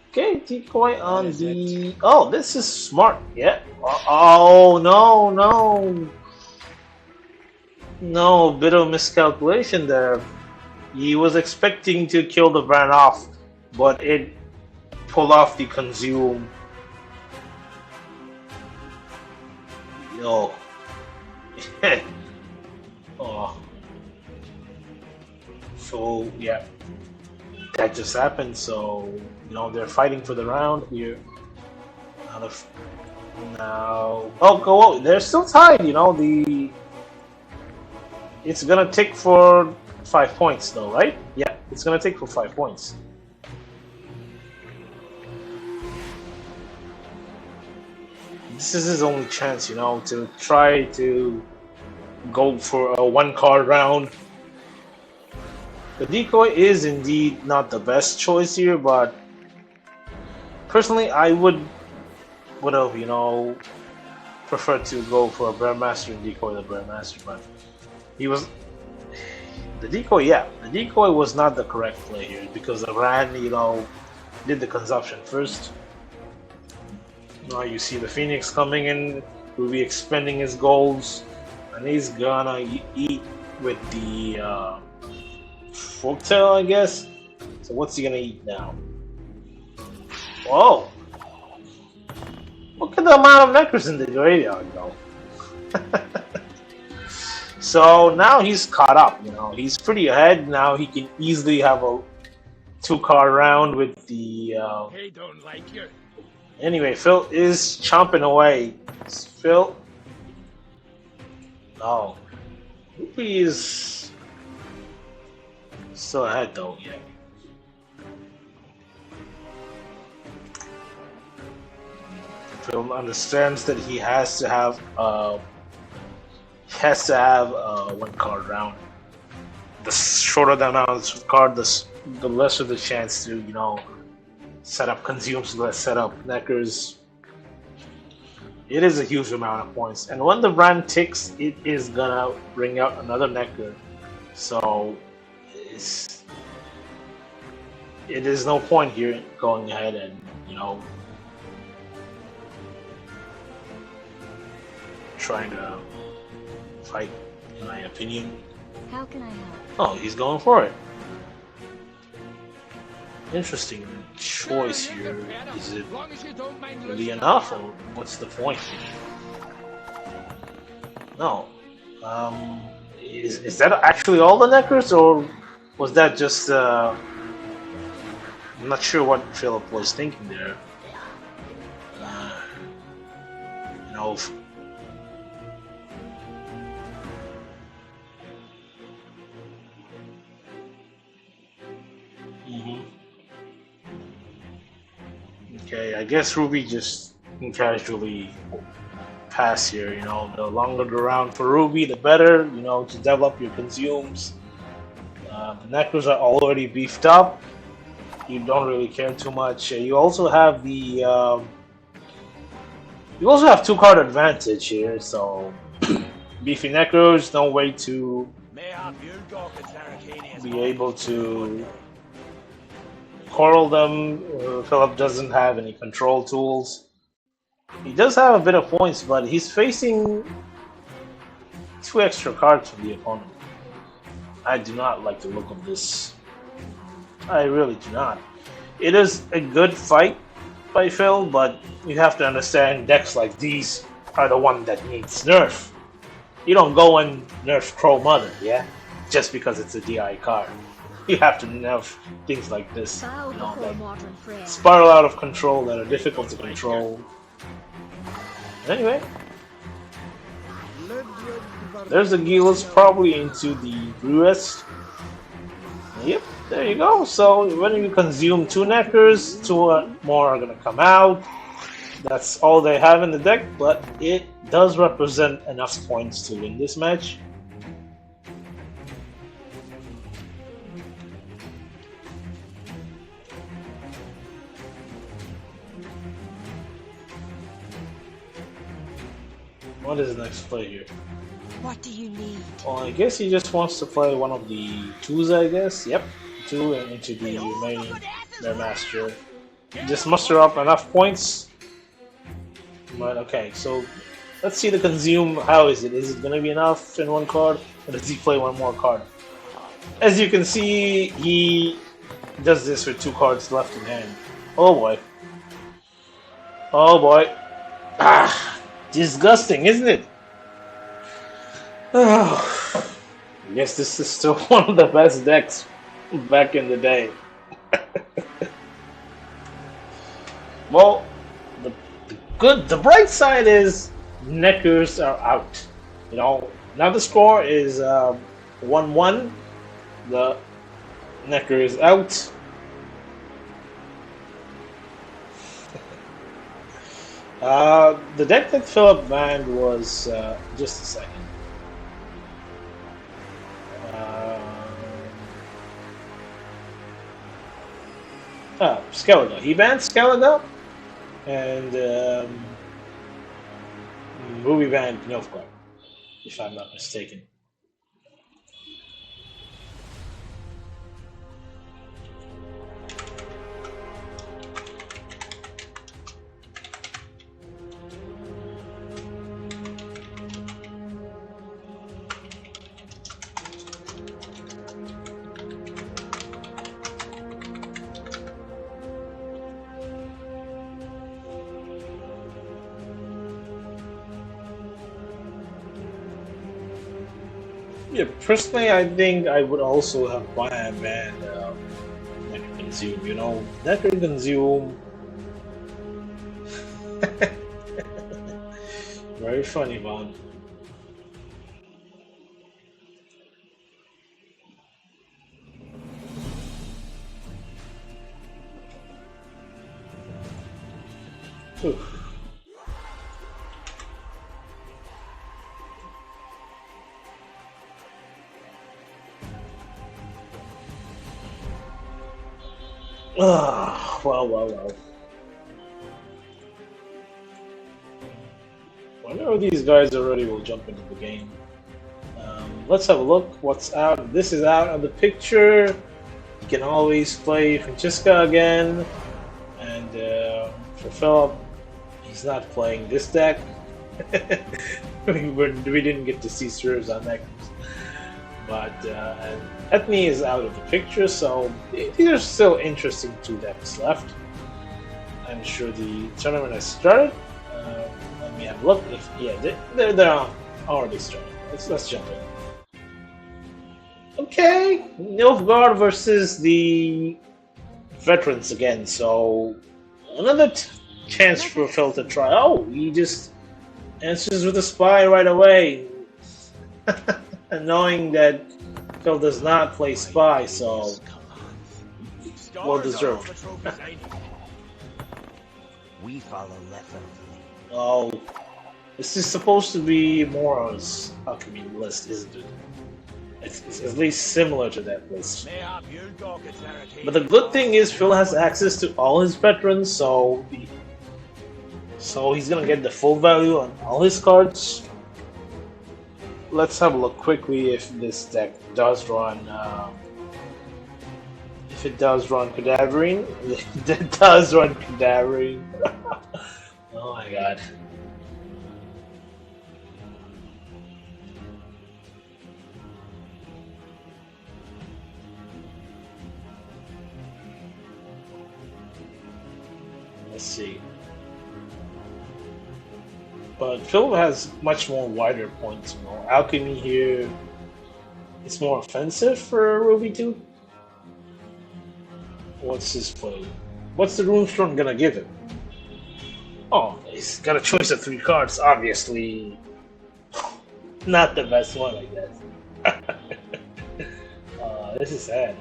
Okay, decoy on the. Oh, this is smart. Yeah. Oh no, bit of miscalculation there. He was expecting to kill the Gwent-Off, but it pulled off the consume. Yo. Oh. So yeah, that just happened. So they're fighting for the round here. Now, oh, they're still tied. It's gonna tick for 5 points though, right? Yeah, it's gonna tick for 5 points. This is his only chance, to try to go for a 1-card round. The decoy is indeed not the best choice here, but personally, I would have, preferred to go for a Brandmaster and decoy the Brandmaster, but the decoy was not the correct play here because the Ran, did the consumption first. Now you see the Phoenix coming in, will be expending his golds, and he's gonna eat with the Folktail, I guess. So what's he gonna eat now? Whoa! Look at the amount of Necros in the graveyard, though. So now he's caught up. He's pretty ahead now. He can easily have a 2-card round with the. They don't like you. Anyway, Phil is chomping away. Phil. Oh, Ruby is still ahead though. Yeah. Phil understands that he has to have a 1-card round. The shorter the amount of card, the lesser the chance to set up consumes, less set up Neckers. It is a huge amount of points, and when the run ticks, it is gonna bring out another Necker. So it is no point here going ahead and trying to fight, in my opinion. How can I help? Oh, he's going for it. Interesting choice here. Is it really enough, or what's the point? No. Is that actually all the Neckers, or was that just? I'm not sure what Philip was thinking there. Okay, I guess Ruby just can casually pass here. The longer the round for Ruby, the better. To develop your consumes. The Necros are already beefed up. You don't really care too much. You also have the. You also have 2-card advantage here, so beefy Necros, no way to be able to coral them. Philip doesn't have any control tools. He does have a bit of points, but he's facing 2 extra cards from the opponent. I do not like the look of this. I really do not. It is a good fight by Phil, but you have to understand decks like these are the one that needs nerf. You don't go and nerf Crow Mother, yeah? Just because it's a DI card. You have to nerf things like this, Bow you know, before that modern friends. spiral out of control, that are difficult to control. Anyway, there's the Gilas probably into the Brewest. Yep, there you go. So when you consume 2 Neckers, 2 more are gonna come out. That's all they have in the deck, but it does represent enough points to win this match. What is the next play here? What do you need? Well, I guess he just wants to play one of the 2s, I guess. Yep, 2 and into the remaining Bear Master. Just muster up enough points. But okay, so let's see the consume. How is it? Is it going to be enough in 1 card? Or does he play 1 more card? As you can see, he does this with 2 cards left in hand. Oh boy. Oh boy. Ah, disgusting, isn't it? Oh, I guess this is still one of the best decks back in the day. Well, the bright side is Neckers are out. You know, now the score is 1-1. The Necker is out. The deck that Philip banned was just a second. Skellige. He banned Skellige, and Ruby banned Nilfgaard, if I'm not mistaken. Yeah, personally, I think I would also have banned Necker Consume. You know, Necker Consume. Very funny, man. Oof. Well. I know these guys already will jump into the game. Let's have a look. What's out? This is out of the picture. You can always play Francesca again. And for Philip, he's not playing this deck. we didn't get to see serves on that. But and Ethne is out of the picture, so these are still interesting 2 decks left. I'm sure the tournament has started. Let me have a look. They're already started. Let's jump in. Okay, Nilfgaard versus the veterans again. So another chance for Phil to try. Oh, he just answers with a spy right away. Knowing that Phil does not play spy, so well deserved. We follow left. Oh, this is supposed to be Mora's alchemy list, isn't it? It's at least similar to that list. But the good thing is Phil has access to all his veterans, so he's gonna get the full value on all his cards. Let's have a look quickly if this deck does run. If it does run Cadaverine, it does run Cadaverine. Oh my god. Let's see. But Phil has much more wider points. You know, alchemy here. It's more offensive for Ruby 2. What's his play? What's the runestone gonna give him? Oh, he's got a choice of 3 cards. Obviously, not the best one, I guess. This is sad.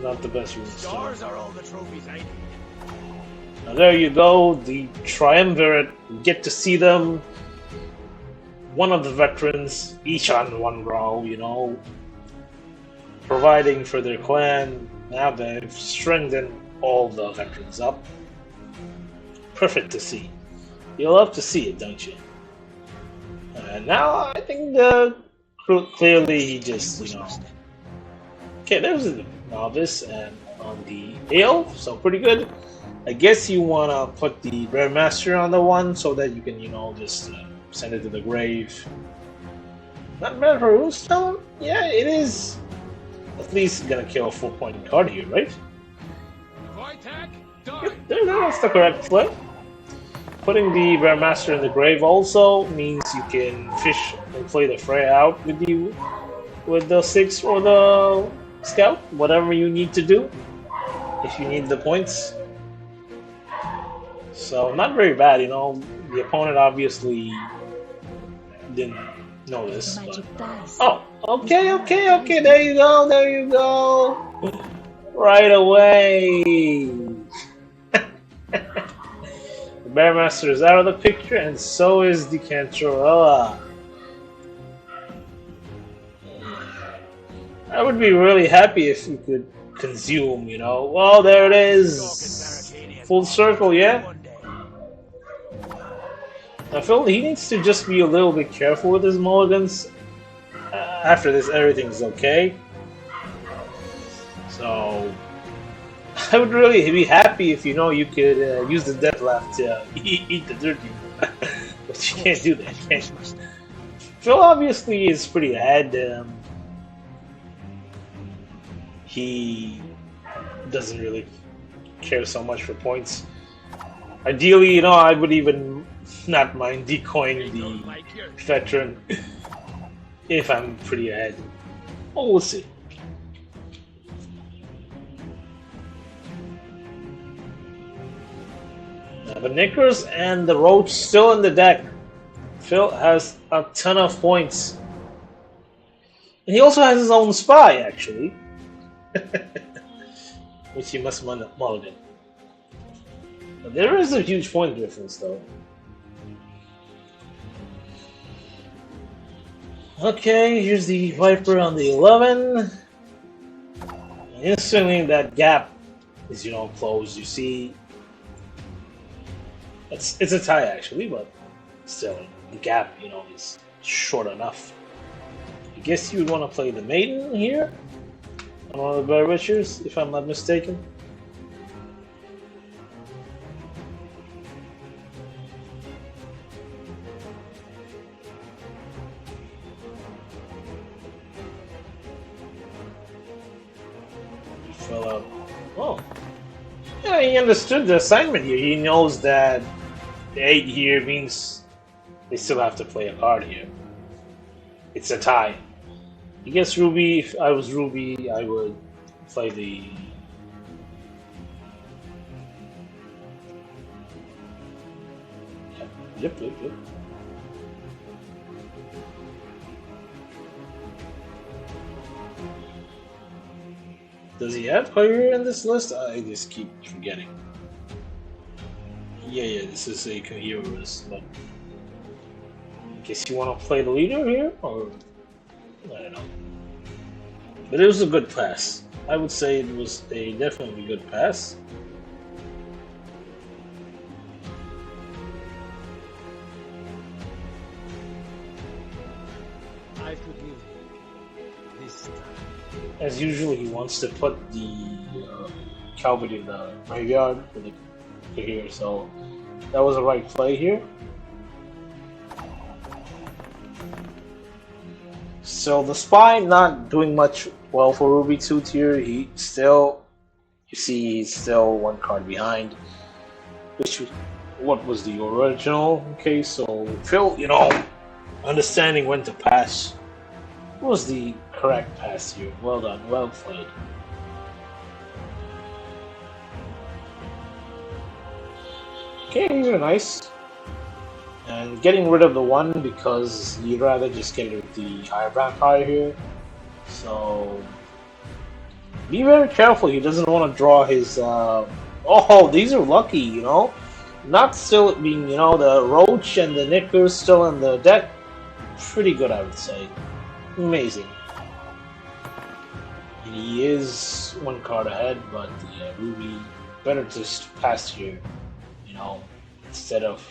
Not the best runestone. Stars are all the trophies I need. Now there you go, the triumvirate. You get to see them. One of the veterans, each on one row, you know, providing for their clan. Now they've strengthened all the veterans up. Perfect to see. You love to see it, don't you? Now I think clearly he just, you know. Okay, there's a novice and on the ale, so pretty good. I guess you wanna put the Bear Master on the one so that you can, you know, just send it to the grave. Not bad for Runestone? Yeah, it is. At least gonna kill a 4-point card here, right? Yep, that's the correct play. Putting the Bear Master in the grave also means you can fish and play the Freya out with the 6 or the Scout, whatever you need to do, if you need the points. So not very bad, you know. The opponent obviously didn't know this. But... Oh, okay. There you go. Right away. The Bear Master is out of the picture, and so is the Cantorella. I would be really happy if you could consume, you know. Well, there it is. Full circle, yeah? I feel he needs to just be a little bit careful with his mulligans. After this, everything's okay. So, I would really be happy if, you know, you could use the death laugh to eat the dirty. But you can't do that, can you? Phil obviously is pretty ahead. He doesn't really care so much for points. Ideally, you know, I would even not mind decoying the veteran if I'm pretty ahead. Oh, we'll see. Now, the Knickers and the Roach still in the deck. Phil has a ton of points. And he also has his own spy, actually. Which he must mulligan. But there is a huge point difference, though. Okay, here's the Viper on the 11. And instantly, that gap is, you know, closed. You see, it's a tie actually, but still, the gap, you know, is short enough. I guess you would want to play the Maiden here on one of the Bear Witchers, if I'm not mistaken. Fell out. Oh. Yeah, he understood the assignment here. He knows that the 8 here means they still have to play a card here. It's a tie. I guess Ruby, if I was Ruby, I would play the... Yep. Does he have Courier in this list? I just keep forgetting. Yeah, this is a Courier list, but... I guess you want to play the leader here, or... I don't know. But it was a good pass. I would say it was a definitely good pass. I forgive you. This time. As usual, he wants to put the Calvert in the graveyard for here, so that was a right play here. So the spy not doing much well for Ruby 2 tier. He still You see, he's still one card behind. What was the original case? So Phil, understanding when to pass. What was the correct pass here? Well done, well played. Okay, these are nice. And getting rid of the 1 because you'd rather just get rid of the higher vampire here. So be very careful. He doesn't want to draw his. Oh, these are lucky, Not still being, the roach and the knickers still in the deck. Pretty good, I would say. Amazing. And he is 1 card ahead, but the Ruby better just pass here, instead of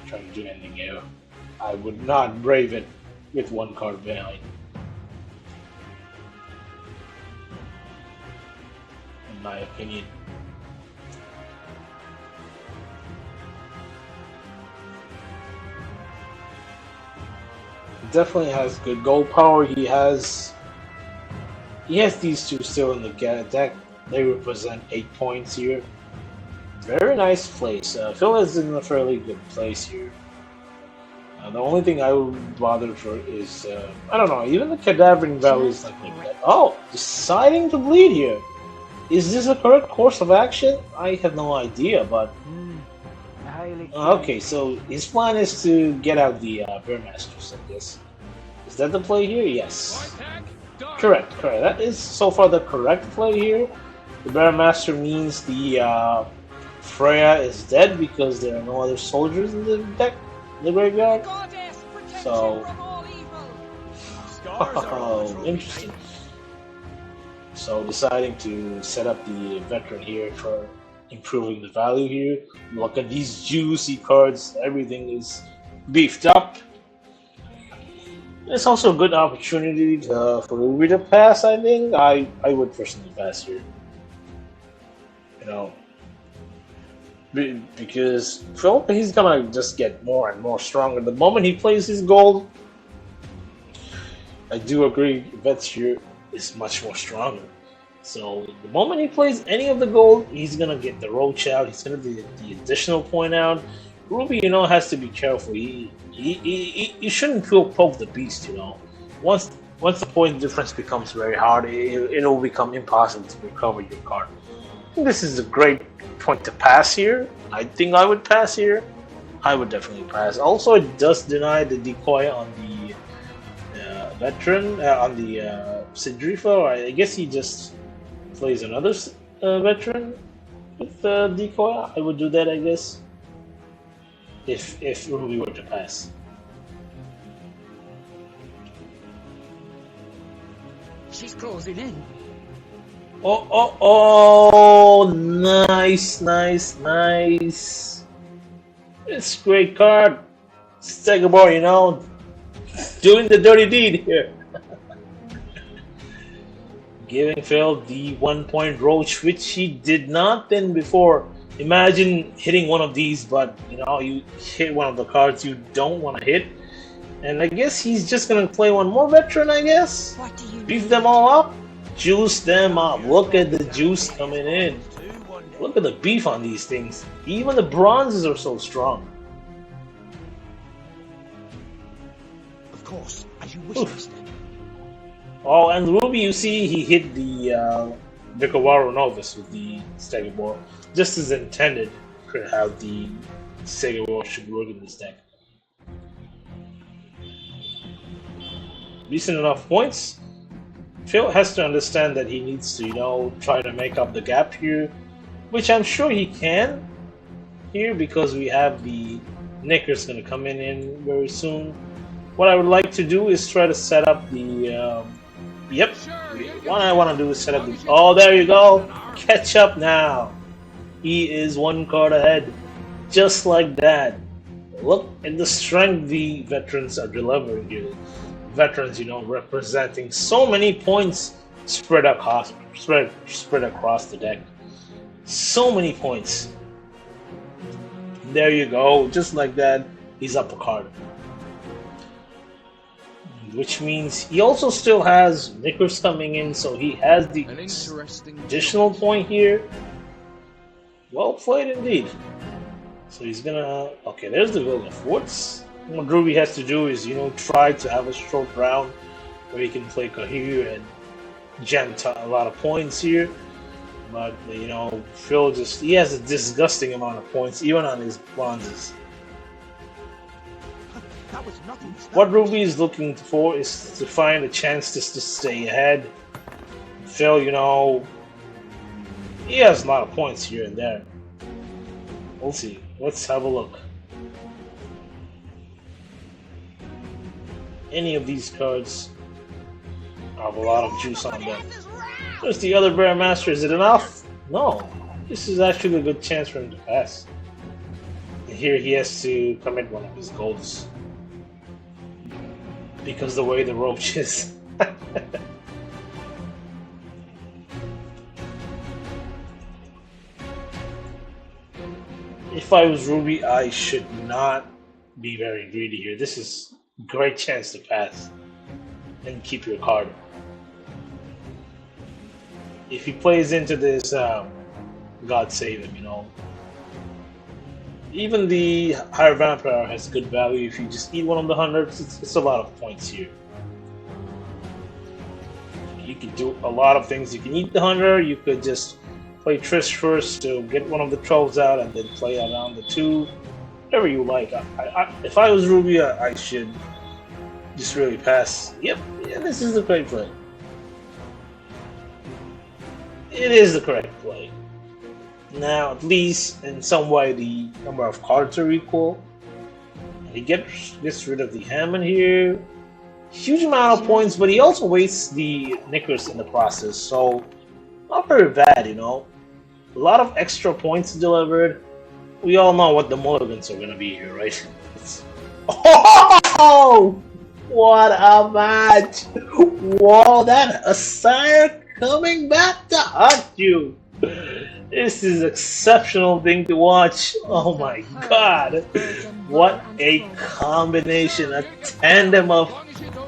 trying to do anything here. I would not brave it with 1 card behind. In my opinion. He definitely has good gold power. He has these 2 still in the deck. They represent 8 points here. Very nice place. Phil is in a fairly good place here. The only thing I would bother for is, I don't know, even the Cadaverine Valley is like that. Oh, deciding to bleed here. Is this a correct course of action? I have no idea, but... Okay, so his plan is to get out the Bearmasters, I guess. Is that the play here? Yes. Correct. That is so far the correct play here. The Bearmaster means the Freya is dead because there are no other soldiers in the deck, the graveyard. So, interesting. So deciding to set up the veteran here for improving the value here. Look at these juicy cards. Everything is beefed up. It's also a good opportunity for Ruby to pass, I think. I would personally pass here. Because Phil, he's gonna just get more and more stronger. The moment he plays his gold, I do agree, Vets here is much more stronger. So the moment he plays any of the gold, he's gonna get the roach out. He's gonna get the additional point out. Ruby, has to be careful. He shouldn't poke the beast. Once the point difference becomes very hard, it will become impossible to recover your card. I think this is a great point to pass here. I think I would pass here. I would definitely pass. Also, it does deny the decoy on the veteran, on the Sidrifa. I guess he just plays another veteran with decoy. I would do that, I guess, if Ruby were to pass. She's closing in. Oh, nice. It's a great card. Stegabor, doing the dirty deed here. Giving Phil the 1-point roach, which he did not then before. Imagine hitting one of these, but you hit one of the cards you don't want to hit. And I guess he's just gonna play one more veteran, I guess. Beef them all up. Juice them up. Look at the juice coming in. Look at the beef on these things. Even the bronzes are so strong. Of course, as you wish, Mister. Oh, and Ruby, you see, he hit the Vikawaro Novice with the Stegabor, just as intended for how the Stegabor should work in this deck. Decent enough points. Phil has to understand that he needs to, try to make up the gap here, which I'm sure he can here because we have the Knickers going to come in very soon. What I would like to do is try to set up the, what I want to do is set up the, oh, there you go, catch up now. He is 1 card ahead, just like that. Look at the strength the veterans are delivering here. Veterans, representing so many points spread across the deck. So many points. There you go, just like that, he's up a card. which means he also still has Knickers coming in, so he has the additional point here. Well played indeed. So he's gonna... Okay, there's the Golden Forts. What Ruby has to do is, try to have a short round where he can play Kahir and jam a lot of points here. But, Phil he has a disgusting amount of points, even on his bronzes. That was nothing. What Ruby is looking for is to find a chance just to stay ahead. Phil, he has a lot of points here and there. We'll see. Let's have a look. Any of these cards have a lot of juice on them. There's the other Bear Master. Is it enough? No. This is actually a good chance for him to pass. And here he has to commit one of his goals. Because the way the roach is. If I was Ruby, I should not be very greedy here. This is a great chance to pass and keep your card. If he plays into this, God save him, Even the higher vampire has good value. If you just eat one of the hundreds, it's a lot of points here. You can do a lot of things. You can eat the 100, you could just play Trish first to get one of the 12s out and then play around the 2. Whatever you like. If I was Ruby, I should just really pass. Yep, yeah, this is the great play. It is the correct play. Now, at least in some way, the number of cards are equal. And he gets rid of the Hammond here. Huge amount of points, but he also wastes the Knickers in the process. So, not very bad, A lot of extra points delivered. We all know what the mulligans are going to be here, right? Oh! What a match! Whoa, that Asire coming back to hunt you! This is an exceptional thing to watch. Oh my god! What a combination, a tandem of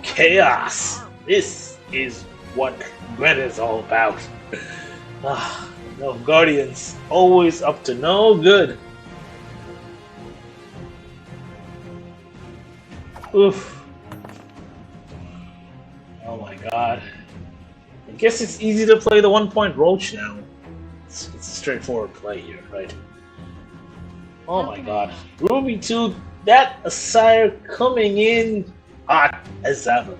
chaos! This is what Gwent is all about. No Guardians, always up to no good. Oof. Oh my god. I guess it's easy to play the 1-point Roach now. It's a straightforward play here, right? Oh my god. Ruby 2, that Asire coming in hot as ever.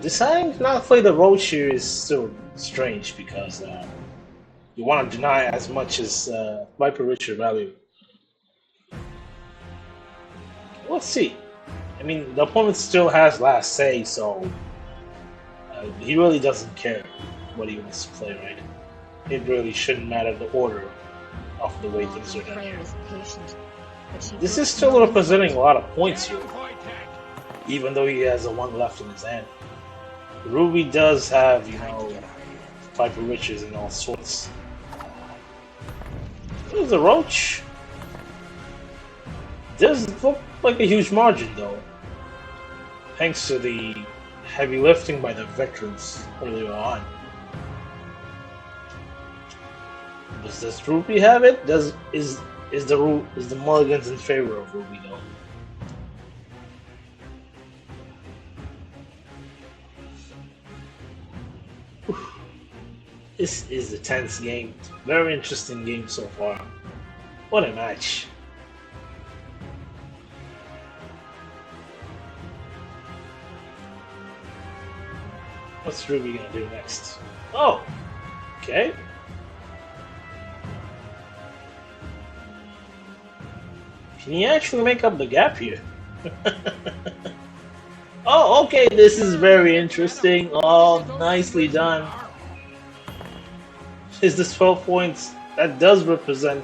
Deciding to not play the Roach here is still strange because you want to deny as much as Viper Richer value. Let's see. I mean, the opponent still has last say, so he really doesn't care what he wants to play, right? It really shouldn't matter the order of the way things are done here. This is still representing a lot of points here, even though he has a 1 left in his hand. Ruby does have, Viper Riches and all sorts. There's a Roach. Doesn't look like a huge margin, though. Thanks to the heavy lifting by the veterans earlier on. Does Ruby have it? Is the mulligans in favor of Ruby, though? This is a tense game. Very interesting game so far. What a match. What's Ruby gonna do next? Oh! Okay. Can he actually make up the gap here? Oh, okay, this is very interesting. Oh, nicely done. Is this 12 points? That does represent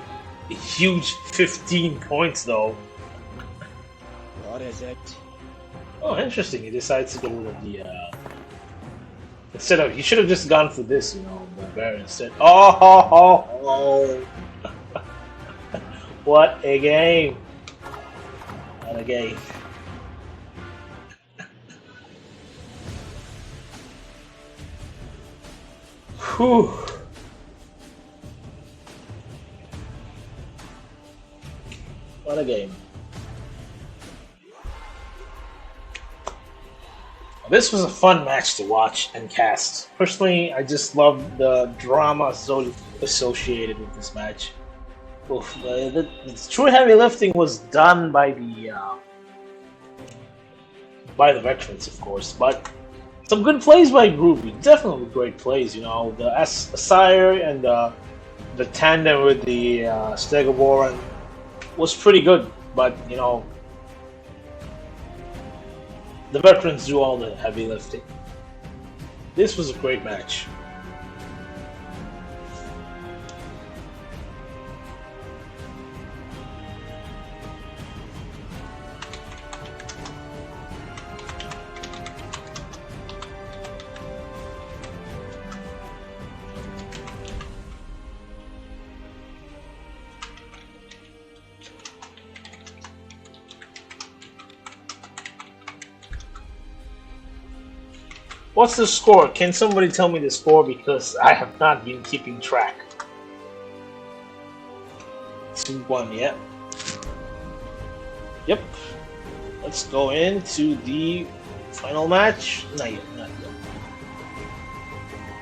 a huge 15 points, though. What is it? Oh, interesting. He decides to get rid of the, instead of, he should have just gone for this, the bear instead. Oh! What a game! What a game! Whew. What a game. This was a fun match to watch and cast. Personally, I just love the drama associated with this match. Oof, the true heavy lifting was done by the veterans, of course, but some good plays by Groovy. Definitely great plays. You know, the Sire and the tandem with the Stegoboran was pretty good, but you know, the veterans do all the heavy lifting. This was a great match. What's the score? Can somebody tell me the score because I have not been keeping track. 2-1, yeah. Yep. Let's go into the final match. Not yet, not yet.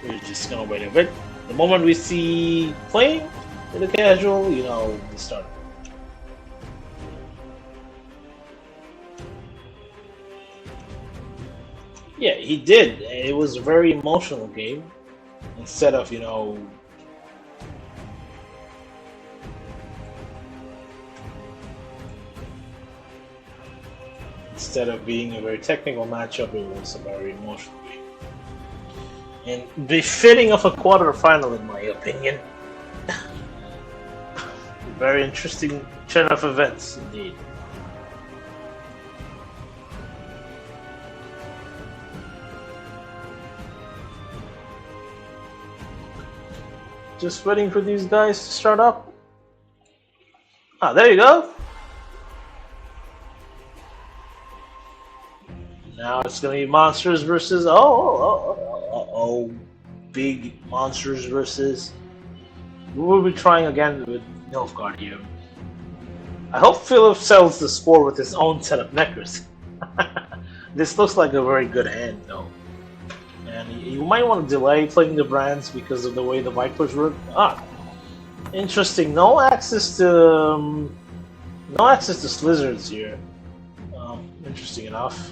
We're just gonna wait a bit. The moment we see playing in the casual, you know, we start. Yeah, he did. It was a very emotional game. Instead of, you know, being a very technical matchup, it was a very emotional game. And befitting of a quarterfinal, in my opinion. Very interesting turn of events, indeed. Just waiting for these guys to start up. Ah, there you go. Now it's gonna be monsters versus big monsters versus. We will be trying again with Nilfgaard here. I hope Philip sells the score with his own set of neckers. This looks like a very good hand, though. And you might want to delay playing the brands because of the way the Vipers work. Ah, interesting. No access to Slizzards here. Interesting enough.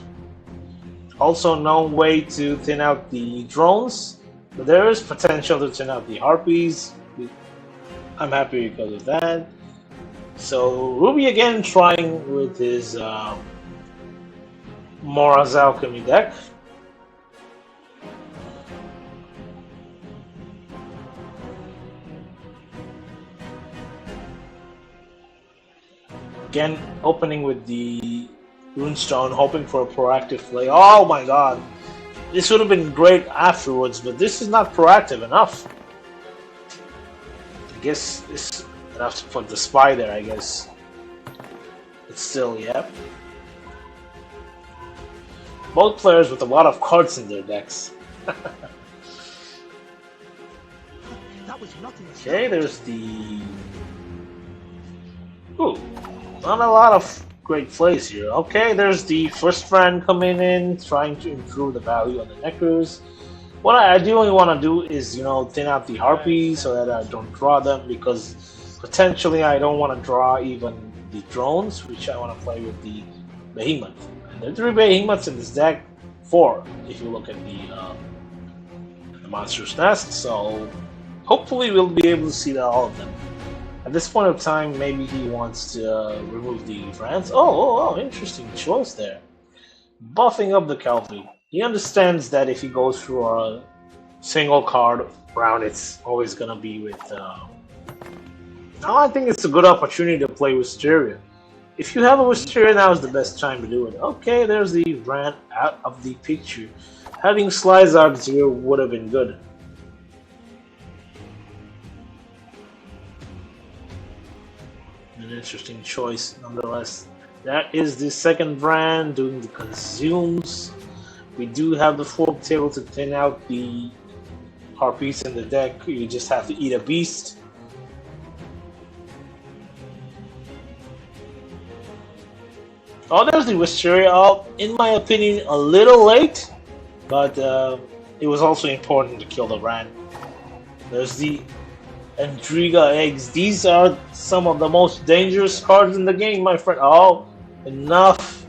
Also, no way to thin out the drones, but there is potential to thin out the harpies. I'm happy because of that. So Ruby again trying with his Mora's Alchemy deck. Again, opening with the Runestone, hoping for a proactive play. Oh my god! This would have been great afterwards, but this is not proactive enough. I guess it's enough to put the spy there, I guess. It's still, yeah. Both players with a lot of cards in their decks. Okay, there's the... Ooh. Not a lot of great plays here. Okay, there's the first friend coming in, trying to improve the value on the neckers. What I ideally want to do is, you know, thin out the harpies so that I don't draw them, because potentially I don't want to draw even the drones, which I want to play with the behemoth. And there are 3 behemoths in this deck, 4 if you look at the monster's nest. So hopefully we'll be able to see all of them. At this point of time, maybe he wants to remove the France. Oh, interesting choice there. Buffing up the Calvi. He understands that if he goes through a single card round, it's always going to be with... Now I think it's a good opportunity to play Wisteria. If you have a Wisteria, now is the best time to do it. Okay, there's the Brand out of the picture. Having Slyzards here would have been good. An interesting choice, nonetheless. That is the second brand doing the consumes. We do have the fork tail to thin out the harpies in the deck. You just have to eat a beast. Oh, there's the Wisteria. Oh, in my opinion, a little late, but it was also important to kill the Ran. There's the Endriga eggs. These are some of the most dangerous cards in the game, my friend. Oh, enough.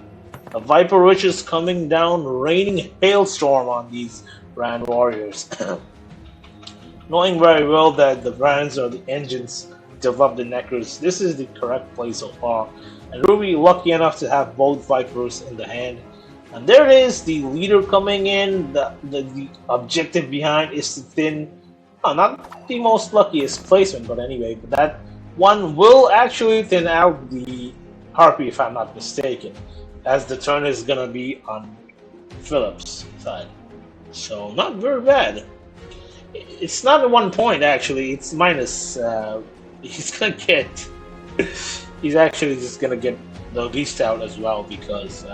A Viper Witch is coming down, raining hailstorm on these Ran warriors. Knowing very well that the Rans are the engines to develop the Neckers, this is the correct play so far. And Ruby lucky enough to have both Vipers in the hand. And there it is, the leader coming in. The objective behind is to thin. Oh, not the most luckiest placement, but anyway, but that one will actually thin out the Harpy if I'm not mistaken, as the turn is gonna be on Philip's side. So not very bad. It's not 1 point actually, it's minus. He's gonna get. He's actually just gonna get the beast out as well because.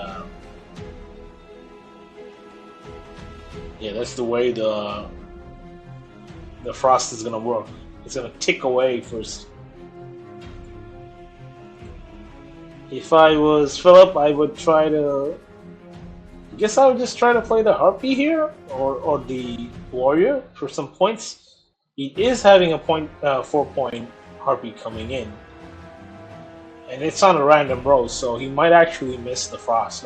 Yeah, that's the way the frost is gonna work. It's gonna tick away first. If I was Philip, I would try to. I guess I would just try to play the Harpy here or the Warrior for some points. He is having a 4-point Harpy coming in, and it's on a random row, so he might actually miss the frost.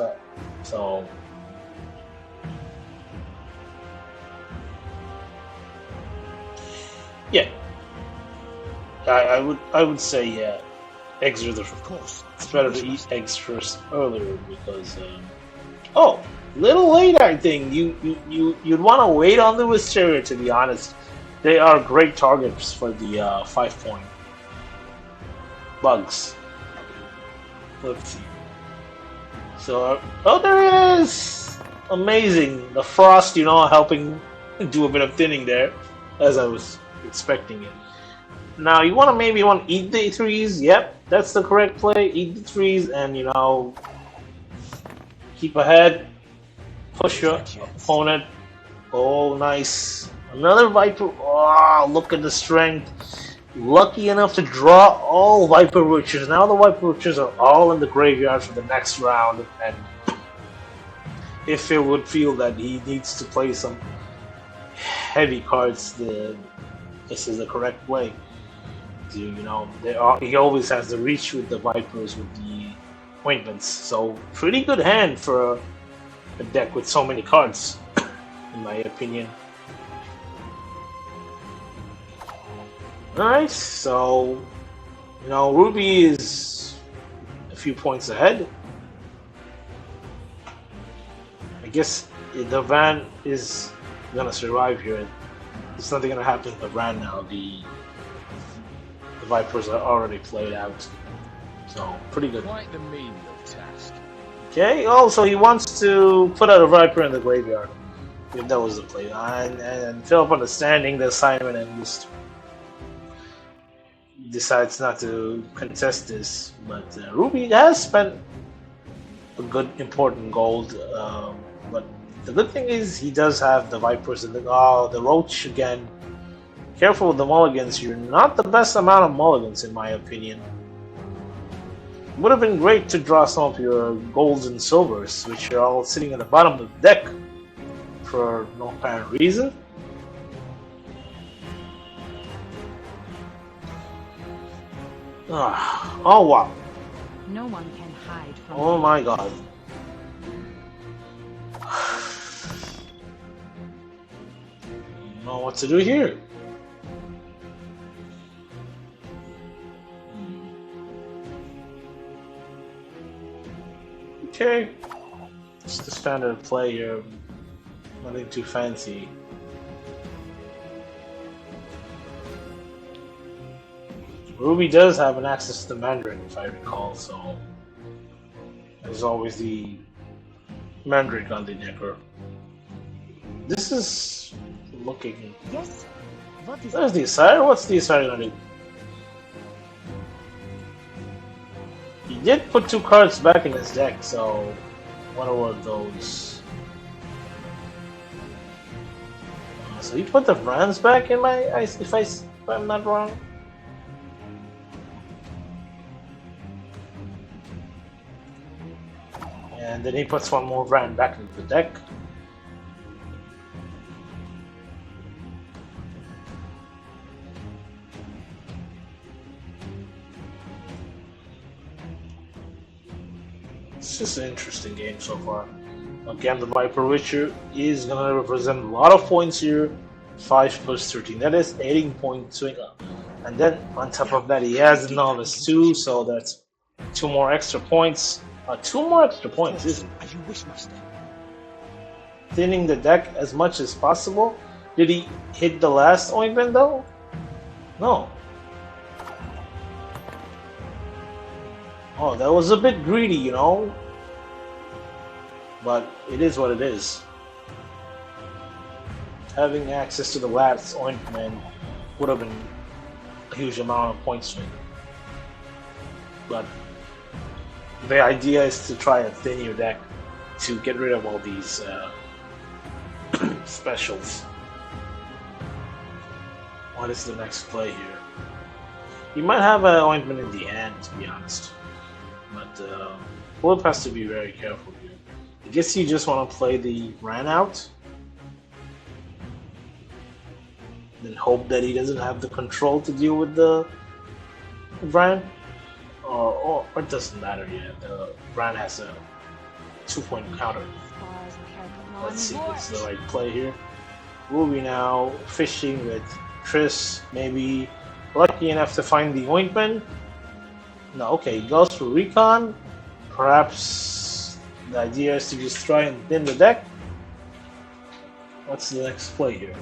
So. Yeah, I would say yeah. Eggs are the. Of course. It's better to eat eggs first earlier because. Oh, little late I think. You'd want to wait on the Wisteria, to be honest. They are great targets for the 5-point bugs. Let's see. So oh, there it is. Amazing. The frost, helping do a bit of thinning there, as I was expecting it. Now you maybe want to eat the 3s. Yep, that's the correct play. Eat the 3s and keep ahead. Push your opponent. Oh, nice. Another Viper. Oh, look at the strength. Lucky enough to draw all Viper Witches. Now the Viper Witches are all in the graveyard for the next round. And if it would feel that he needs to play some heavy cards, this is the correct play. He always has the reach with the Vipers with the ointments. So pretty good hand for a deck with so many cards, in my opinion. Alright, so Ruby is a few points ahead. I guess the Van is gonna survive here. There's nothing gonna happen to the Van now. The Vipers are already played out. So pretty good. Quite the menial task. Okay, so he wants to put out a Viper in the graveyard. If that was the play. And Philip understanding the assignment and just decides not to contest this. But Ruby has spent a good important gold. But the good thing is he does have the Vipers and the Roach again. Careful with the mulligans. You're not the best amount of mulligans in my opinion. Would have been great to draw some of your golds and silvers, which are all sitting at the bottom of the deck for no apparent reason. Oh wow. No one can hide from Oh my god. Don't know what to do here. Okay. It's the standard play here. Nothing too fancy. Ruby does have an access to Mandarin, if I recall, so there's always the Mandarin on the decker. This is looking. Yes. What is There's the Asire. What's the Asire gonna do? did put 2 cards back in his deck, so what were those? So he put the Vrans back in my, if I'm not wrong. And then he puts 1 more Vran back into the deck. It's just an interesting game so far. Again, the Viper Witcher is going to represent a lot of points here. 5 plus 13, that is 18 point swing up. And then on top of that, he has the Novice too, so that's 2 more extra points. 2 more extra points, isn't it? As you wish, master. Thinning the deck as much as possible. Did he hit the last ointment though? No. Oh, that was a bit greedy, you know. But it is what it is. Having access to the last ointment would have been a huge amount of point swing. But the idea is to try and thin your deck to get rid of all these specials. What is the next play here? You might have an ointment in the end, to be honest. But Philip has to be very careful here. I guess you just want to play the Ran out. Then hope that he doesn't have the control to deal with the Vran. Or it doesn't matter yet. The Vran has a 2-point counter. Let's see what's the right play here. Ruby now fishing with Triss, maybe lucky enough to find the ointment. No, okay, he goes for recon. Perhaps the idea is to just try and thin the deck. What's the next play here?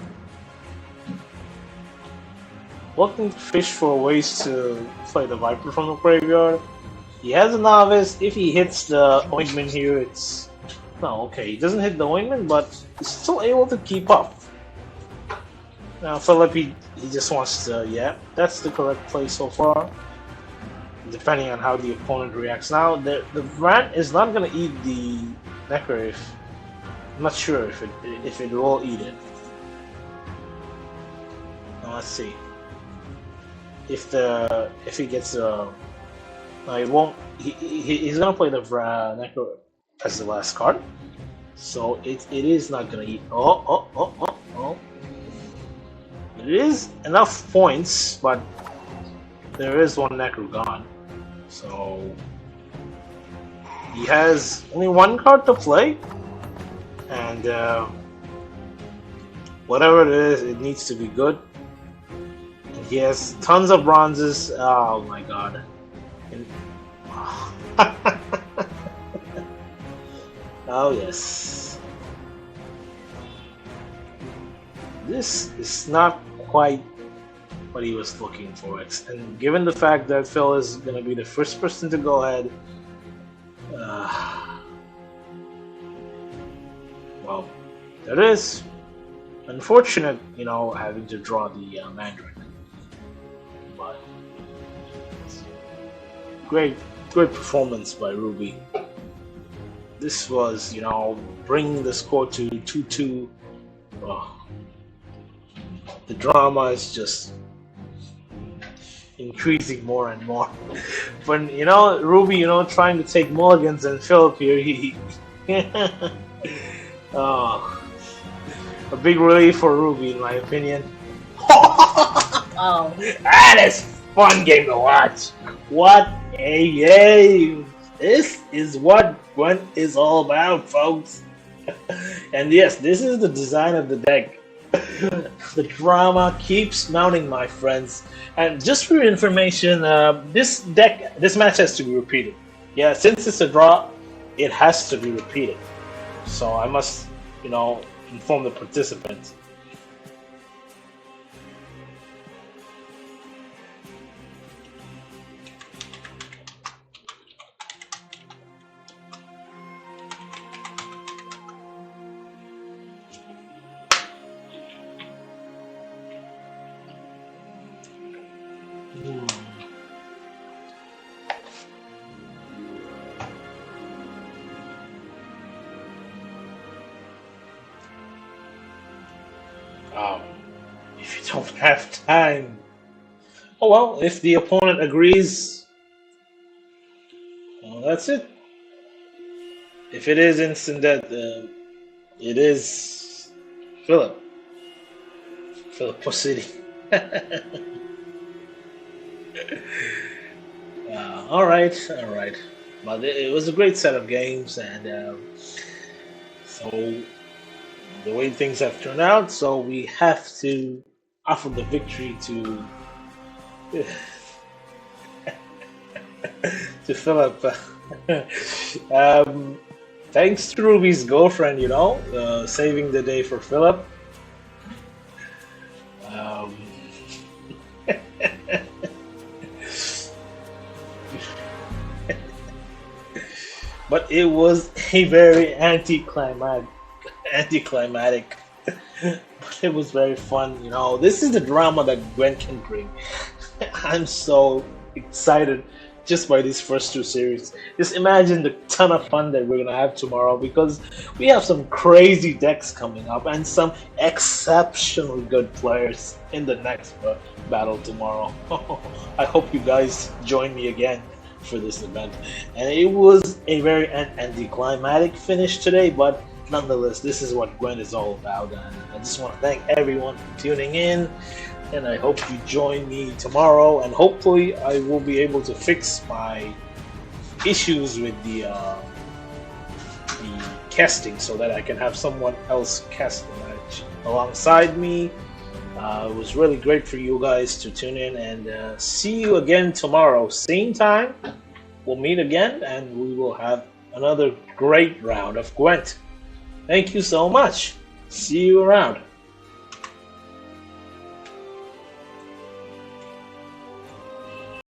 Looking to fish for ways to play the Viper from the graveyard. He has a Novice. If he hits the ointment here, it's... No, okay, he doesn't hit the ointment, but he's still able to keep up. Now, Philip, he just wants to... Yeah, that's the correct play so far. Depending on how the opponent reacts. Now, the Vran is not going to eat the Necro. I'm not sure if it will eat it. Now, let's see. If he gets no, it won't. He's gonna play the Necro as the last card, so it is not gonna eat. Oh! It is enough points, but there is 1 Necro gone, so he has only 1 card to play, and whatever it is, it needs to be good. He has tons of bronzes. Oh my god. Oh yes. This is not quite what he was looking for. And given the fact that Phil is going to be the first person to go ahead, well, that is unfortunate, you know, having to draw the Mandarin. But great performance by Ruby. This was, you know, bringing the score to 2-2. Oh, the drama is just increasing more and more. When, you know, Ruby, you know, trying to take mulligans and Philip here, he oh, a big relief for Ruby, in my opinion. Oh, that is fun game to watch. What a game! This is what Gwent is all about, folks. And yes, this is the design of the deck. The drama keeps mounting, my friends. And just for your information, this match has to be repeated. Yeah, since it's a draw, it has to be repeated. So I must, you know, inform the participants. Um, if you don't have time, oh well. If the opponent agrees, well, that's it. If it is instant death, it is Philip. Philip City. All right, all right. But it was a great set of games, and so the way things have turned out, so we have to offer the victory to to Philip. Thanks to Ruby's girlfriend, saving the day for Philip. Um, but it was a very anticlimactic. But it was very fun. This is the drama that Gwen can bring. I'm so excited just by these first two series. Just imagine the ton of fun that we're gonna have tomorrow, because we have some crazy decks coming up and some exceptionally good players in the next battle tomorrow. I hope you guys join me again for this event. And it was a very anticlimactic finish today, but nonetheless, this is what Gwent is all about. And I just want to thank everyone for tuning in. And I hope you join me tomorrow, and hopefully I will be able to fix my issues with the casting, so that I can have someone else cast the match alongside me. It was really great for you guys to tune in, and see you again tomorrow, same time. We'll meet again, and we will have another great round of Gwent. Thank you so much. See you around.